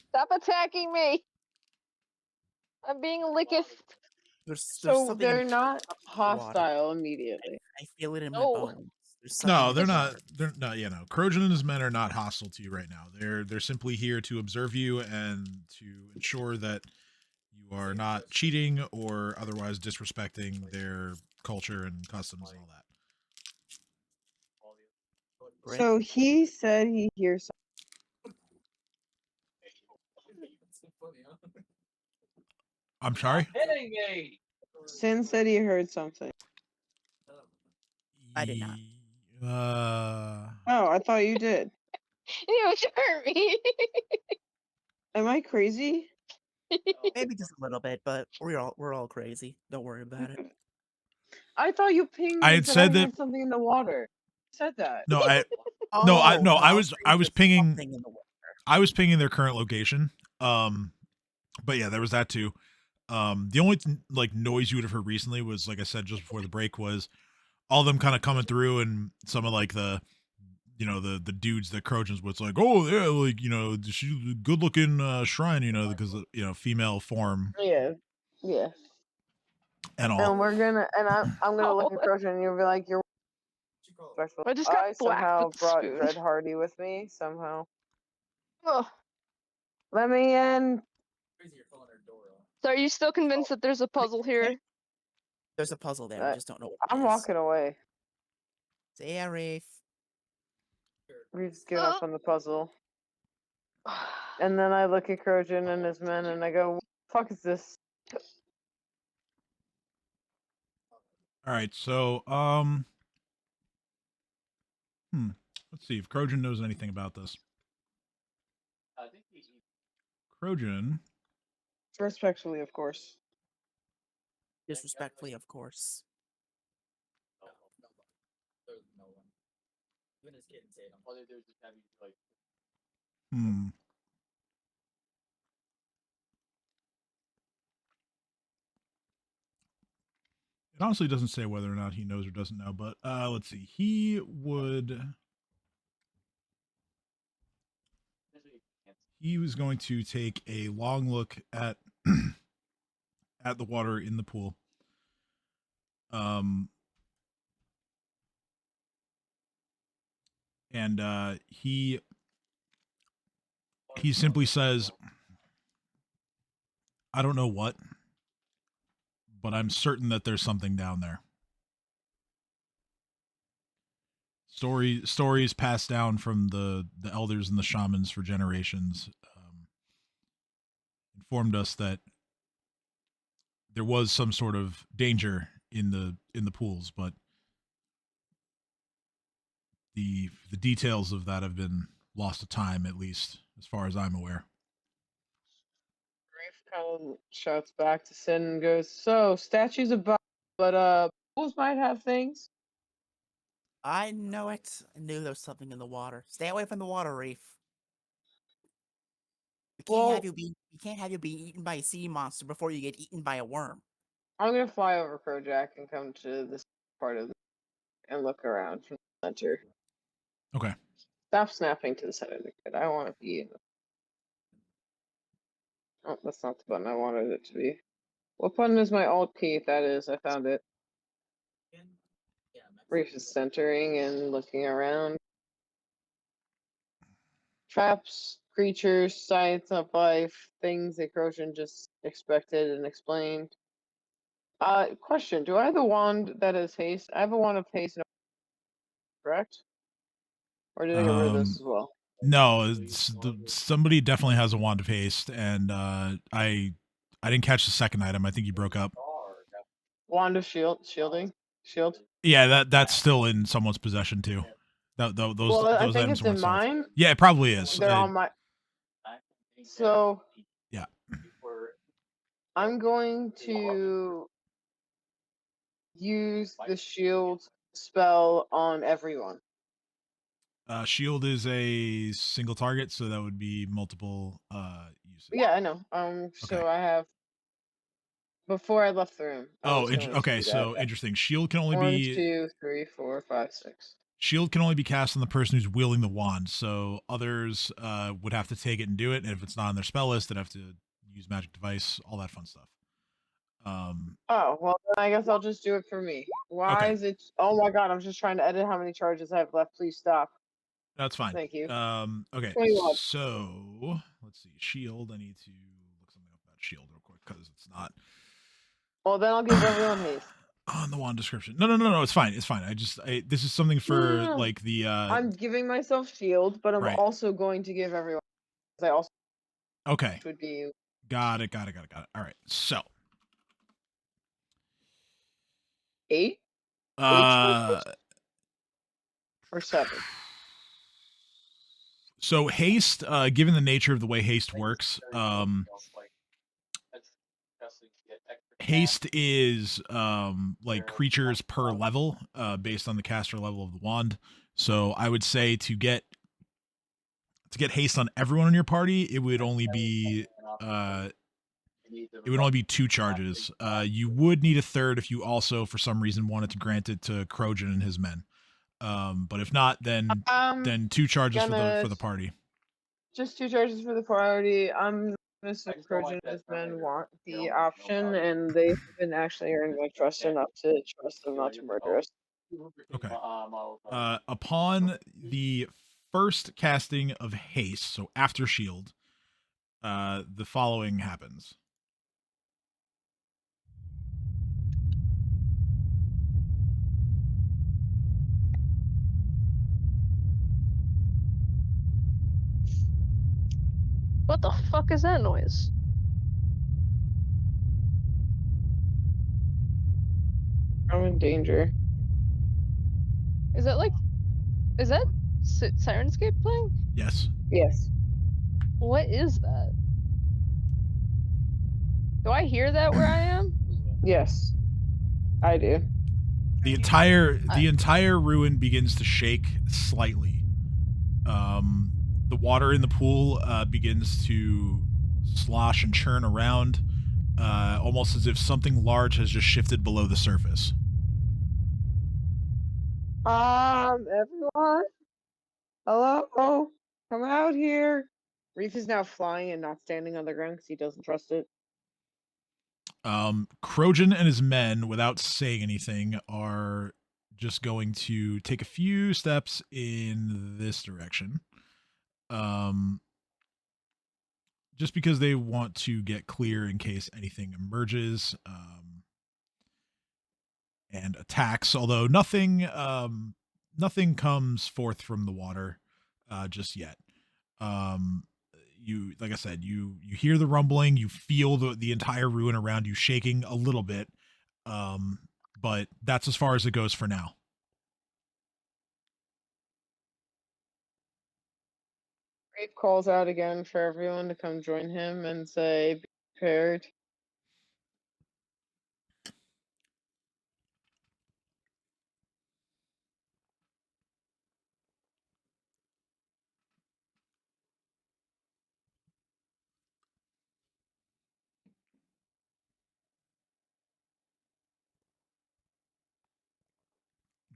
Stop attacking me! I'm being licked. So they're not hostile immediately. I feel it in my No. bones. No, they're not. They're not. You know, Krojan and his men are not hostile to you right now. They're simply here to observe you and to ensure that you are not cheating or otherwise disrespecting their culture and customs and all that. So he said he hears something. I'm sorry? Hitting me. Sin said he heard something. I did not. Oh, I thought you did. You hurt me. Am I crazy? Maybe just a little bit, but we're all crazy. Don't worry about it. I thought you pinged me. I and had said said I that. heard something in the water. You said that. No, I was pinging. I was pinging their current location. But yeah, there was that too. The only like noise you would have heard recently was, like I said just before the break, was all of them kind of coming through, and some of like the, you know, the dudes that Trojans was like, oh yeah, like, you know, she's a good looking shrine, you know, because you know, female form. Yeah. And all. And we're gonna, and I'm gonna look at Trojan, and you'll be like, you're special. I just got I somehow whacked with a brought spoon. Dread Hardy with me somehow. Ugh. Let me in. So are you still convinced that there's a puzzle here? There's a puzzle there. I just don't know what it I'm is. walking away. See ya, Reef. Reef's given up on the puzzle. And then I look at Trojan and his men, and I go, what the fuck is this? All right, so let's see if Trojan knows anything about this. Trojan. Respectfully, of course. Disrespectfully, of course. It honestly doesn't say whether or not he knows or doesn't know, but let's see. He was going to take a long look at at the water in the pool. And he simply says, I don't know what, but I'm certain that there's something down there. Stories passed down from the elders and the shamans for generations informed us that there was some sort of danger in the pools, but the details of that have been lost to time, at least as far as I'm aware. Reef kind of shouts back to Sin and goes, so statues of but pools might have things. I know it. I knew there was something in the water. Stay away from the water, Reef. We can't have you be eaten by a sea monster before you get eaten by a worm. I'm gonna fly over Kojak and come to this part of and look around from the center. Okay. Stop snapping to the side of the grid. I want to be in the... Oh, that's not the button I wanted it to be. What button is my alt key? That is, I found it. Reef is centering and looking around. Traps, creatures, science of life, things that Crojan just expected and explained. Question: do I have the wand that is haste? I have a wand of haste, correct? Or did I get rid of this as well? No, somebody definitely has a wand of haste, and I didn't catch the second item. I think you broke up. Wand of shielding. Yeah, that's still in someone's possession too. Those Well, I those think items it's in weren't sold. mine. Yeah, it probably is. They're on my. So. Yeah. I'm going to use the shield spell on everyone. Shield is a single target, so that would be multiple uses. Yeah, I know. So I have. Before I left the room. Okay. So interesting. Shield can only 1, be 2, 3, 4, 5, 6. Shield can only be cast on the person who's wielding the wand. So others would have to take it and do it, and if it's not on their spell list, they'd have to use magic device, all that fun stuff. Oh well, then I guess I'll just do it for me. Why is it? Oh my god! I'm just trying to edit how many charges I have left. Please stop. That's fine. Thank you. Okay. 21. So let's see. Shield. I need to look something up about shield real quick because it's not. Well, then I'll give everyone haste. On the wand description. No. It's fine. It's fine. This is something for No. like the. I'm giving myself shield, but I'm also going to give everyone. I also. Okay. Would be. Got it. All right. So. 8. Or 7. So haste, given the nature of the way haste works, haste is like creatures per level, based on the caster level of the wand. So I would say to get haste on everyone in your party, it would only be 2 charges. You would need a third if you also, for some reason, wanted to grant it to Crojan and his men. But if not, then 2 charges for the party. Just 2 charges for the party. I'm gonna say Crojan and his men want the option, and they've been actually earning my trust enough to trust them not to murder us. Okay. Upon the first casting of haste, so after shield, the following happens. What the fuck is that noise? I'm in danger. Is that Sirenscape playing? Yes. Yes. What is that? Do I hear that where I am? Yes. I do. The entire ruin begins to shake slightly. The water in the pool begins to slosh and churn around, almost as if something large has just shifted below the surface. Everyone? Hello? Come out here. Reef is now flying and not standing on the ground because he doesn't trust it. Crojan and his men, without saying anything, are just going to take a few steps in this direction. Just because they want to get clear in case anything emerges, and attacks, although nothing comes forth from the water just yet. You, like I said, you hear the rumbling, you feel the entire ruin around you shaking a little bit, but that's as far as it goes for now. Reef calls out again for everyone to come join him and say, be prepared.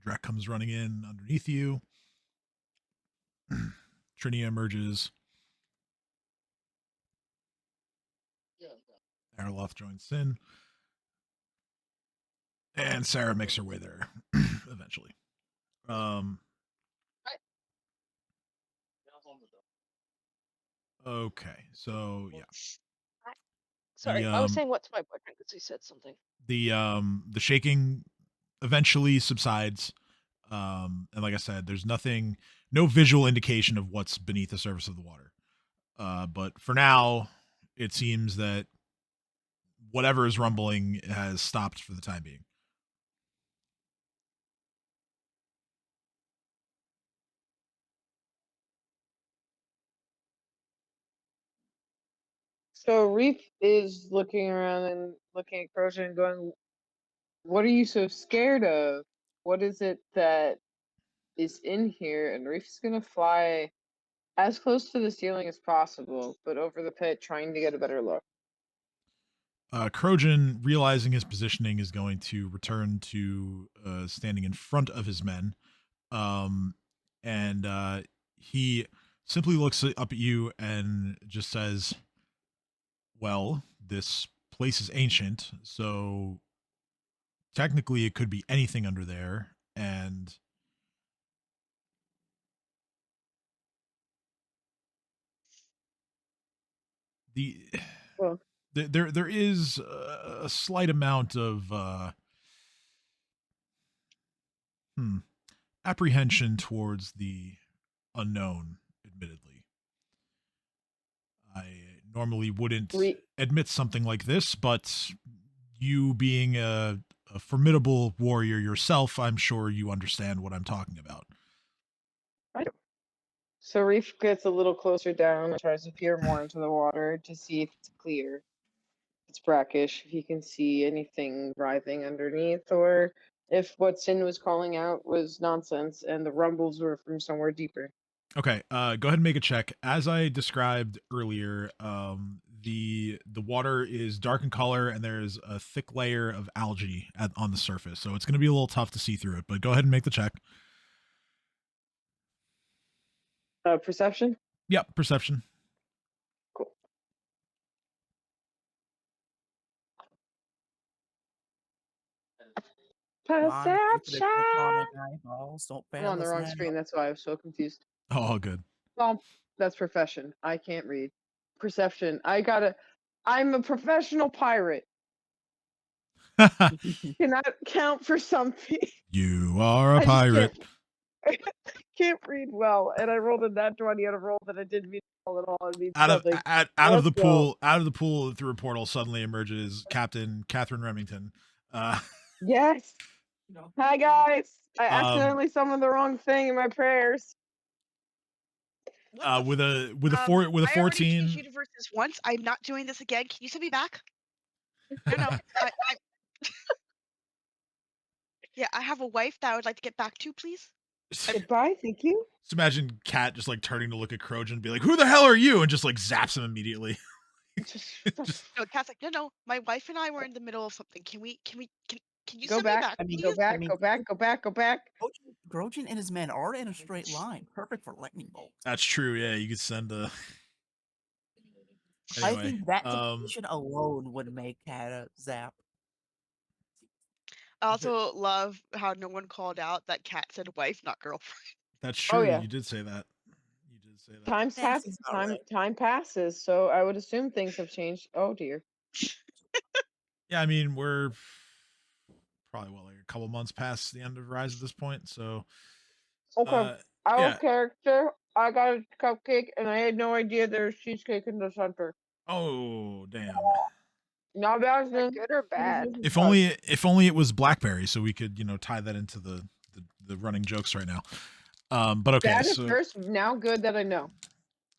Drek comes running in underneath you. Trinia emerges. Arloth joins Sin. And Sarah makes her way there eventually. Um. Right. Okay, so yeah, Sorry, I was saying what to my boyfriend because he said something. the shaking eventually subsides. And like I said, there's nothing, no visual indication of what's beneath the surface of the water. But for now, it seems that whatever is rumbling has stopped for the time being. So Reef is looking around and looking at Crozier and going, "What are you so scared of? What is it that is in here?" And Reef's gonna fly as close to the ceiling as possible, but over the pit, trying to get a better look. Crojan, realizing his positioning, is going to return to standing in front of his men. And he simply looks up at you and just says, well, this place is ancient, so technically it could be anything under there. And the Well, there is a slight amount of apprehension towards the unknown, admittedly. I normally wouldn't admit something like this, but you being a formidable warrior yourself, I'm sure you understand what I'm talking about. I do. So Reef gets a little closer down and tries to peer more into the water to see if it's clear. It's brackish, if you can see anything writhing underneath, or if what Sin was calling out was nonsense and the rumbles were from somewhere deeper. Okay, go ahead and make a check. As I described earlier, the water is dark in color and there's a thick layer of algae on the surface, so it's going to be a little tough to see through it. But go ahead and make the check. Perception? Yep, perception. Cool. Perception! I'm on the wrong screen, that's why I was so confused. Oh, all good. Well, that's profession. I can't read. Perception. I'm a professional pirate. Can I count for something? You are a pirate. Can't read well, and I rolled a nat 20 on a roll that I didn't mean to roll at all. It means Out of the go. pool through a portal suddenly emerges Captain Catherine Remington. Yes. Hi guys. I accidentally summoned the wrong thing in my prayers. With a 14. I already changed universes once. I'm not doing this again. Can you send me back? No. Yeah, I have a wife that I would like to get back to, please. Goodbye, thank you. Just imagine Kat just like turning to look at Crojan and be like, "Who the hell are you?" and just like zaps him immediately. No, Kat's like, no. My wife and I were in the middle of something. Can you go send back? me back? I mean, go back. Grojan and his men are in a straight line, perfect for lightning bolt. That's true. Yeah, you could send a. Anyway, I think that position alone would make Kat a zap. I also love how no one called out that Kat said wife, not girlfriend. That's true. Oh, yeah. You did say that. Time passes, so I would assume things have changed. Oh dear. Yeah, I mean we're probably like a couple months past the end of Rise at this point, so. Okay. Character. I got a cupcake, and I had no idea there was cheesecake in the center. Oh damn. Not bad. Good or bad? If only it was blackberry, so we could tie that into the running jokes right now. But okay. Bad at first, now good that I know.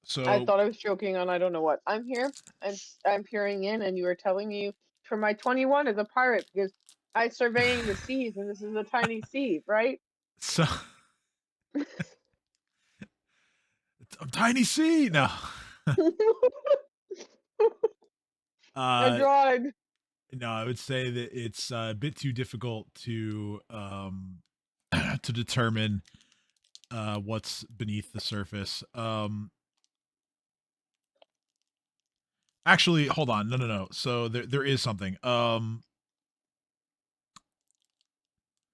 So I thought I was joking on I don't know what. I'm here and I'm peering in, and you are telling me for my 21 as a pirate because I'm surveying the seas, and this is a tiny sea, right? So a tiny sea. No. I tried. No, I would say that it's a bit too difficult to to determine what's beneath the surface. Actually, hold on. No. So there is something.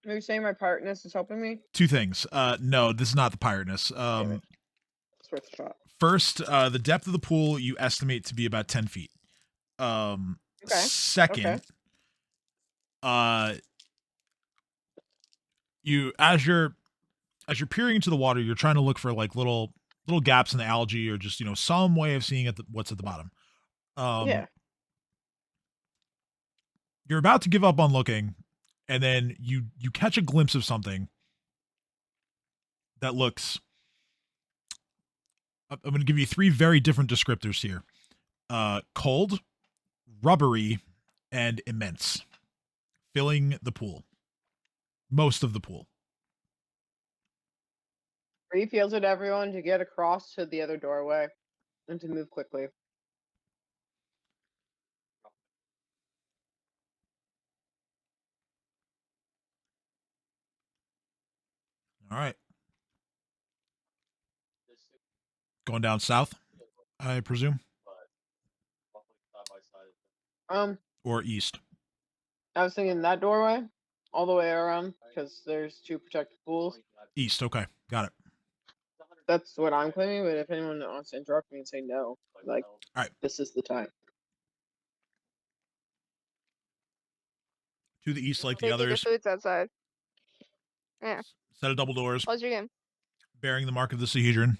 Are you saying my partness is helping me? Two things. No, this is not the pirateness. Damn it. It's worth a shot. First, the depth of the pool you estimate to be about 10 feet. Okay. Second, you as you're peering into the water, you're trying to look for like little gaps in the algae or just some way of seeing what's at the bottom. Yeah. You're about to give up on looking, and then you catch a glimpse of something that looks. I'm going to give you three very different descriptors here: cold, rubbery, and immense, filling the pool. Most of the pool. Reef yells at everyone to get across to the other doorway and to move quickly. All right. Going down south, I presume? Or east? I was thinking that doorway, all the way around, because there's two protected pools. East, okay. Got it. That's what I'm claiming, but if anyone wants to interrupt me and say no, like, all right, this is the time. To the east, like the The others. food's outside. Yeah. Set of double doors. Close your game. Bearing the mark of the Sahedron.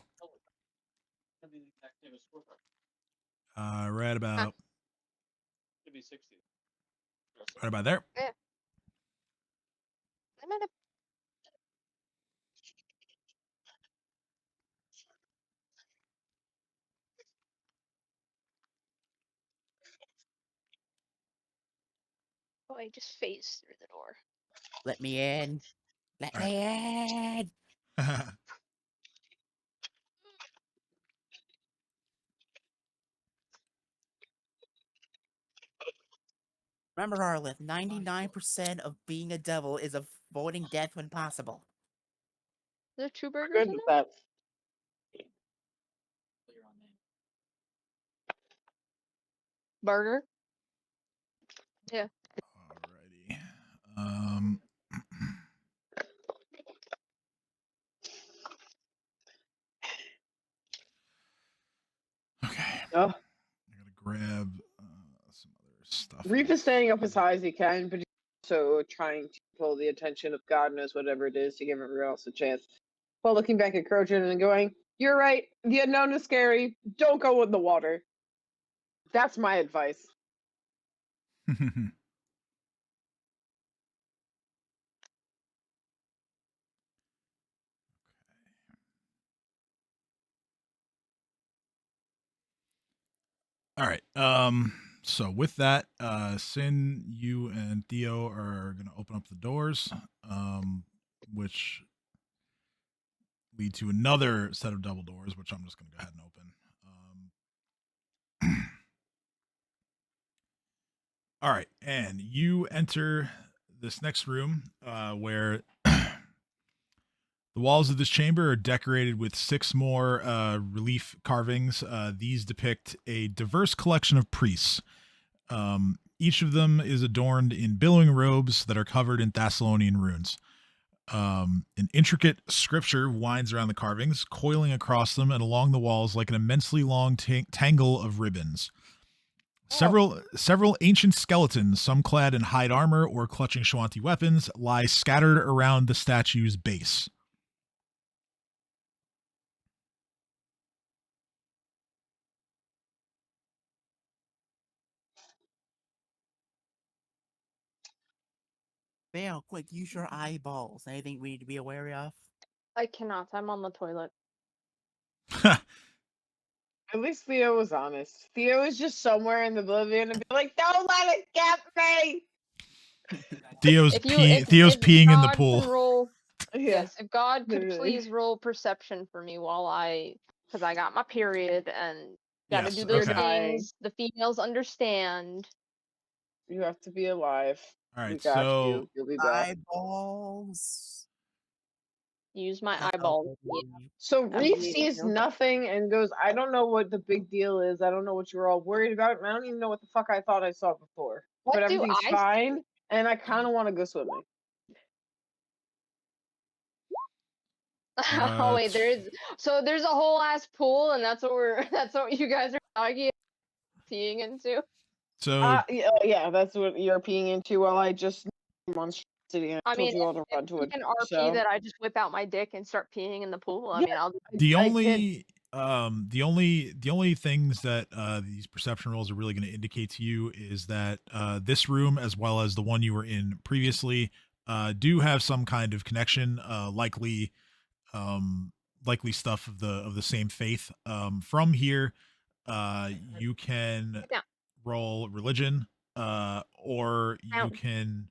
Right about. Right about there. Yeah. I'm at a... Oh, I just phased through the door. Let me in. Let me in. Remember, Arlith, 99% of being a devil is avoiding death when possible. Are there two burgers Good in with there? that. Burger? Yeah. Alrighty. Okay. Oh. I gotta grab some other stuff. Reef is staying up as high as he can, but he's also trying to pull the attention of God knows whatever it is to give everyone else a chance. While looking back at Crojan and going, "You're right. The unknown is scary. Don't go in the water." That's my advice. All right. So with that, Sin, you and Theo are gonna open up the doors, which lead to another set of double doors, which I'm just gonna go ahead and open. All right, and you enter this next room, where the walls of this chamber are decorated with 6 more relief carvings. These depict a diverse collection of priests. Each of them is adorned in billowing robes that are covered in Thessalonian runes. An intricate scripture winds around the carvings, coiling across them and along the walls like an immensely long tangle of ribbons. Several ancient skeletons, some clad in hide armor or clutching Shoanti weapons, lie scattered around the statue's base. Vale, quick, use your eyeballs. Anything we need to be aware of? I cannot. I'm on the toilet. At least Theo was honest. Theo is just somewhere in the oblivion and be like, "Don't let it get me." Theo's If peeing in the God pool. can roll, Yeah. yes, if God could Literally. please roll perception for me because I got my period and gotta Yes, do those okay. things. The females understand. You have to be alive. All right, We got so you. You'll be back. Eyeballs. Use my Help eyeballs. me. So I'm Reef reading sees you. nothing and goes, "I don't know what the big deal is. I don't know what you're all worried about, and I don't even know what the fuck I thought I saw before. What But do everything's I fine, and I kind of want to go swimming." Oh wait, t- there's a whole ass pool, and that's what that's what you guys are talking peeing into. so Yeah, that's what you're peeing into. While I just monstrosity, and I I told mean, you all to if run to you it. can RP So that I just whip out my dick and start peeing in the pool. I yeah, mean, I'll. the I did. only things that these perception rolls are really going to indicate to you is that this room, as well as the one you were in previously, do have some kind of connection, um, likely stuff of the same faith. From here, you can Yeah. roll religion, or you Down. can,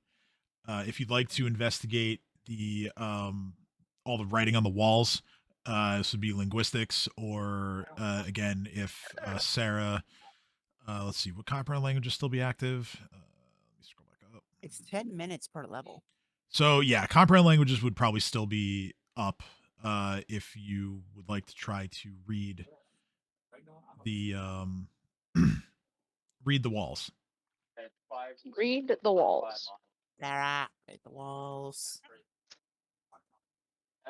if you'd like to investigate the all the writing on the walls. This would be linguistics, or again, if Sarah, let's see, would compound languages still be active? Let me scroll back up. It's 10 minutes per level. So yeah, compound languages would probably still be up if you would like to try to read the read the walls. Read the walls. Sarah, hit the walls.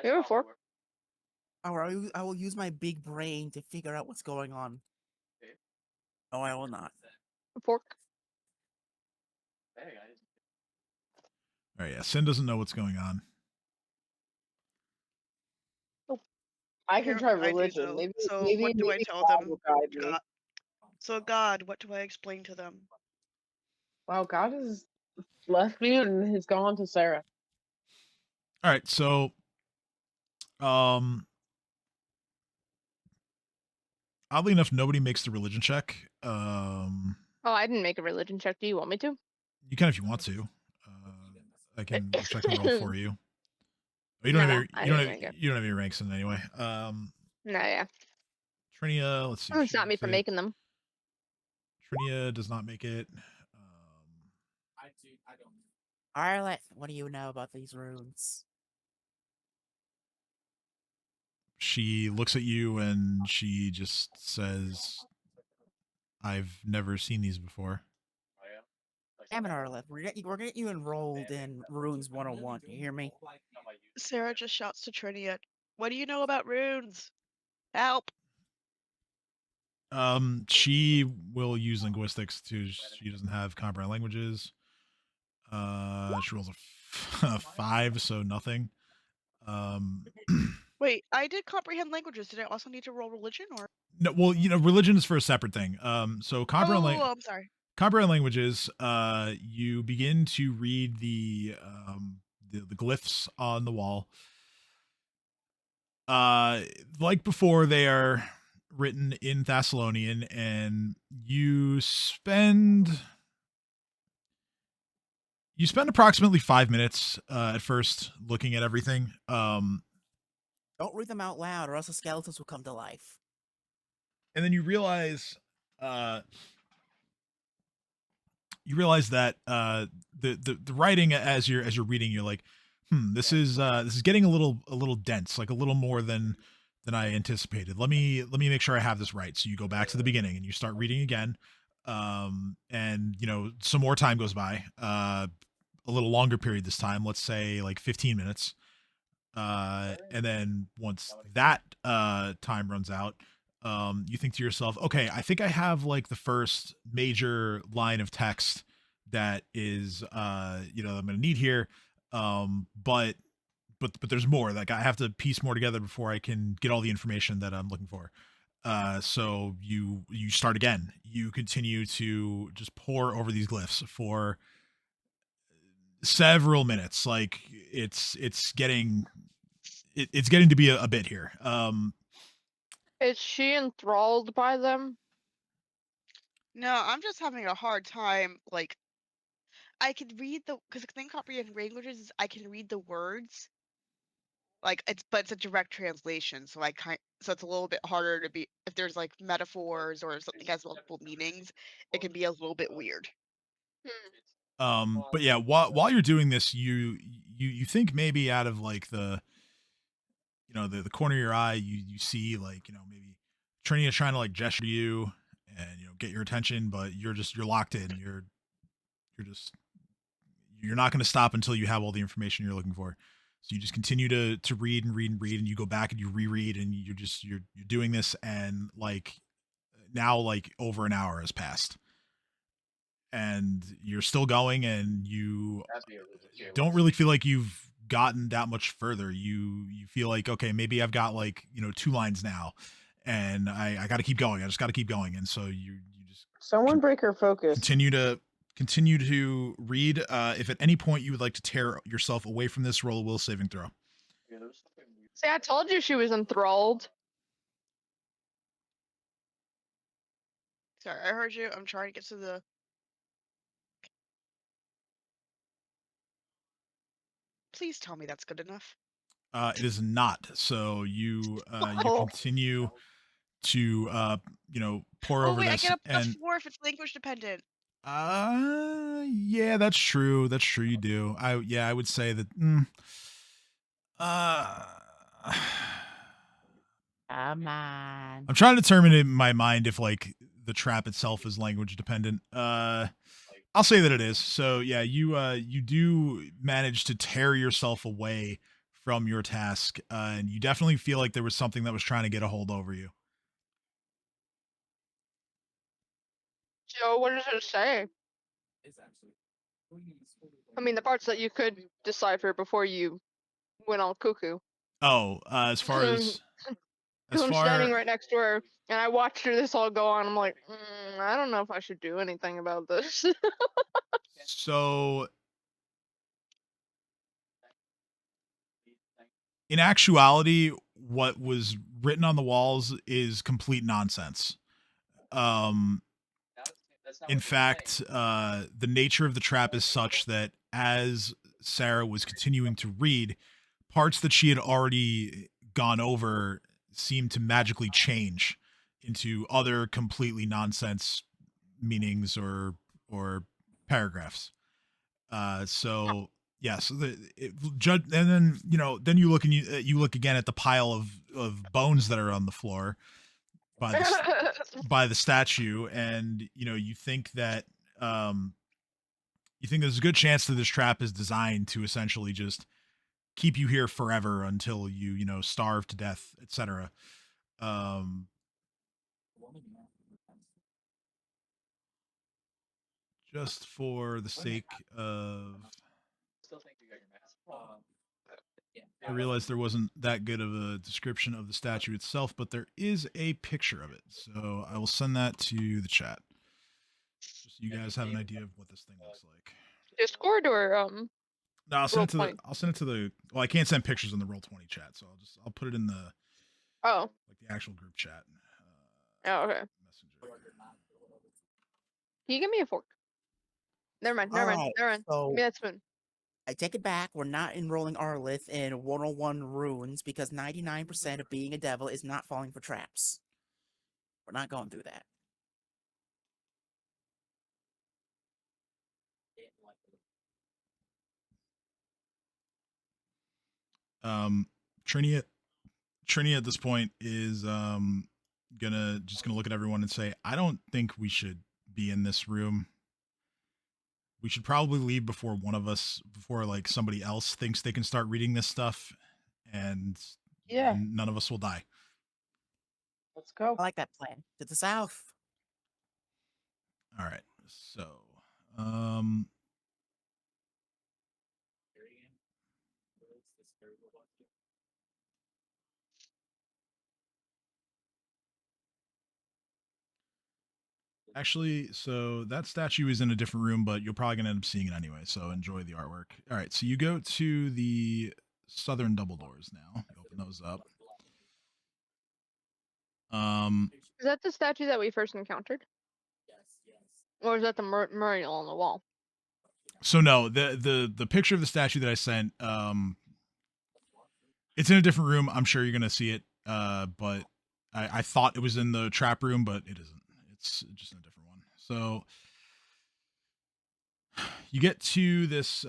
You have a fork. I will use my big brain to figure out what's going on. No, I will not. A fork. All right, yeah, Sin doesn't know what's going on. I can try Apparently I do, religion. though. Maybe, So maybe, what do I maybe tell God them? will guide me. God. So God, what do I explain to them? Wow, God has left me and has gone to Sarah. All right, so oddly enough, nobody makes the religion check. Oh, I didn't make a religion check. Do you want me to? You can if you want to. I can roll for you. Oh, you don't Nah, have I you don't didn't have make it. you don't have any ranks in it anyway. No, yeah. Trinia, let's see. if Don't she stop me makes from it. making them. Trinia does not make it. Arlet, what do you know about these runes? She looks at you and she just says, "I've never seen these before." Damn it, Arlet. We're getting you enrolled in Runes 101. You hear me? Sarah just shouts to Trinia, "What do you know about runes? Help!" She will use linguistics too. She doesn't have comprehend languages. She rolls a 5, so nothing. Wait, I did comprehend languages. Did I also need to roll religion or? No, well, religion is for a separate thing. So Oh, I'm sorry. comprehend languages. You begin to read the glyphs on the wall. Like before, they are written in Thessalonian, and you spend approximately 5 minutes at first looking at everything. Don't read them out loud, or else the skeletons will come to life. And then you realize that the writing as you're reading, you're like, this is getting a little dense, like a little more than I anticipated. Let me make sure I have this right. So you go back to the beginning and you start reading again. And some more time goes by, a little longer period this time, let's say like 15 minutes. And then once that time runs out, you think to yourself, okay, I think I have like the first major line of text that is I'm gonna need here. But there's more. Like I have to piece more together before I can get all the information that I'm looking for. So you start again. You continue to just pour over these glyphs for several minutes. Like it's getting to be a bit here. Is she enthralled by them? No, I'm just having a hard time. Like, I can read because the thing comprehend languages is I can read the words. Like but it's a direct translation, so so it's a little bit harder to be if there's like metaphors or something has multiple meanings, it can be a little bit weird. But yeah, while you're doing this, you think maybe out of like the the corner of your eye, you see like maybe Trinia trying to like gesture to you and get your attention, but you're locked in. You're not going to stop until you have all the information you're looking for. So you just continue to read and read and read, and you go back and you reread, and you're doing this, and like now like over an hour has passed, and you're still going, and you don't really feel like you've gotten that much further. You feel like, okay, maybe I've got like 2 lines now, and I got to keep going. I just got to keep going, and so you just Someone break her focus. continue to read. If at any point you would like to tear yourself away from this, roll a will saving throw. See, I told you she was enthralled. Sorry, I heard you. I'm trying to get to the. Please tell me that's good enough. It is not. So you Oh. continue to pour Oh over wait, I this, get a and +4 if it's language dependent. yeah, that's true. That's true. You do. I would say that. Come on. I'm trying to determine in my mind if like the trap itself is language dependent. I'll say that it is. So yeah, you do manage to tear yourself away from your task, and you definitely feel like there was something that was trying to get a hold over you. Joe, what does it say? I mean, the parts that you could decipher before you went all cuckoo. Oh, as far as I'm standing right next to her, and I watched her this all go on. I'm like, I don't know if I should do anything about this. so in actuality, what was written on the walls is complete nonsense. In fact, the nature of the trap is such that as Sarah was continuing to read, parts that she had already gone over seemed to magically change into other completely nonsense meanings or paragraphs. So yes, and then then you look and you look again at the pile of bones that are on the floor by the statue, and you think that there's a good chance that this trap is designed to essentially just keep you here forever until you starve to death, etc. Just for the sake of, I realized there wasn't that good of a description of the statue itself, but there is a picture of it, so I will send that to the chat, just so you guys have an idea of what this thing looks like. Discord or No, I'll send it to Roll20? I'll send it to the. Well, I can't send pictures in the Roll20 chat, so I'll put it in the Oh. like the actual group chat. Oh, okay. Messenger. Can you give me a fork? Never mind. Alright, Give so me that spoon. I take it back. We're not enrolling Arlith in 101 runes because 99% of being a devil is not falling for traps. We're not going through that. Trini at this point is gonna look at everyone and say, I don't think we should be in this room. We should probably leave before like somebody else thinks they can start reading this stuff, and Yeah. none of us will die. Let's go. I like that plan. To the south. All right. So, actually, so that statue is in a different room, but you're probably gonna end up seeing it anyway. So enjoy the artwork. All right. So you go to the southern double doors now. You open those up. Is that the statue that we first encountered? Or is that the memorial on the wall? So no, the picture of the statue that I sent, it's in a different room. I'm sure you're gonna see it. But I thought it was in the trap room, but it isn't. It's just in a different one. So you get to this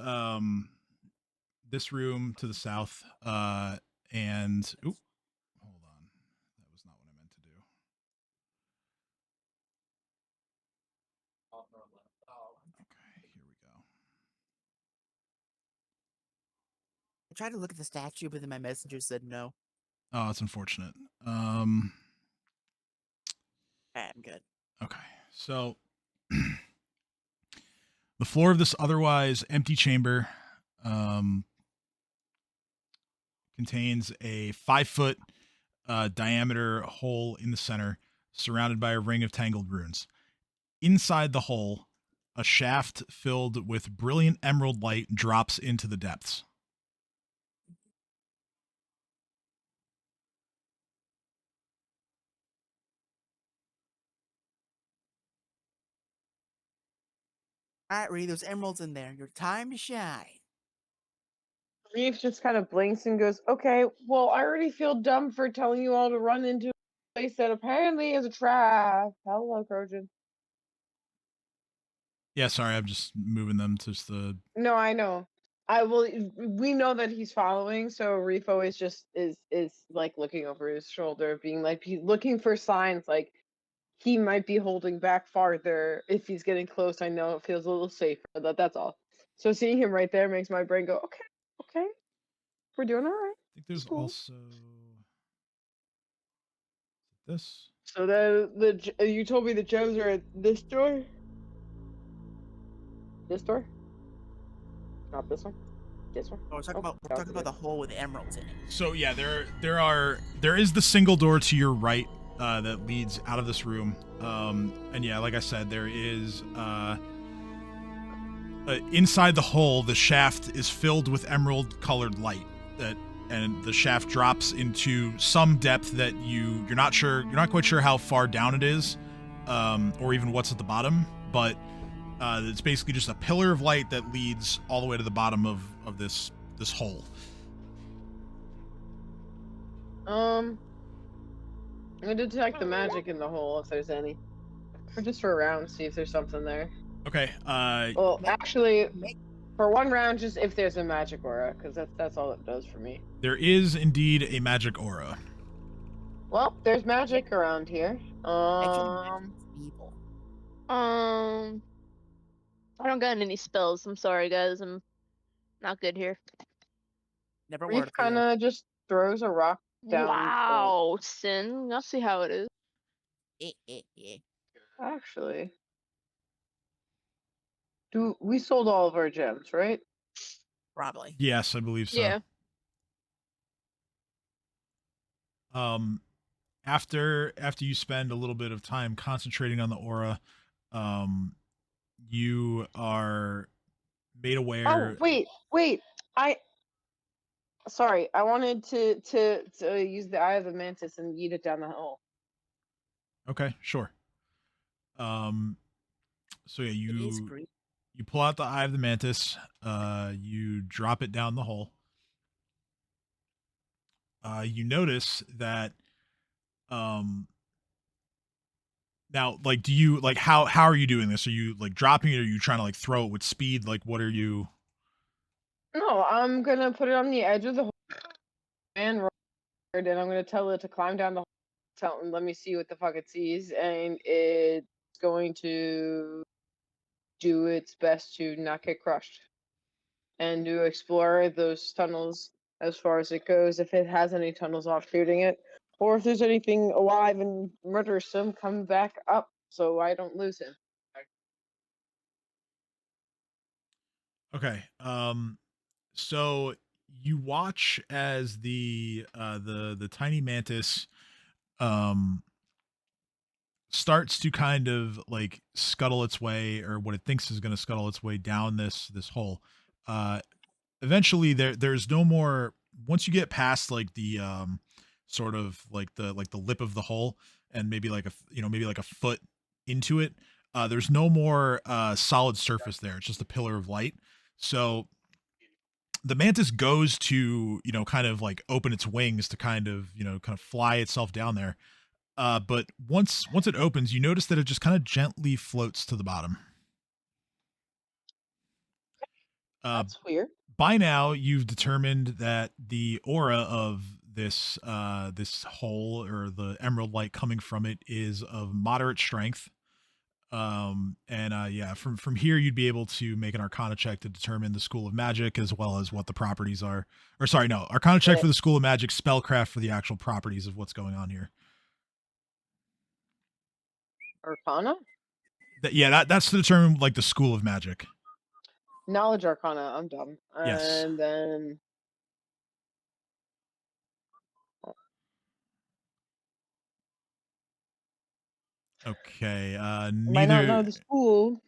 this room to the south, and hold on, that was not what I meant to do. Okay, here we go. I tried to look at the statue, but then my messenger said no. Oh, it's unfortunate. I'm good. Okay, so the floor of this otherwise empty chamber contains a 5-foot diameter hole in the center, surrounded by a ring of tangled runes. Inside the hole, a shaft filled with brilliant emerald light drops into the depths. All right, Ree, there's emeralds in there. Your time to shine. Reeve just kind of blinks and goes, "Okay, well, I already feel dumb for telling you all to run into a place that apparently is a trap." Hello, Trojan. Yeah, sorry, I'm just moving them to the. No, I know. I will. We know that he's following, so Reef always just is like looking over his shoulder, being like he's looking for signs, like he might be holding back farther. If he's getting close, I know it feels a little safer. That's all. So seeing him right there makes my brain go, "Okay, okay, we're doing all right." I think there's Cool. also this. So you told me the gems are at this door. This door? Not this one. This one. Oh, we're talking about the hole with the emeralds in it. So yeah, there is the single door to your right that leads out of this room. And yeah, like I said, there is inside the hole, the shaft is filled with emerald colored light and the shaft drops into some depth that you're not quite sure how far down it is, or even what's at the bottom, but it's basically just a pillar of light that leads all the way to the bottom of this hole. I'm gonna detect the magic in the hole if there's any, or just for a round, see if there's something there. Okay. Well, actually, for one round, just if there's a magic aura, because that's all it does for me. There is indeed a magic aura. Well, there's magic around here. Actually, evil. I don't got any spells. I'm sorry, guys. I'm not good here. Never Reef worked. kind of just throws a rock down. Wow, Sin. I'll see how it is. Actually, we sold all of our gems, right? Probably. Yes, I believe so. Yeah. After you spend a little bit of time concentrating on the aura, you are made aware. Oh, wait. Sorry, I wanted to use the Eye of the Mantis and yeet it down the hole. Okay, sure. So yeah, It is you pull out the Eye of the Mantis, you drop it down the hole. You notice that now, like, do you like how are you doing this? Are you like dropping it, or are you trying to like throw it with speed? Like, what are you? No, I'm gonna put it on the edge of the hole and roll it, and I'm gonna tell it to climb down the hole. Let me see what the fuck it sees, and it's going to do its best to not get crushed and to explore those tunnels as far as it goes. If it has any tunnels offshooting it, or if there's anything alive and murdersome, come back up so I don't lose him. Okay. So you watch as the tiny mantis starts to kind of like scuttle its way, or what it thinks is going to scuttle its way down this hole. Eventually there's no more. Once you get past like the sort of like the lip of the hole, and maybe like a foot into it, there's no more solid surface there. It's just a pillar of light. So the mantis goes to kind of like open its wings to kind of fly itself down there. But once it opens, you notice that it just kind of gently floats to the bottom. That's weird. By now, you've determined that the aura of this hole, or the emerald light coming from it, is of moderate strength. Yeah, from here you'd be able to make an Arcana check to determine the School of Magic as well as what the properties are. Or sorry, no, Arcana check for the School of Magic, spellcraft for the actual properties of what's going on here. Arcana? That's to determine like the School of Magic. Knowledge Arcana. I'm dumb. Yes. And then. Okay. Might not know Neither. the school.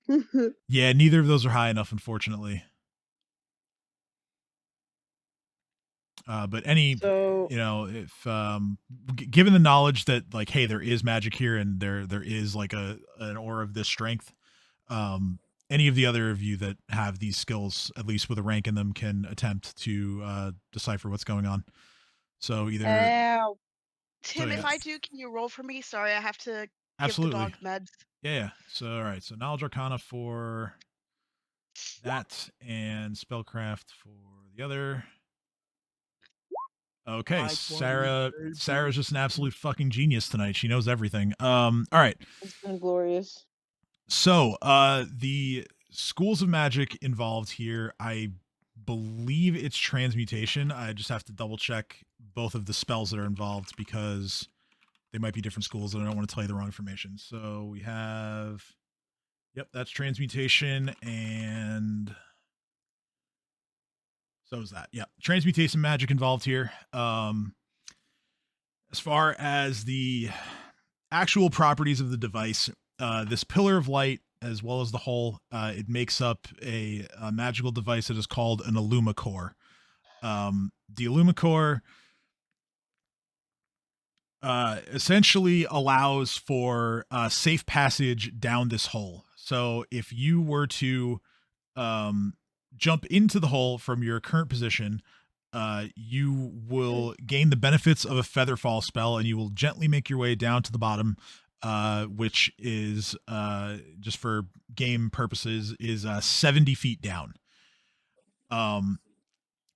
Yeah, neither of those are high enough, unfortunately. But any, So if given the knowledge that like, hey, there is magic here and there is like an aura of this strength, any of the other of you that have these skills, at least with a rank in them, can attempt to decipher what's going on. So either ow. Tim, yeah. if I do, can you roll for me? Sorry, I have to Absolutely. give the dog meds. Yeah. So all right. So knowledge arcana for that and spellcraft for the other. Okay, Sarah's just an absolute fucking genius tonight. She knows everything. All right. It's been glorious. So, the schools of magic involved here, I believe it's transmutation. I just have to double check both of the spells that are involved because they might be different schools and I don't want to tell you the wrong information. So we have, yep, that's transmutation and so is that. Yeah, transmutation magic involved here. As far as the actual properties of the device, this pillar of light, as well as the hull, it makes up a magical device that is called an Illumicore. The Illumicore essentially allows for safe passage down this hole. So if you were to jump into the hole from your current position, you will gain the benefits of a featherfall spell and you will gently make your way down to the bottom, which is just for game purposes is 70 feet down.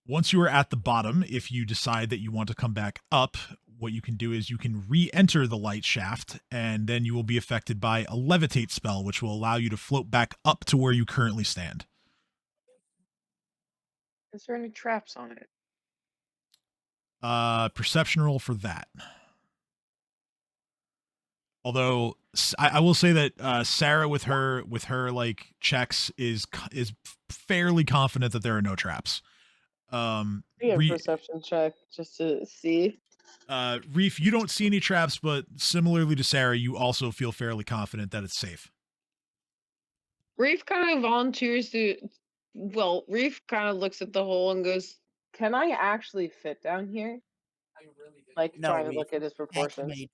Once you are at the bottom, if you decide that you want to come back up, what you can do is you can re-enter the light shaft and then you will be affected by a levitate spell, which will allow you to float back up to where you currently stand. Is there any traps on it? Perception roll for that. Although I will say that Sarah with her like checks is fairly confident that there are no traps. Perception check just to see. Reef, you don't see any traps, but similarly to Sarah, you also feel fairly confident that it's safe. Reef kind of volunteers to. Well, Reef kind of looks at the hole and goes, "Can I actually fit down here?" Like No, trying to Reef, look at his can't proportions. made-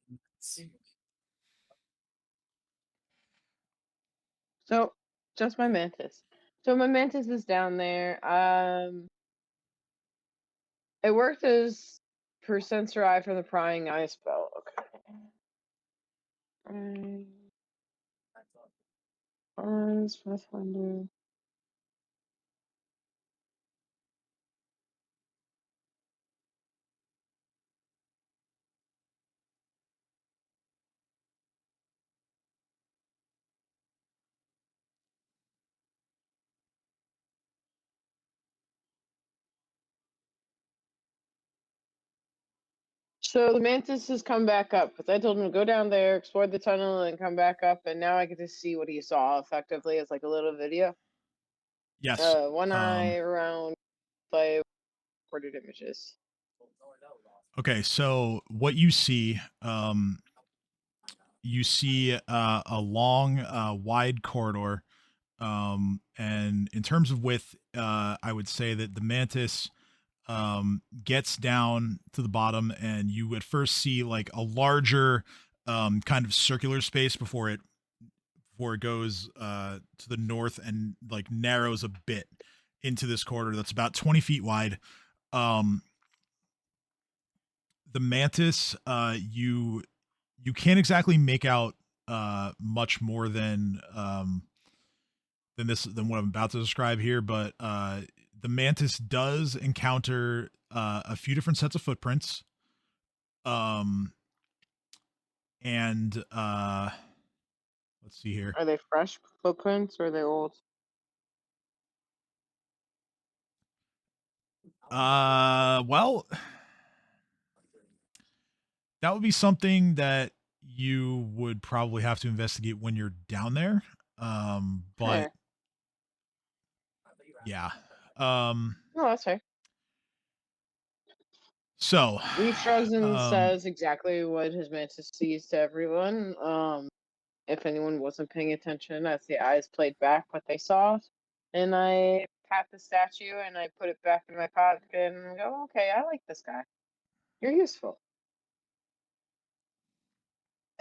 So, just my mantis. So my mantis is down there. It worked as per sensor eye for the prying eye spell. Okay. Arms, Pathfinder. So the mantis has come back up because I told him to go down there, explore the tunnel, and come back up. And now I get to see what he saw effectively as like a little video. Yes. One eye around play recorded images. Okay, so what you see, a long, wide corridor, and in terms of width, I would say that the mantis gets down to the bottom, and you at first see like a larger kind of circular space before it goes to the north and like narrows a bit into this corridor that's about 20 feet wide. The mantis, you can't exactly make out much more than what I'm about to describe here, but the mantis does encounter a few different sets of footprints. And Let's see here. Are they fresh footprints or are they old? Well, that would be something that you would probably have to investigate when you're down there. But Fair. yeah. No, that's fair. So Reef shrugs and says exactly what his mantis sees to everyone. If anyone wasn't paying attention, as the eyes played back what they saw, and I pat the statue and I put it back in my pocket and go, okay, I like this guy. You're useful.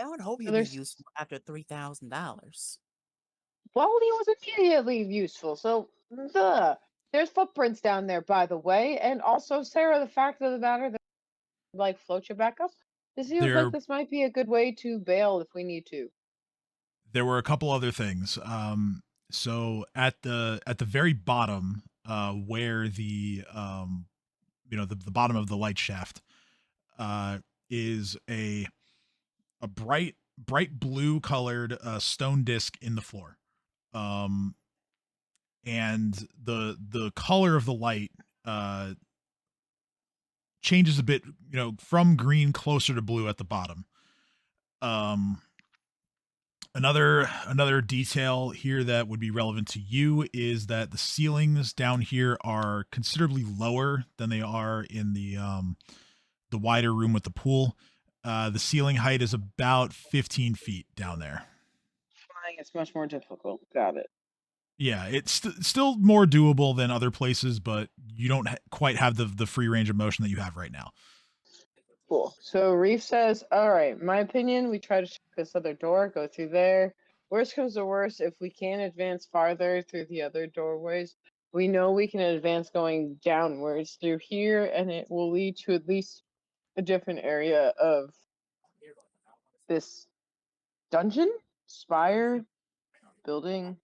I would hope So you'd be there's useful after $3,000. well, he was immediately useful. So there's footprints down there, by the way, and also Sarah. The fact of the matter that like float you back up. It seems like there this might be a good way to bail if we need to. there were a couple other things. So at the very bottom, where the the bottom of the light shaft, is a bright blue colored stone disc in the floor. And the color of the light changes a bit, from green closer to blue at the bottom. Another detail here that would be relevant to you is that the ceilings down here are considerably lower than they are in the wider room with the pool. The ceiling height is about 15 feet down there. Flying is much more difficult. Got it. Yeah, it's still more doable than other places, but you don't quite have the free range of motion that you have right now. Cool. So Reef says, all right, my opinion, we try to check this other door, go through there. Worst comes to worst, if we can advance farther through the other doorways, we know we can advance going downwards through here, and it will lead to at least a different area of this dungeon, spire, building.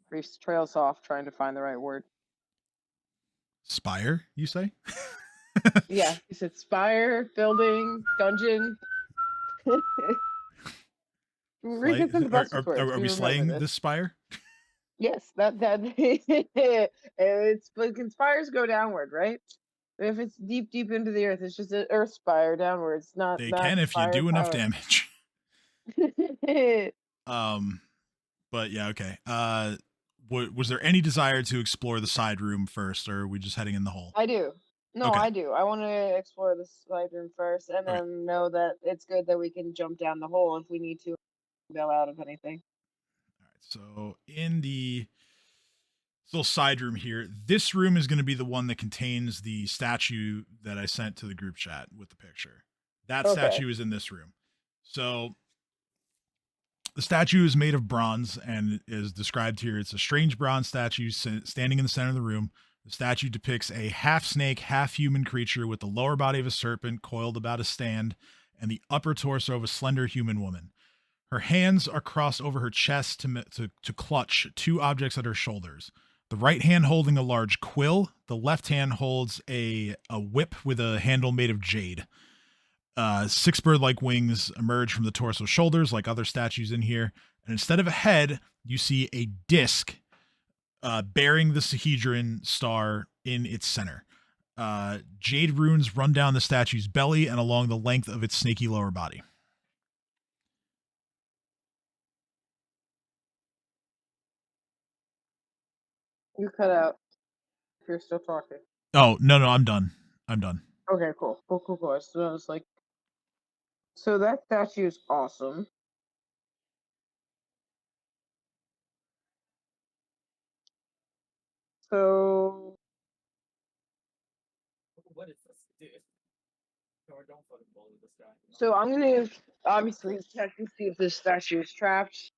Reef trails off, trying to find the right word. Spire, you say? Yeah, he said spire, building, dungeon. Reef isn't the best with words. Are we slaying this spire? Yes, that it's but spires go downward, right? If it's deep into the earth, it's just an earth spire downwards, not They not can if you do enough power. damage. But yeah, okay. Was there any desire to explore the side room first, or are we just heading in the hole? I do. No, Okay. I do. I want to explore the side room first, and Okay. then know that it's good that we can jump down the hole if we need to bail out of anything. All right. So in the little side room here, this room is going to be the one that contains the statue that I sent to the group chat with the picture. That Okay. statue is in this room. So the statue is made of bronze and is described here. It's a strange bronze statue standing in the center of the room. The statue depicts a half snake, half human creature with the lower body of a serpent coiled about a stand and the upper torso of a slender human woman. Her hands are crossed over her chest to clutch two objects at her shoulders. The right hand holding a large quill. The left hand holds a whip with a handle made of jade. Six bird-like wings emerge from the torso shoulders like other statues in here. And instead of a head, you see a disc bearing the Sahedron star in its center. Jade runes run down the statue's belly and along the length of its snaky lower body. You cut out. If you're still talking. Oh, no, I'm done. Okay, cool. So I was like, so that statue is awesome. So What is this, dude? Or don't fucking bully this guy. So I'm gonna obviously check and see if this statue is trapped.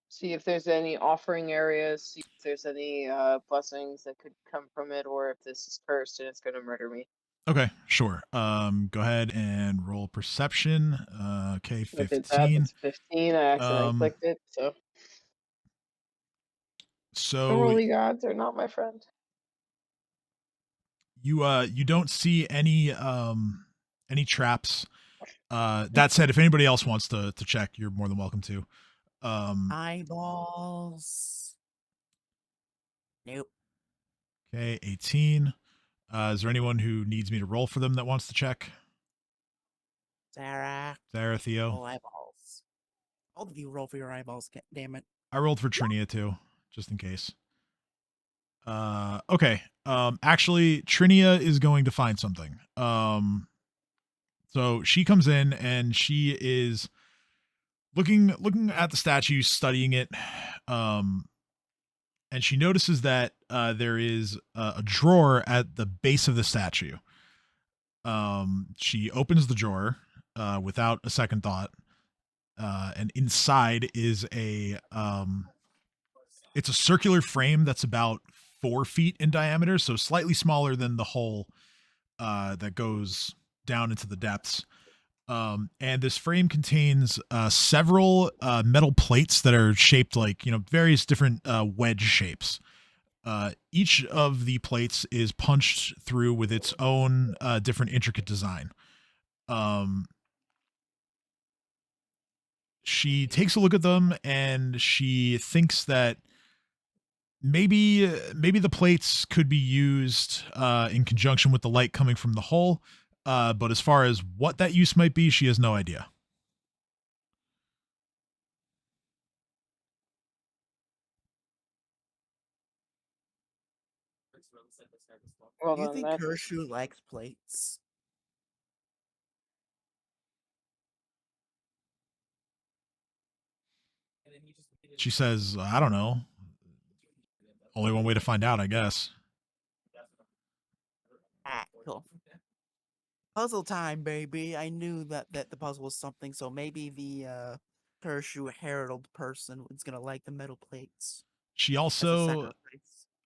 See if there's any offering areas. See if there's any blessings that could come from it, or if this is cursed and it's gonna murder me. Okay, sure. Go ahead and roll perception. Okay, I did that. 15. It's 15. I accidentally clicked it. So the holy gods are not my friend. You don't see any traps. That said, if anybody else wants to check, you're more than welcome to. Eyeballs. Nope. Okay, 18. Is there anyone who needs me to roll for them that wants to check? Sarah. Theo. Oh, eyeballs. All of you roll for your eyeballs, damn it. I rolled for Trinia too, just in case. Okay. Actually, Trinia is going to find something. So she comes in and she is looking at the statue, studying it. And she notices that there is a drawer at the base of the statue. She opens the drawer without a second thought, and inside is it's a circular frame that's about 4 feet in diameter, so slightly smaller than the hole that goes down into the depths. And this frame contains several metal plates that are shaped like, various different wedge shapes. Each of the plates is punched through with its own different intricate design. She takes a look at them and she thinks that maybe the plates could be used in conjunction with the light coming from the hole. But as far as what that use might be, she has no idea. Well, Do you then think that's Kershaw likes plates? She says, I don't know. Only one way to find out, I guess. Ah, cool. Puzzle time, baby. I knew that the puzzle was something, so maybe the Kershaw Herald person is gonna like the metal plates. She as a also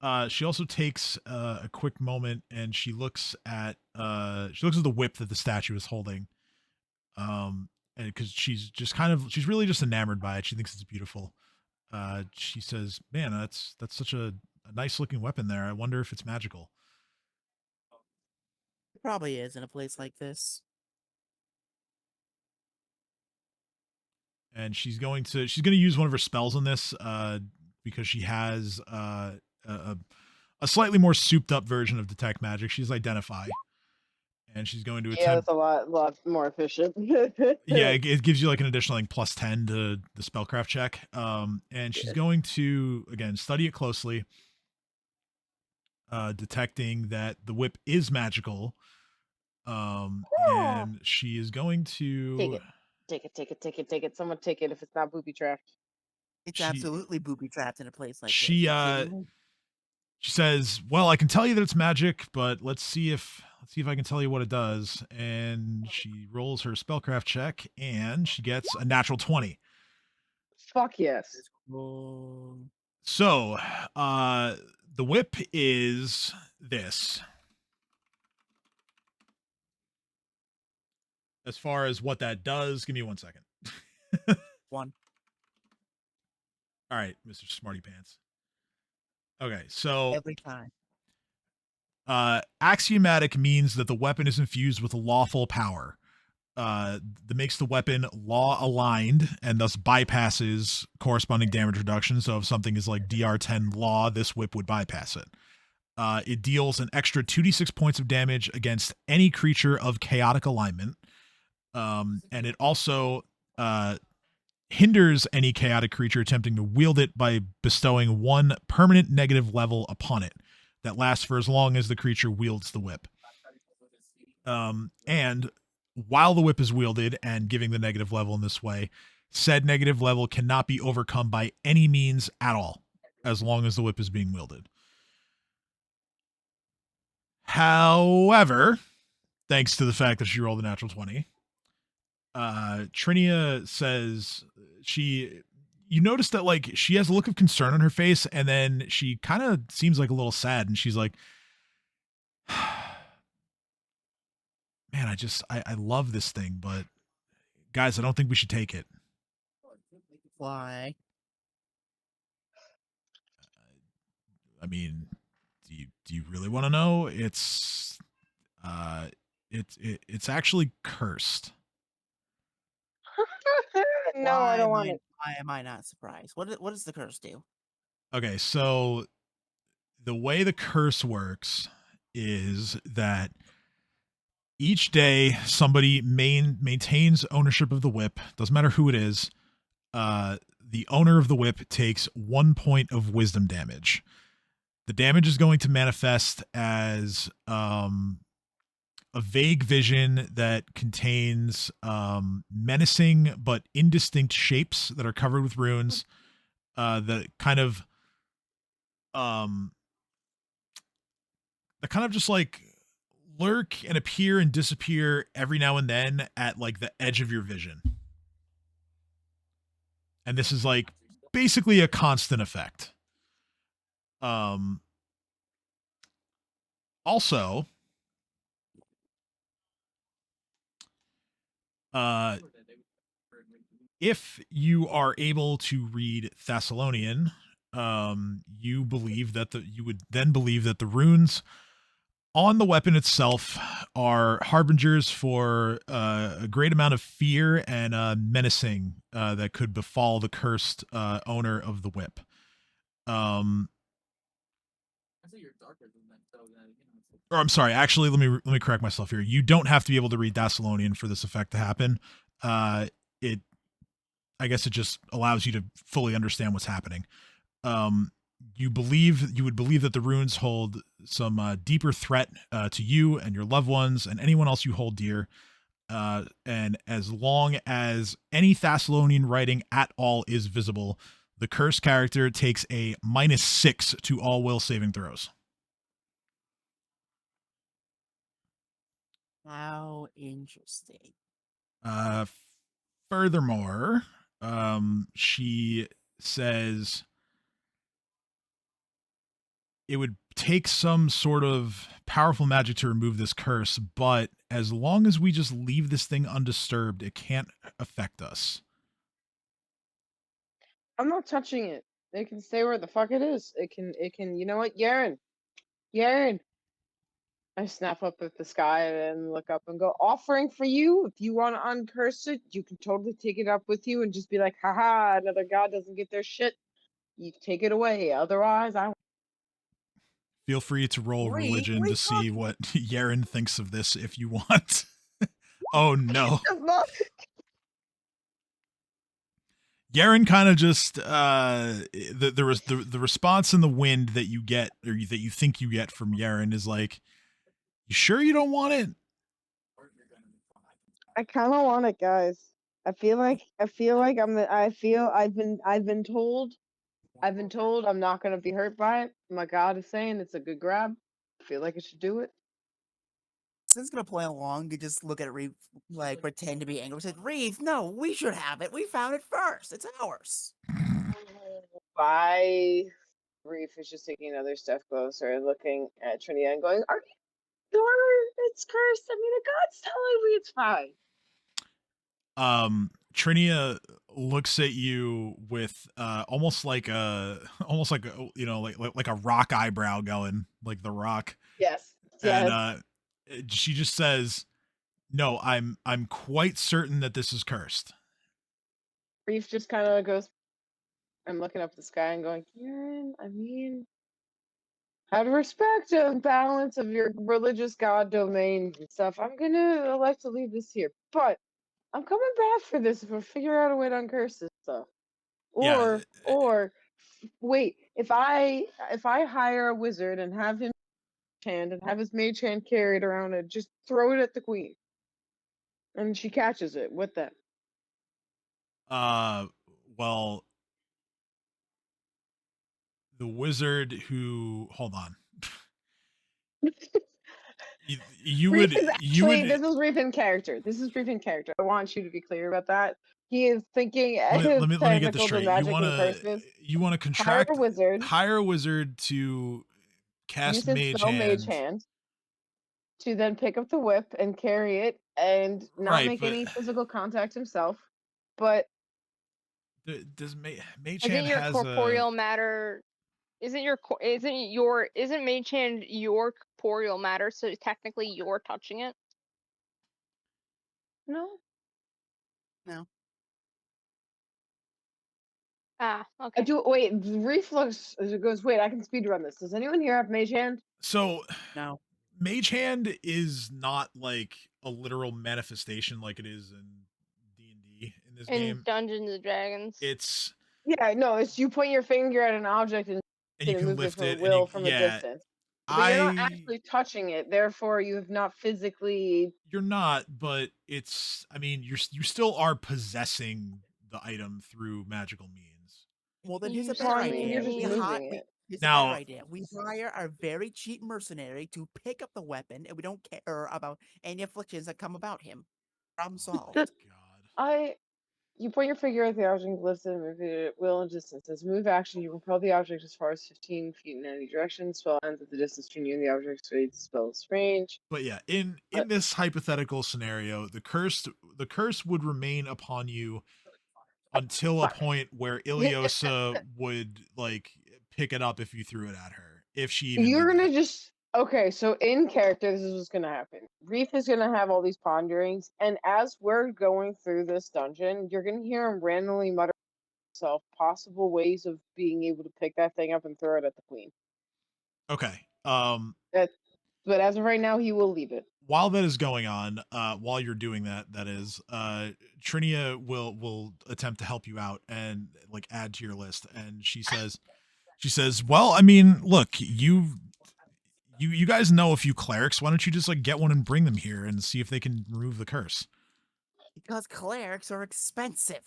sacrifice. takes a quick moment and she looks at the whip that the statue is holding. And because she's really just enamored by it. She thinks it's beautiful. She says, "Man, that's such a nice looking weapon there. I wonder if it's magical." It probably is in a place like this. And she's going to use one of her spells on this because she has a slightly more souped up version of detect magic. She's identify, and she's going to yeah, attempt. that's a lot more efficient. Yeah, it gives you like an additional like +10 to the spellcraft check. And she's going to again study it closely, detecting that the whip is magical. And she is going to Take it. Someone take it if it's not booby trapped. It's absolutely booby trapped in a place like she this. You kidding me? she says, "Well, I can tell you that it's magic, but let's see if I can tell you what it does." And she rolls her spellcraft check, and she gets a natural 20. Fuck yes. Cool. So, the whip is this. As far as what that does, give me 1 second. One. All right, Mr. Smarty Pants. Okay, so Every time. Axiomatic means that the weapon is infused with lawful power. That makes the weapon law aligned and thus bypasses corresponding damage reduction. So if something is like DR10 law, this whip would bypass it. It deals an extra 2d6 points of damage against any creature of chaotic alignment. And it also hinders any chaotic creature attempting to wield it by bestowing 1 permanent negative level upon it that lasts for as long as the creature wields the whip. And while the whip is wielded and giving the negative level in this way, said negative level cannot be overcome by any means at all, as long as the whip is being wielded. However, thanks to the fact that she rolled a natural 20, Trinia says you notice that like she has a look of concern on her face, and then she kind of seems like a little sad, and she's like, man, I love this thing, but guys, I don't think we should take it. Why? I mean, do you really want to know? It's actually cursed. No, I Why don't am want it. Why am I not surprised? What does the curse do? Okay, so the way the curse works is that each day somebody maintains ownership of the whip. Doesn't matter who it is. The owner of the whip takes 1 point of wisdom damage. The damage is going to manifest as a vague vision that contains menacing but indistinct shapes that are covered with runes that kind of just like lurk and appear and disappear every now and then at like the edge of your vision. And this is like basically a constant effect. Also, if you are able to read Thessalonian, you would then believe that the runes on the weapon itself are harbingers for a great amount of fear and menacing that could befall the cursed owner of the whip. I say you're darker than that, so that Or I'm sorry, actually, let me correct myself here. You don't have to be able to read Thessalonian for this effect to happen. I guess it just allows you to fully understand what's happening. You would believe that the runes hold some deeper threat to you and your loved ones and anyone else you hold dear. And as long as any Thessalonian writing at all is visible, the cursed character takes a -6 to all will saving throws. How interesting. Furthermore, she says it would take some sort of powerful magic to remove this curse, but as long as we just leave this thing undisturbed, it can't affect us. I'm not touching it. It can stay where the fuck it is. It can, you know what? Yaren. I snap up at the sky and look up and go, offering for you. If you want to uncurse it, you can totally take it up with you and just be like, haha, another god doesn't get their shit. You take it away. Otherwise, I Feel free to roll Reef, religion what are to you see talking what Yaren thinks of this if you want. Oh no. about? Yaren kind of just the response in the wind that you get or that you think you get from Yaren is like, you sure you don't want it? I kind of want it, guys. I feel like I've been told I'm not gonna be hurt by it. My God is saying it's a good grab. I feel like I should do it. Since gonna play along, you just look at Reeve, like pretend to be angry. Said, Reeve, no, we should have it. We found it first. It's ours. Bye. Reef is just taking another step closer and looking at Trinia and going, "Are you sure it's cursed? I mean, the God's telling me it's fine." Trinia looks at you with almost like a like a rock eyebrow going, like the Rock. Yes. And she just says, no, I'm quite certain that this is cursed. Reef just kind of goes, I'm looking up at the sky and going, Kieran, I mean, out of respect and balance of your religious god domains and stuff, I'm gonna elect to leave this here. But I'm coming back for this if we figure out a way to uncurse this stuff. Yeah. Or wait, if I hire a wizard and have him hand and have his mage hand carried around and just throw it at the queen. And she catches it with that. Well, the wizard who, hold on. you would this is Reef in character. This is Reef in character. I want you to be clear about that. He is thinking let me get this technical straight. magic and curses. You want to contract hire a wizard to cast use his mage hand to then pick up the whip and carry it and not make any physical contact himself. But does mage isn't hand your has corporeal matter? Isn't mage hand your corporeal matter? So technically, you're touching it. No. Ah, I okay. do. Wait, reflux goes. Wait, I can speed run this. Does anyone here have mage hand? So No. Mage Hand is not like a literal manifestation like it is in D&D in this In game. Dungeons and Dragons. It's Yeah, no. It's you point your finger at an object and and you it can moves it lift from it and you will from a yeah, distance. But you're not I actually touching it. Therefore, you have not physically. you're not, but it's I mean you still are possessing the item through magical means. Well, then You here's a Well, better I mean, idea. you're just moving it. Here's a better Now idea. We hire our very cheap mercenary to pick up the weapon, and we don't care about any afflictions that come about him. Problem solved. The- God. You point your finger at the object and lifts it and move it at will and distance. As a move action, you propel the object as far as 15 feet in any direction. Spell ends at the distance between you and the object, so its spell's range. But yeah, in But- this hypothetical scenario, the curse would remain upon you until a Fuck. point where Iliosa would like pick it up if you threw it at her. If she even You're did gonna that. just okay. So in character, this is what's gonna happen. Reef is gonna have all these ponderings, and as we're going through this dungeon, you're gonna hear him randomly mutter to himself possible ways of being able to pick that thing up and throw it at the queen. Okay. But as of right now, he will leave it. While that is going on, while you're doing that, that is, Trinia will attempt to help you out and like add to your list. And she says, well, I mean, look, you guys know a few clerics. Why don't you just like get one and bring them here and see if they can remove the curse? Because clerics are expensive.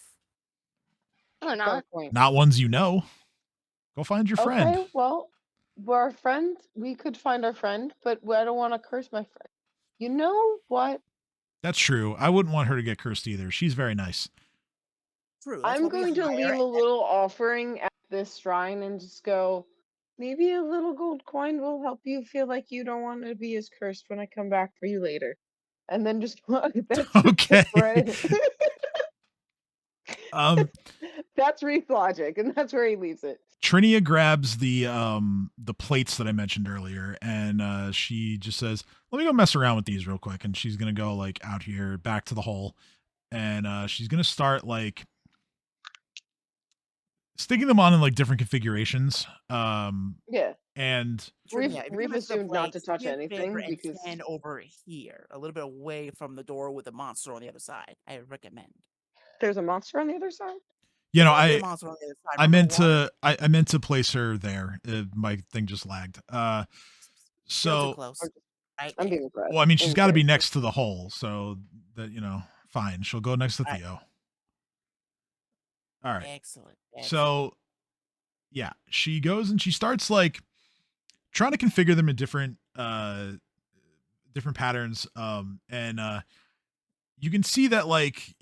No, Fair not. point. Not ones you know. Go find your friend. Okay, well, we're our friend. We could find our friend, but I don't want to curse my friend. You know what? That's true. I wouldn't want her to get cursed either. She's very nice. True. That's I'm what we going to hire leave a little offering at this shrine and just go. Maybe a little gold coin will help you feel like you don't want to be as cursed when I come back for you later. And then just that's Okay. right. Um, That's Reef logic, and that's where he leaves it. Trinia grabs the plates that I mentioned earlier, and she just says, "Let me go mess around with these real quick." And she's gonna go like out here back to the hole, and she's gonna start like sticking them on in like different configurations. Yeah. And Reef, Reef, if you Reef mess the assumed not to plates, touch do me a anything favor and because stand over here, a little bit away from the door with the monster on the other side. I recommend. there's a monster on the other side. you know, There might be a I monster on the other side. I Remember meant the water? to I meant to place her there. My thing just lagged. Still too So close. I'm Right I'm there. being aggressive. well, I mean, she's got to be next to the hole, so that fine. She'll go next to Alright. Theo. All right. Excellent. So, yeah, she goes and she starts like trying to configure them in different patterns. And you can see that like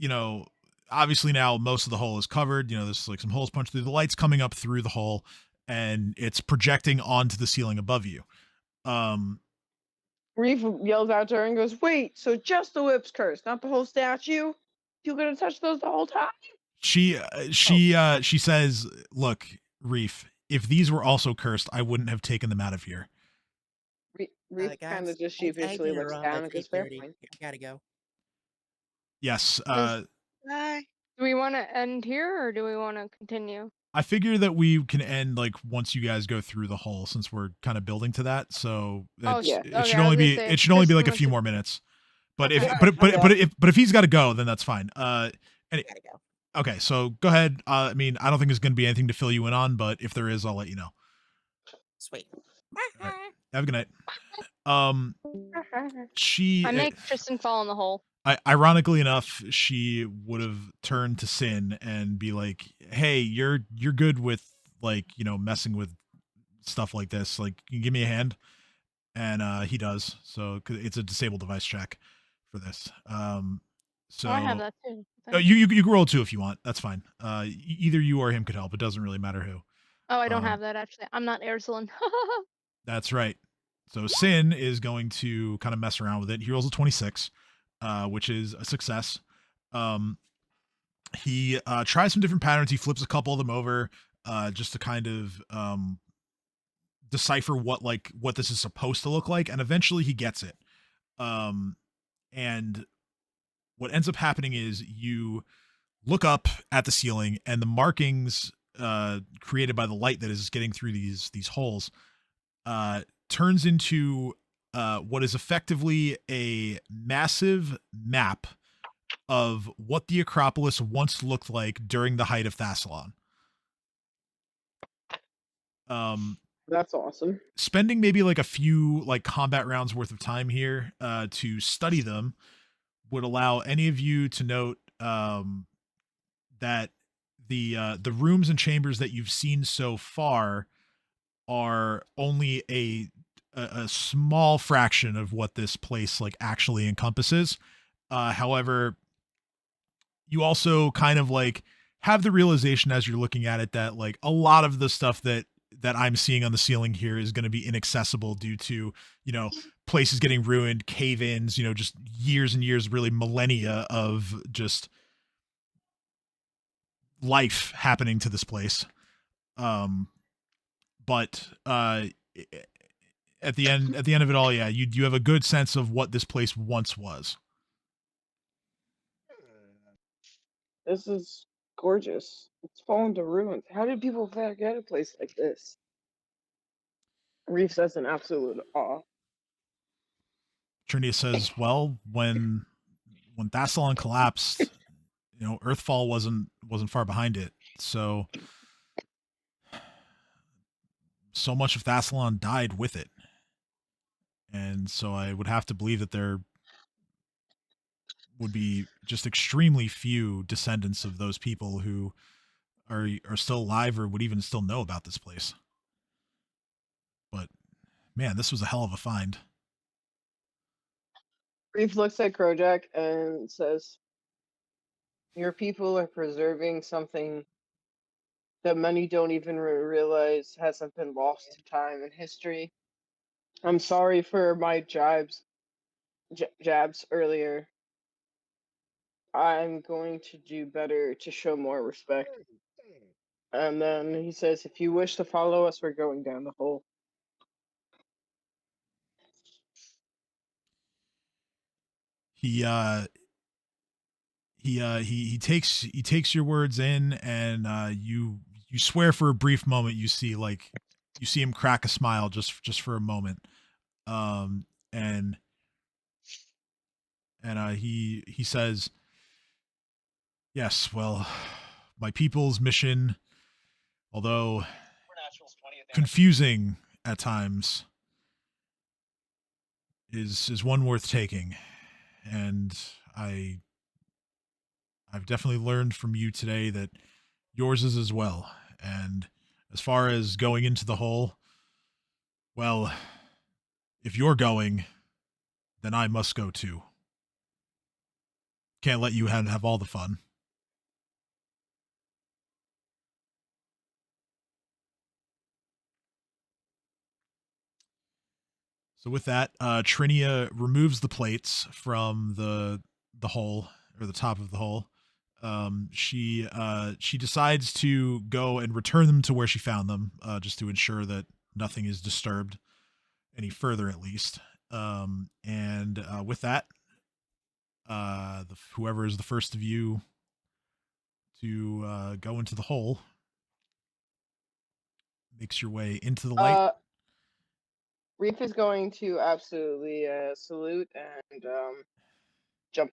obviously now most of the hole is covered. There's like some holes punched through. The light's coming up through the hole, and it's projecting onto the ceiling above you. Reef yells out to her and goes, "Wait! So just the whip's curse, not the whole statue? You gonna touch those the whole time?" She says, "Look, Reef, if these were also cursed, I wouldn't have taken them out of here." Reef guys, kind of just I sheepishly did looks around down at and goes, "Fair 8:30. point." I gotta go. Yes. Bye. Do we want to end here or do we want to continue? I figure that we can end like once you guys go through the hole, since we're kind of building to that. So Oh, it's, yeah. it Okay, should I only was gonna be say, it should only be Kristen like a wants few to- more minutes. But if Okay. but if he's got to go, then that's fine. I gotta go. Okay, so go ahead. I mean, I don't think there's going to be anything to fill you in on, but if there is, I'll let you know. Sweet. Right. Have a good night. She I make Tristan fall in the hole. ironically enough, she would have turned to Sin and be like, "Hey, you're good with like messing with stuff like this. Like, can you give me a hand?" And he does. So 'cause it's a disabled device check for this. So Oh, I have that too. oh, you can roll too if you want. That's fine. Either you or him could help. It doesn't really matter who. Oh, I don't have that actually. I'm not Ursula. That's right. So Sin is going to kind of mess around with it. He rolls a 26, which is a success. He tries some different patterns. He flips a couple of them over just to kind of decipher what this is supposed to look like, and eventually he gets it. And what ends up happening is you look up at the ceiling, and the markings created by the light that is getting through these holes, turns into what is effectively a massive map of what the Acropolis once looked like during the height of Thassalon. That's awesome. Spending maybe like a few like combat rounds worth of time here to study them would allow any of you to note that the rooms and chambers that you've seen so far are only a small fraction of what this place like actually encompasses. However, you also kind of like have the realization as you're looking at it that like a lot of the stuff that I'm seeing on the ceiling here is going to be inaccessible due to, you know, places getting ruined, cave-ins, you know, just years and years, really millennia of just life happening to this place. But at the end of it all, yeah, you have a good sense of what this place once was. This is gorgeous. It's fallen to ruins. How did people forget a place like this? Reef says in absolute awe. Trinia says, well, when Thassalon collapsed, you know, Earthfall wasn't far behind it. So much of Thassalon died with it. And so I would have to believe that there would be just extremely few descendants of those people who are still alive or would even still know about this place. But man, this was a hell of a find. Reef looks at Kojak and says, your people are preserving something that many don't even realize hasn't been lost to time and history. I'm sorry for my jabs earlier. I'm going to do better to show more respect. And then he says, if you wish to follow us, we're going down the hole. He takes your words in, and you swear for a brief moment you see him crack a smile just for a moment. And he says, yes, well, my people's mission, although confusing at times, is one worth taking. And I've definitely learned from you today that yours is as well. And as far as going into the hole, well, if you're going, then I must go too. Can't let you have all the fun. So with that, Trinia removes the plates from the hole, or the top of the hole. She decides to go and return them to where she found them, just to ensure that nothing is disturbed any further, at least. And with that, whoever is the first of you to go into the hole makes your way into the light. Reef is going to absolutely salute and jump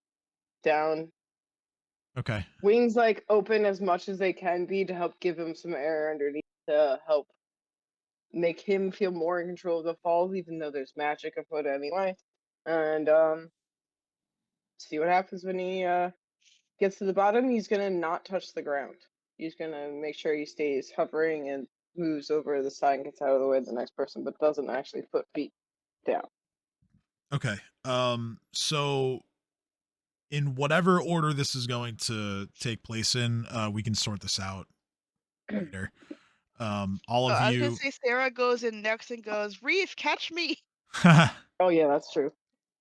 down. Okay. Wings like open as much as they can be to help give him some air underneath to help make him feel more in control of the falls, even though there's magic afoot anyway. And see what happens when he gets to the bottom. He's gonna not touch the ground. He's gonna make sure he stays hovering and moves over the side and gets out of the way of the next person, but doesn't actually put feet down. Okay. So in whatever order this is going to take place in, we can sort this out later. All of I was you. gonna say Sarah goes in next and goes, Reef, catch me. Oh yeah, that's true.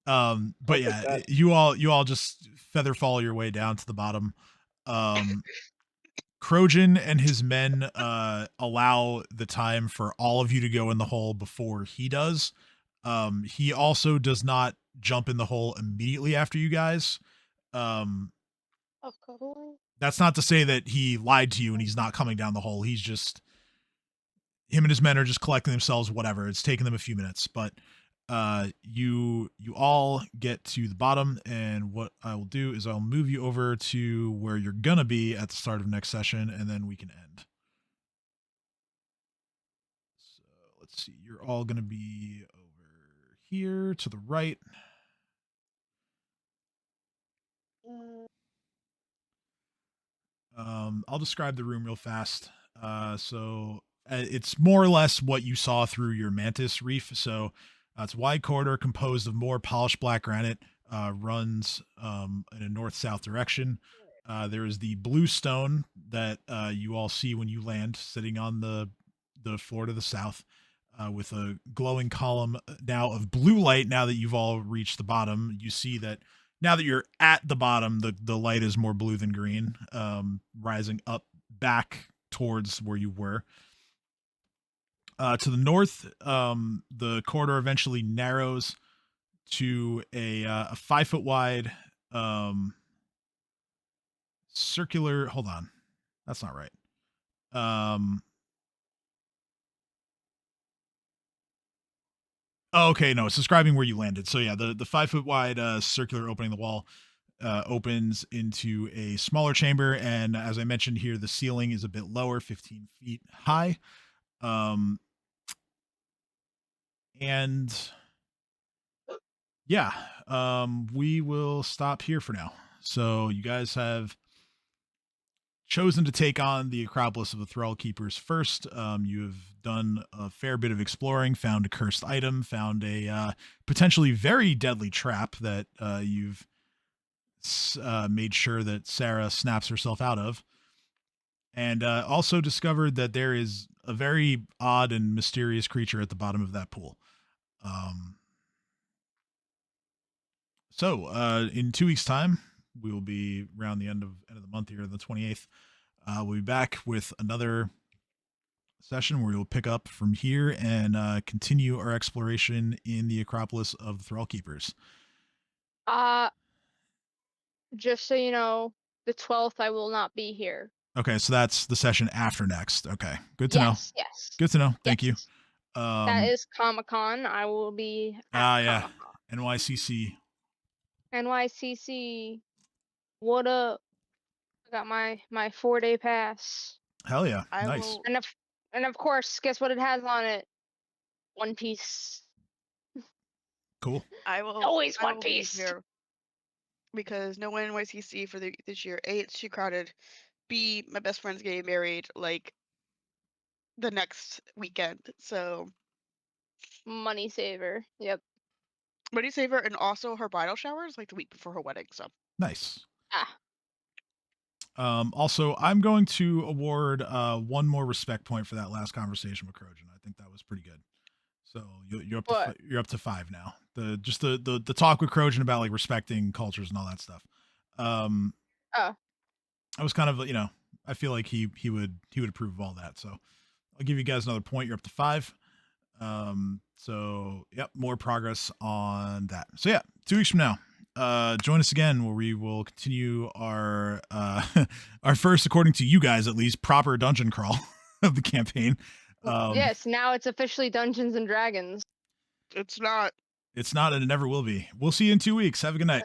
But yeah, you all just feather fall your way down to the bottom. Krojan and his men allow the time for all of you to go in the hole before he does. He also does not jump in the hole immediately after you guys. Of cuddling? That's not to say that he lied to you and he's not coming down the hole. He's just, him and his men are just collecting themselves, whatever. It's taken them a few minutes, but you all get to the bottom, and what I will do is I'll move you over to where you're gonna be at the start of next session, and then we can end. So let's see, you're all gonna be over here to the right. I'll describe the room real fast. So it's more or less what you saw through your mantis reef. So it's a wide corridor composed of more polished black granite, runs in a north-south direction. There is the blue stone that you all see when you land, sitting on the floor to the south, with a glowing column now of blue light. Now that you've all reached the bottom, you see that now that you're at the bottom, the light is more blue than green, rising up back towards where you were. To the north, the corridor eventually narrows to a 5 foot wide circular. Hold on, that's not right. Oh, okay, no, it's describing where you landed. So yeah, the 5 foot wide circular opening the wall opens into a smaller chamber, and as I mentioned here, the ceiling is a bit lower, 15 feet high. And yeah, we will stop here for now. So you guys have chosen to take on the Acropolis of the Thrallkeepers first. You have done a fair bit of exploring, found a cursed item, found a potentially very deadly trap that you've made sure that Sarah snaps herself out of, and also discovered that there is a very odd and mysterious creature at the bottom of that pool. So in 2 weeks' time, we will be around the end of the month here, the 28th. We'll be back with another session where we'll pick up from here and continue our exploration in the Acropolis of the Thrallkeepers. Just so you know, the 12th I will not be here. Okay, so that's the session after next. Okay, good to know. Yes. Good to know. Thank you. Yes. That is Comic-Con. I will be at yeah, Comic-Con. NYCC. NYCC. What up? I got my 4-day pass. Hell yeah, I nice. will- And of course, guess what it has on it? One Piece. Cool. Always I One will be Piece. here because no one NYCC for this year. A, it's too crowded. B, my best friend's getting married like the next weekend. So Money saver. Yep. money saver, and also her bridal shower is like the week before her wedding. So Nice. Ah. Also, I'm going to award one more respect point for that last conversation with Crojan. I think that was pretty good. So you're up to you're up to 5 now. The talk with Crojan about like respecting cultures and all that stuff. I was kind of, I feel like he would approve of all that. So I'll give you guys another point. You're up to 5. So yep, more progress on that. So yeah, 2 weeks from now, join us again where we will continue our our first, according to you guys at least, proper dungeon crawl of the campaign. Yes, now it's officially Dungeons and Dragons. it's not. It's not, and it never will be. We'll see you in 2 weeks. Have a good night.